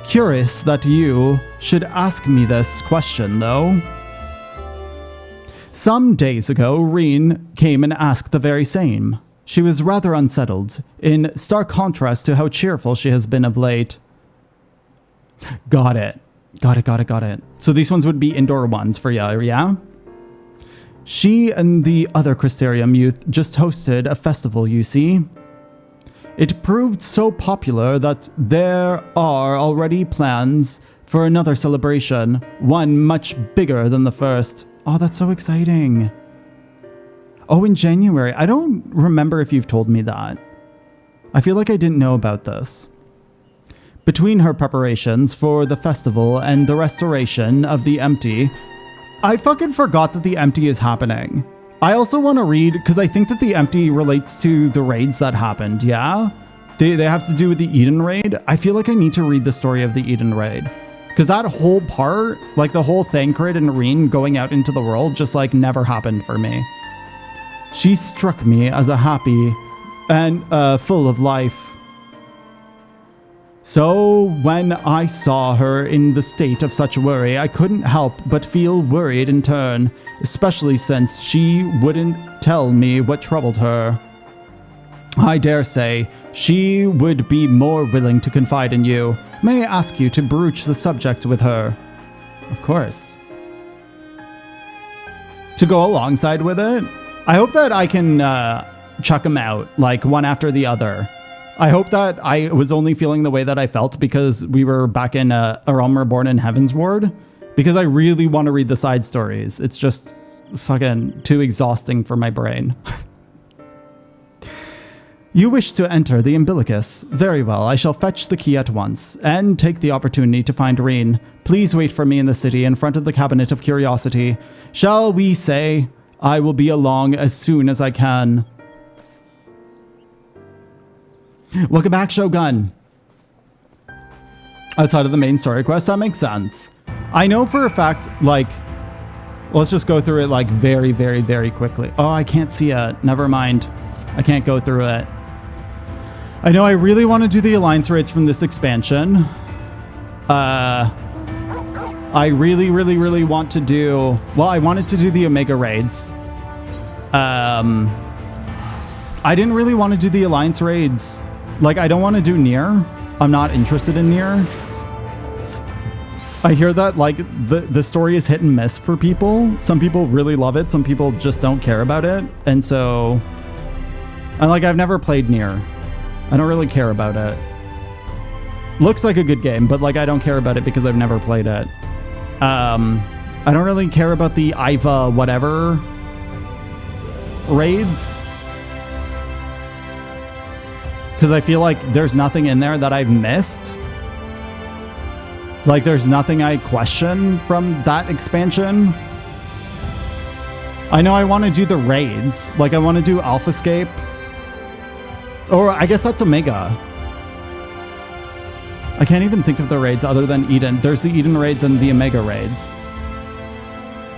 Curious that you should ask me this question, though. Some days ago, Reen came and asked the very same. She was rather unsettled, in stark contrast to how cheerful she has been of late. Got it. So these ones would be indoor ones for you, yeah? She and the other Crystarium youth just hosted a festival, you see. It proved so popular that there are already plans for another celebration, one much bigger than the first. Oh, that's so exciting. Oh, in January. I don't remember if you've told me that. I feel like I didn't know about this. Between her preparations for the festival and the restoration of the Empty, I fucking forgot that the Empty is happening. I also want to read, because I think that the Empty relates to the raids that happened, yeah? They have to do with the Eden raid. I feel like I need to read the story of the Eden raid. Because that whole part, like the whole Thancred and Reen going out into the world, just like never happened for me. She struck me as a happy and full of life. So when I saw her in the state of such worry, I couldn't help but feel worried in turn, especially since she wouldn't tell me what troubled her. I dare say she would be more willing to confide in you. May I ask you to broach the subject with her? Of course. To go alongside with it, I hope that I can chuck them out, like one after the other. I hope that I was only feeling the way that I felt because we were back in A Realm Reborn in Heaven's Ward, because I really want to read the side stories. It's just fucking too exhausting for my brain. You wish to enter the Umbilicus. Very well, I shall fetch the key at once, and take the opportunity to find Reen. Please wait for me in the city in front of the Cabinet of Curiosity. Shall we say, I will be along as soon as I can. Welcome back, Shogun. Outside of the main story quest, that makes sense. I know for a fact, like, let's just go through it like very, very, very quickly. Oh, I can't see it. Never mind. I can't go through it. I know I really want to do the alliance raids from this expansion. I really, really, really want to do... Well, I wanted to do the Omega raids. I didn't really want to do the alliance raids. Like, I don't want to do Nier. I'm not interested in Nier. I hear that, like, the story is hit and miss for people. Some people really love it. Some people just don't care about it. And so... And, like, I've never played Nier. I don't really care about it. Looks like a good game, but, like, I don't care about it because I've never played it. I don't really care about the Iva whatever raids. Because I feel like there's nothing in there that I've missed. Like, there's nothing I question from that expansion. I know I want to do the raids. Like, I want to do Alphascape. Or I guess that's Omega. I can't even think of the raids other than Eden. There's the Eden raids and the Omega raids.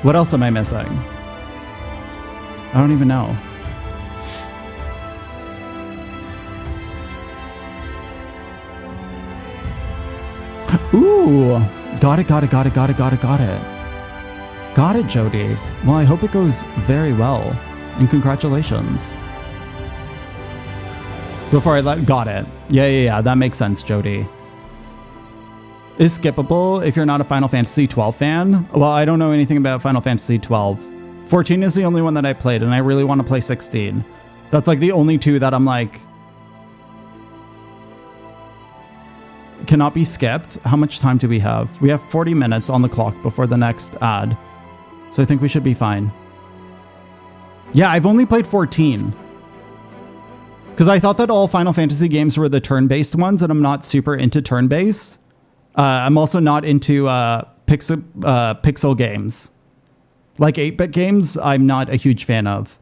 What else am I missing? I don't even know. Ooh, got it. Got it, Jody. Well, I hope it goes very well. And congratulations. Before I got it. Yeah, that makes sense, Jody. Is skippable if you're not a Final Fantasy XII fan? Well, I don't know anything about Final Fantasy XII. 14 is the only one that I played, and I really want to play 16. That's like the only two that I'm like... cannot be skipped. How much time do we have? We have 40 minutes on the clock before the next ad. So I think we should be fine. Yeah, I've only played 14. Because I thought that all Final Fantasy games were the turn-based ones, and I'm not super into turn-based. I'm also not into pixel games. Like 8-bit games, I'm not a huge fan of.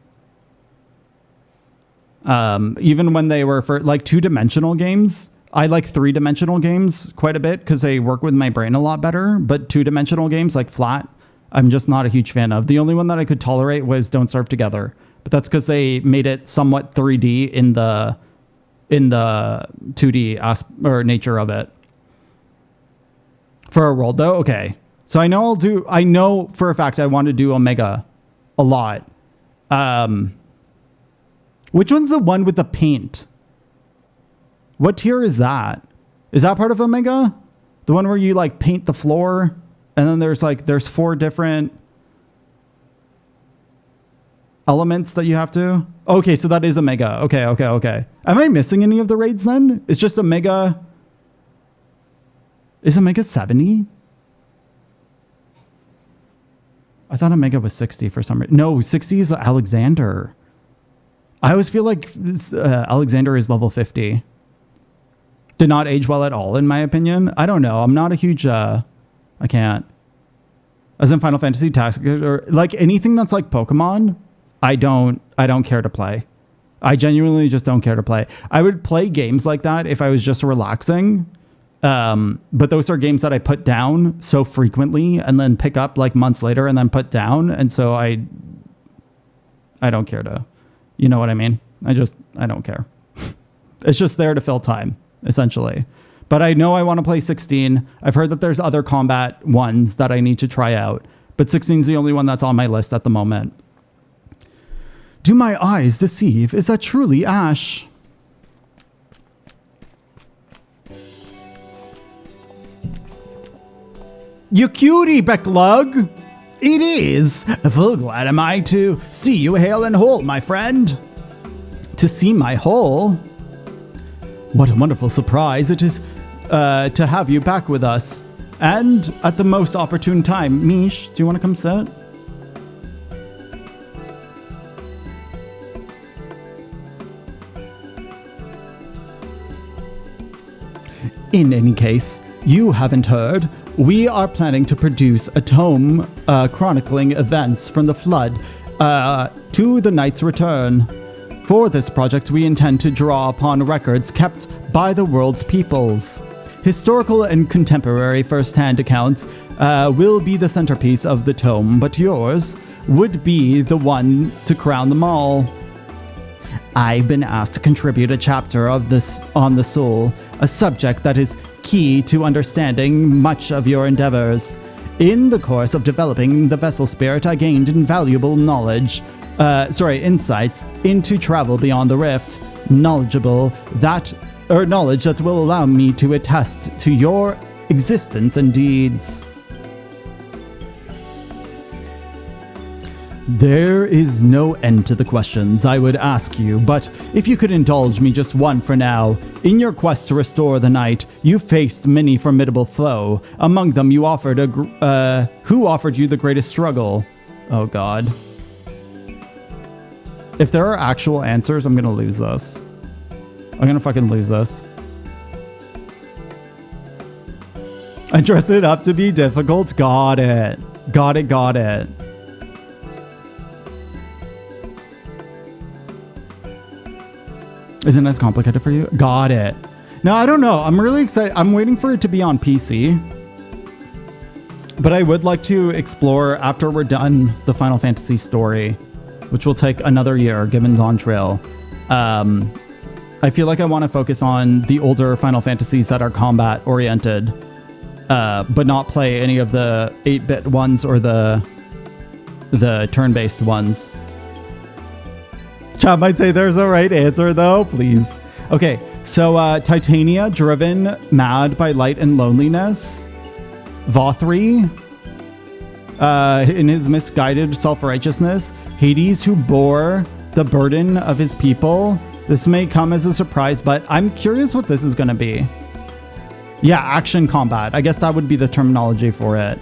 Even when they were for like 2-dimensional games, I like 3-dimensional games quite a bit because they work with my brain a lot better. But 2-dimensional games like flat, I'm just not a huge fan of. The only one that I could tolerate was Don't Starve Together. But that's because they made it somewhat 3D in the 2D or nature of it. For a world though, okay. So I know for a fact I want to do Omega a lot. Which one's the one with the paint? What tier is that? Is that part of Omega? The one where you like paint the floor and then there's 4 different elements that you have to... Okay, so that is Omega. Okay. Am I missing any of the raids then? It's just Omega... Is Omega 70? I thought Omega was 60 for some reason. No, 60 is Alexander. I always feel like Alexander is level 50. Did not age well at all, in my opinion. I don't know. I'm not a huge... I can't. As in Final Fantasy Tactics, or like anything that's like Pokemon, I don't care to play. I genuinely just don't care to play. I would play games like that if I was just relaxing. But those are games that I put down so frequently and then pick up like months later and then put down. And so I don't care to, you know what I mean? I don't care. It's just there to fill time, essentially. But I know I want to play 16. I've heard that there's other combat ones that I need to try out. But 16 is the only one that's on my list at the moment. Do my eyes deceive? Is that truly Ash? You cutie, Becklug! It is! Full glad am I to see you hale and whole, my friend. To see my hole? What a wonderful surprise it is to have you back with us. And at the most opportune time. Mish, do you want to come sit? In any case, you haven't heard. We are planning to produce a tome chronicling events from the Flood to the Knight's return. For this project, we intend to draw upon records kept by the world's peoples. Historical and contemporary first-hand accounts will be the centerpiece of the tome, but yours would be the one to crown them all. I've been asked to contribute a chapter of this on the soul, a subject that is key to understanding much of your endeavors. In the course of developing the vessel spirit, I gained invaluable insights into travel beyond the rift, knowledge that will allow me to attest to your existence and deeds. There is no end to the questions I would ask you, but if you could indulge me just one for now. In your quest to restore the Knight, you faced many formidable foe. Among them, who offered you the greatest struggle? Oh God. If there are actual answers, I'm gonna lose this. I'm gonna fucking lose this. I dressed it up to be difficult. Got it. Got it. Isn't it as complicated for you? Got it. No, I don't know. I'm really excited. I'm waiting for it to be on PC. But I would like to explore, after we're done, the Final Fantasy story, which will take another year, given Dawn Trail. I feel like I want to focus on the older Final Fantasies that are combat-oriented, but not play any of the 8-bit ones or the turn-based ones. Chat might say there's a right answer, though. Please. Okay, so Titania, driven mad by light and loneliness. Vothri, in his misguided self-righteousness. Hades, who bore the burden of his people. This may come as a surprise, but I'm curious what this is going to be. Yeah, action combat. I guess that would be the terminology for it.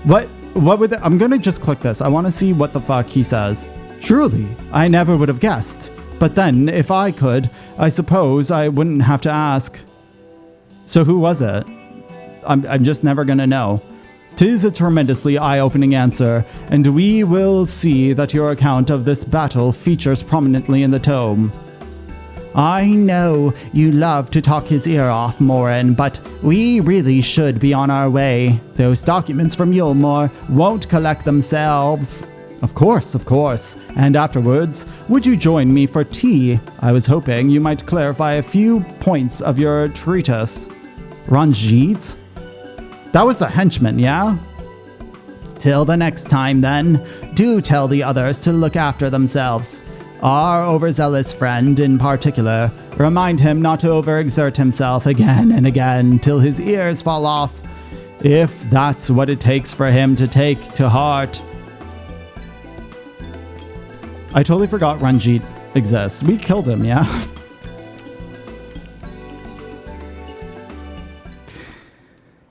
What would... I'm going to just click this. I want to see what the fuck he says. Truly, I never would have guessed. But then, if I could, I suppose I wouldn't have to ask. So who was it? I'm just never gonna know. 'Tis a tremendously eye-opening answer, and we will see that your account of this battle features prominently in the tome. I know you love to talk his ear off, Morin, but we really should be on our way. Those documents from Yulmore won't collect themselves. Of course. And afterwards, would you join me for tea? I was hoping you might clarify a few points of your treatise. Ranjit? That was a henchman, yeah? Till the next time, then. Do tell the others to look after themselves. Our overzealous friend, in particular, remind him not to overexert himself again and again till his ears fall off, if that's what it takes for him to take to heart. I totally forgot Ranjit exists. We killed him, yeah?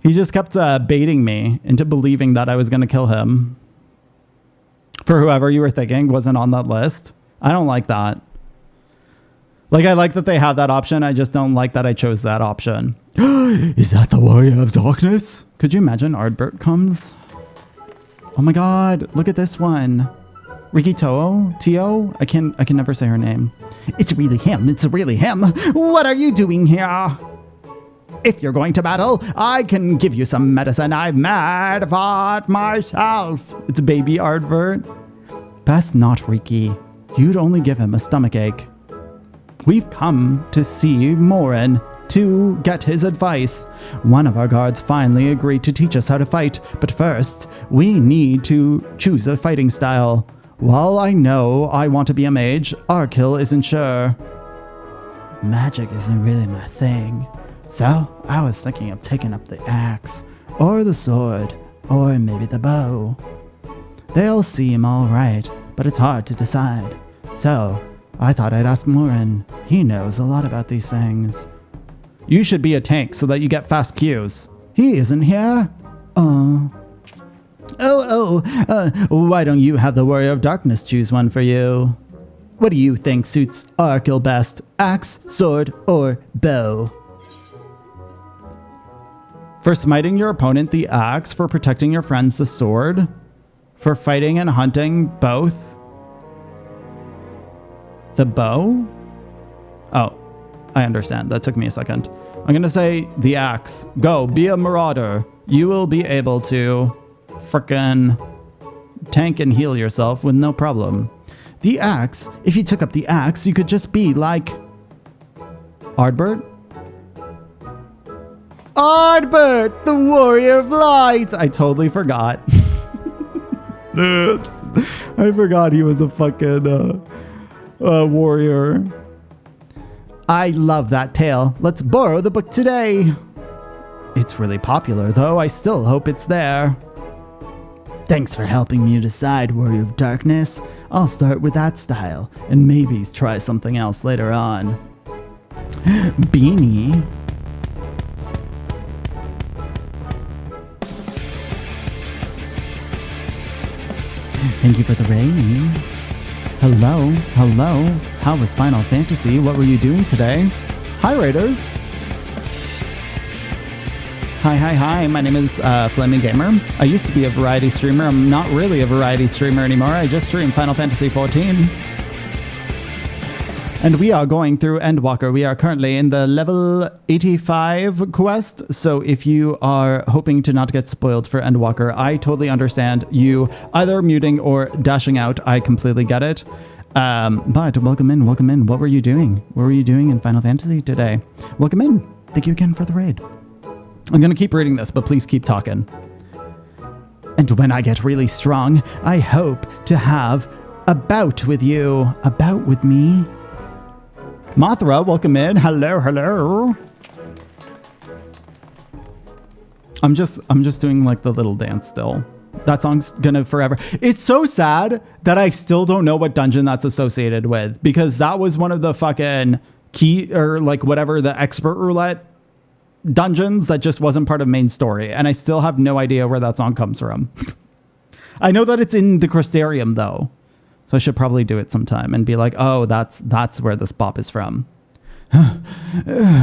He just kept baiting me into believing that I was going to kill him. For whoever you were thinking wasn't on that list. I don't like that. Like, I like that they have that option. I just don't like that I chose that option. Is that the Warrior of Darkness? Could you imagine Ardbert comes? Oh my god, look at this one. Riki Tio? I can never say her name. It's really him. What are you doing here? If you're going to battle, I can give you some medicine. I've mad fought myself. It's baby Ardbert. Best not, Riki. You'd only give him a stomachache. We've come to see Morin to get his advice. One of our guards finally agreed to teach us how to fight, but first, we need to choose a fighting style. While I know I want to be a mage, Arkil isn't sure. Magic isn't really my thing, so I was thinking of taking up the axe, or the sword, or maybe the bow. They all seem alright, but it's hard to decide. So, I thought I'd ask Morin. He knows a lot about these things. You should be a tank so that you get fast Qs. He isn't here? Why don't you have the Warrior of Darkness choose one for you? What do you think suits Arkil best? Axe, sword, or bow? For smiting your opponent, the axe. For protecting your friends, the sword. For fighting and hunting, both. The bow? Oh, I understand. That took me a second. I'm going to say the axe. Go, be a marauder. You will be able to frickin' tank and heal yourself with no problem. The axe, if you took up the axe, you could just be like Ardbert? Ardbert, the Warrior of Light! I totally forgot. I forgot he was a fucking warrior. I love that tale. Let's borrow the book today. It's really popular, though. I still hope it's there. Thanks for helping me decide, Warrior of Darkness. I'll start with that style, and maybe try something else later on. Beanie. Thank you for the rain. Hello, hello. How was Final Fantasy? What were you doing today? Hi, Raiders. Hi. My name is Flaming Gamer. I used to be a variety streamer. I'm not really a variety streamer anymore. I just stream Final Fantasy XIV. And we are going through Endwalker. We are currently in the level 85 quest. So if you are hoping to not get spoiled for Endwalker, I totally understand you either muting or dashing out. I completely get it. But welcome in. What were you doing? What were you doing in Final Fantasy today? Welcome in. Thank you again for the raid. I'm going to keep reading this, but please keep talking. And when I get really strong, I hope to have a bout with you. A bout with me. Mothra, welcome in. Hello. I'm just doing like the little dance still. That song's gonna forever. It's so sad that I still don't know what dungeon that's associated with, because that was one of the fucking key or like whatever the expert roulette dungeons that just wasn't part of main story, and I still have no idea where that song comes from. I know that it's in the Crystarium though, so I should probably do it sometime and be like, oh, that's where this bop is from.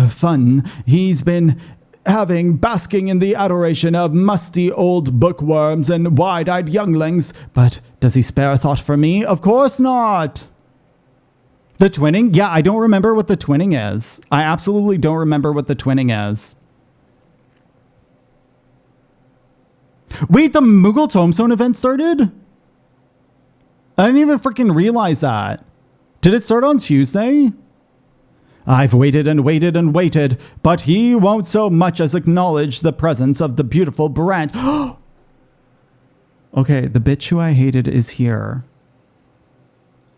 Fun. He's been basking in the adoration of musty old bookworms and wide-eyed younglings, but does he spare a thought for me? Of course not. The twinning? Yeah, I don't remember what the twinning is. I absolutely don't remember what the twinning is. Wait, the Moogle Tombstone event started? I didn't even freaking realize that. Did it start on Tuesday? I've waited and waited, but he won't so much as acknowledge the presence of the beautiful branch. Okay, the bitch who I hated is here.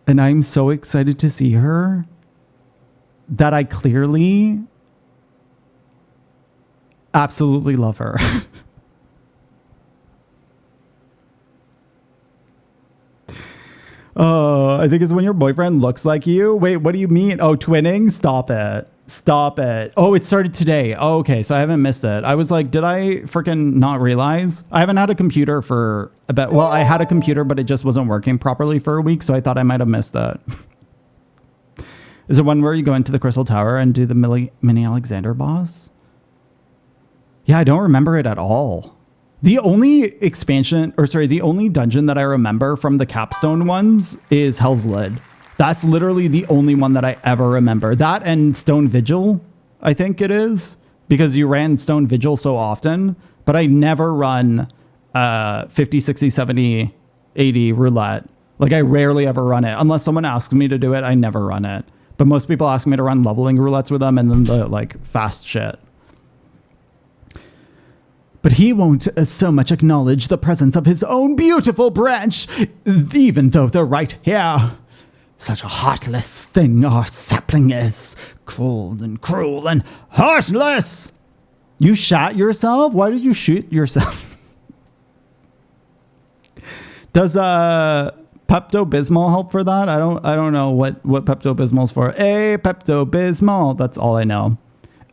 And I'm so excited to see her that I clearly absolutely love her. I think it's when your boyfriend looks like you. Wait, what do you mean? Oh, twinning? Stop it. Oh, it started today. Oh, okay, so I haven't missed it. I was like, did I freaking not realize? I haven't had a computer for a bit. Well, I had a computer, but it just wasn't working properly for a week, so I thought I might have missed it. Is it one where you go into the Crystal Tower and do the mini Alexander boss? Yeah, I don't remember it at all. The only the only dungeon that I remember from the capstone ones is Hell's Lid. That's literally the only one that I ever remember. That and Stone Vigil, I think it is, because you ran Stone Vigil so often, but I never run 50, 60, 70, 80 roulette. Like I rarely ever run it. Unless someone asks me to do it, I never run it. But most people ask me to run leveling roulettes with them and then the like fast shit. But he won't so much acknowledge the presence of his own beautiful branch, even though they're right here. Such a heartless thing our sapling is. Cold and cruel and heartless. You shot yourself? Why did you shoot yourself? Does Pepto-Bismol help for that? I don't know what Pepto-Bismol's for. Pepto-Bismol. That's all I know.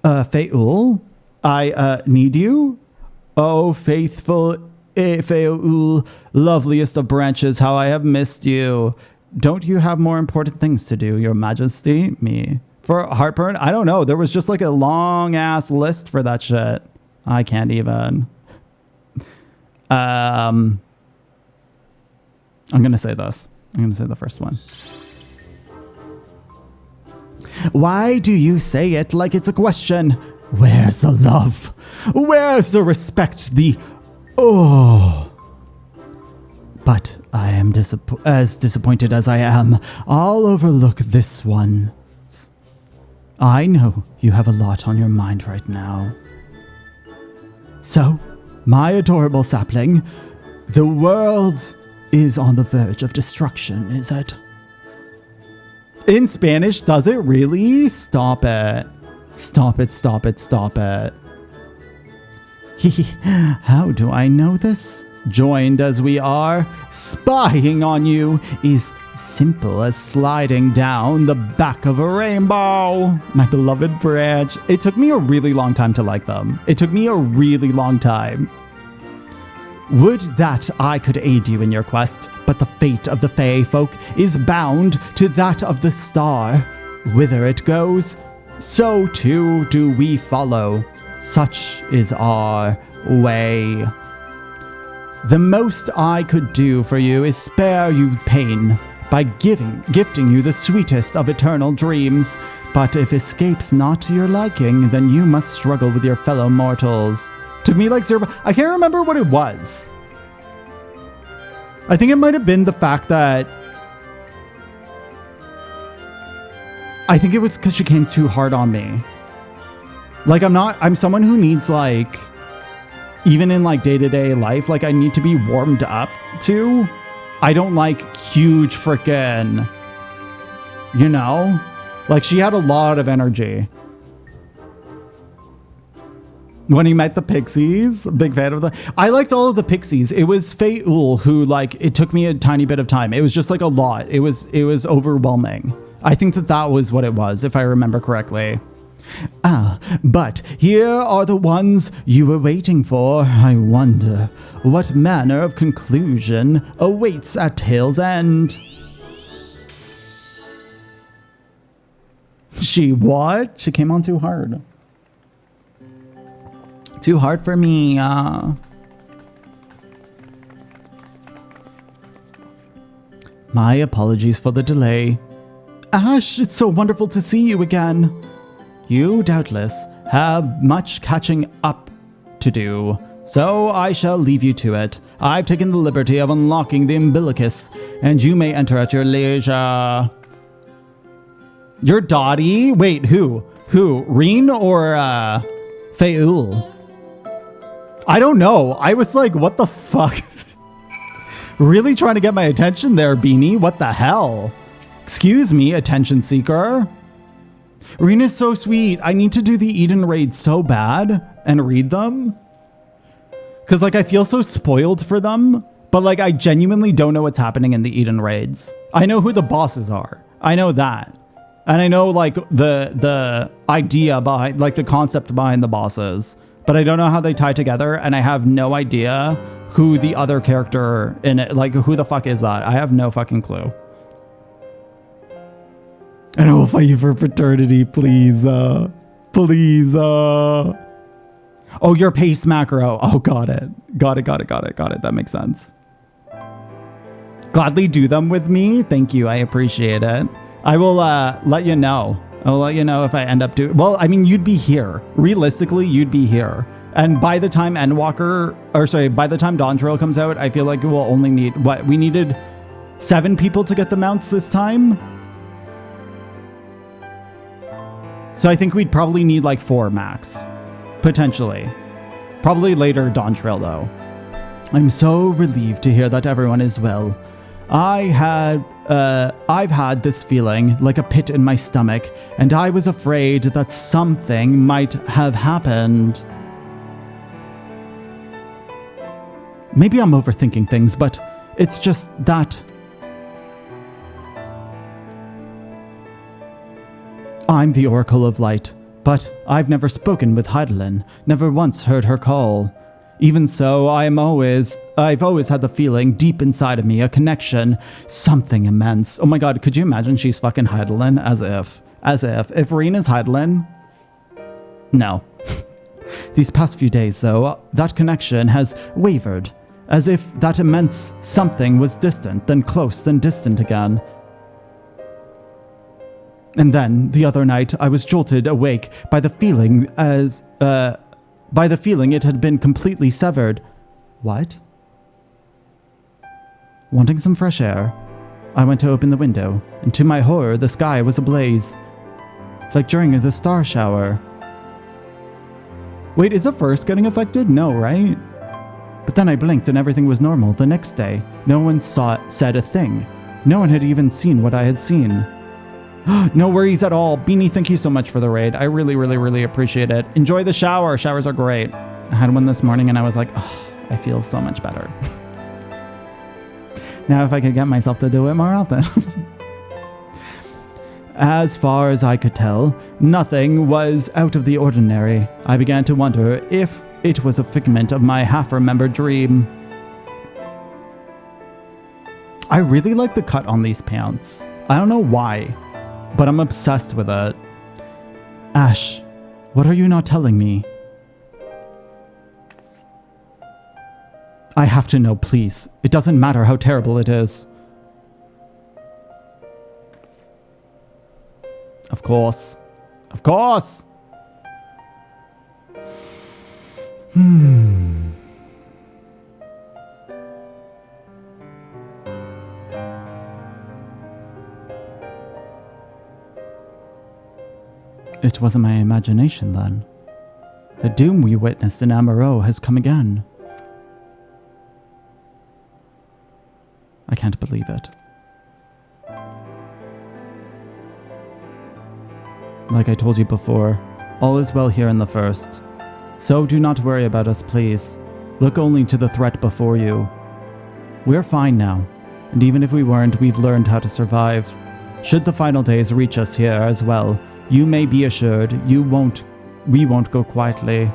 Feul, I need you. Oh, faithful Feul, loveliest of branches, how I have missed you. Don't you have more important things to do, your majesty? Me. For heartburn? I don't know. There was just like a long ass list for that shit. I can't even. I'm going to say this. I'm going to say the first one. Why do you say it like it's a question? Where's the love? Where's the respect? Oh. But I am as disappointed as I am. I'll overlook this one. I know you have a lot on your mind right now. So, my adorable sapling, the world is on the verge of destruction, is it? In Spanish, does it really? Stop it. Stop it, stop it, stop it. How do I know this? Joined as we are, spying on you is simple as sliding down the back of a rainbow. My beloved branch. It took me a really long time to like them. It took me a really long time. Would that I could aid you in your quest, but the fate of the Fae folk is bound to that of the star. Whither it goes, so too do we follow. Such is our way. The most I could do for you is spare you pain by gifting you the sweetest of eternal dreams. But if escape's not to your liking, then you must struggle with your fellow mortals. Took me like zero. I can't remember what it was. I think it might have been the fact that I think it was because she came too hard on me. Like, I'm someone who needs, like, even in, like, day-to-day life, like, I need to be warmed up to. I don't like huge frickin', you know? Like, she had a lot of energy. When he met the pixies, big fan of I liked all of the pixies. It was Feul who, like, it took me a tiny bit of time. It was just, like, a lot. It was overwhelming. I think that was what it was, if I remember correctly. But here are the ones you were waiting for. I wonder what manner of conclusion awaits at Tale's End. She what? She came on too hard. Too hard for me. My apologies for the delay. Ash, it's so wonderful to see you again. You, doubtless, have much catching up to do, so I shall leave you to it. I've taken the liberty of unlocking the umbilicus, and you may enter at your leisure. Your Dottie? Wait, who? Who? Reen or, Feul? I don't know. I was like, what the fuck? Really trying to get my attention there, Beanie? What the hell? Excuse me, attention seeker. Rena's so sweet. I need to do the Eden raids so bad and read them. Because, like, I feel so spoiled for them. But, like, I genuinely don't know what's happening in the Eden raids. I know who the bosses are. I know that. And I know, like, the idea behind, like, the concept behind the bosses. But I don't know how they tie together. And I have no idea who the other character in it, like, who the fuck is that? I have no fucking clue. And I will fight you for fraternity, please. Please. Oh, your pace macro. Oh, got it. Got it. That makes sense. Gladly do them with me. Thank you. I appreciate it. I will let you know. I'll let you know if I end up doing... Well, I mean, you'd be here. Realistically, you'd be here. And by the time Endwalker... Or sorry, by the time Dawn Trail comes out, I feel like we'll only need... What? We needed 7 people to get the mounts this time? So I think we'd probably need like 4 max. Potentially. Probably later Dawn Trail though. I'm so relieved to hear that everyone is well. I've had this feeling like a pit in my stomach, and I was afraid that something might have happened. Maybe I'm overthinking things, but it's just that I'm the Oracle of Light, but I've never spoken with Heidelin, never once heard her call. Even so, I've always had the feeling deep inside of me, a connection, something immense. Oh my god, could you imagine she's fucking Heidelin? As if. If Rena's Heidelin? No. These past few days, though, that connection has wavered, as if that immense something was distant, then close, then distant again. And then, the other night, I was jolted awake by the feeling it had been completely severed. What? Wanting some fresh air, I went to open the window, and to my horror, the sky was ablaze. Like during the star shower. Wait, is the first getting affected? No, right? But then I blinked and everything was normal. The next day, no one said a thing. No one had even seen what I had seen. No worries at all. Beanie, thank you so much for the raid. I really, really, really appreciate it. Enjoy the shower. Showers are great. I had one this morning and I was like, oh, I feel so much better. Now if I could get myself to do it more often. As far as I could tell, nothing was out of the ordinary. I began to wonder if it was a figment of my half-remembered dream. I really like the cut on these pants. I don't know why, but I'm obsessed with it. Ash, what are you not telling me? I have to know, please. It doesn't matter how terrible it is. Of course. Of course! It wasn't my imagination then. The doom we witnessed in Amaro has come again. I can't believe it. Like I told you before, all is well here in the First. So do not worry about us, please. Look only to the threat before you. We're fine now, and even if we weren't, we've learned how to survive. Should the final days reach us here as well, you may be assured we won't go quietly.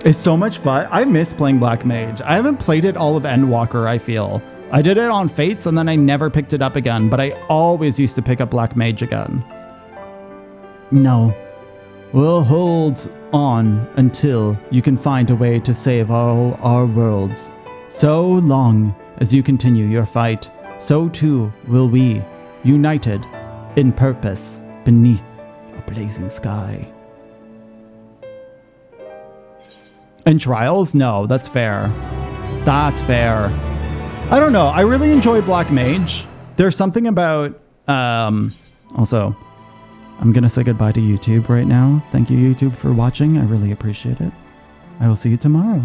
It's so much fun. I miss playing Black Mage. I haven't played it all of Endwalker, I feel. I did it on Fates and then I never picked it up again, but I always used to pick up Black Mage again. No. We'll hold on until you can find a way to save all our worlds. So long as you continue your fight, so too will we, united in purpose beneath a blazing sky. In Trials? No, that's fair. That's fair. I don't know. I really enjoy Black Mage. There's something about... Also, I'm going to say goodbye to YouTube right now. Thank you, YouTube, for watching. I really appreciate it. I will see you tomorrow.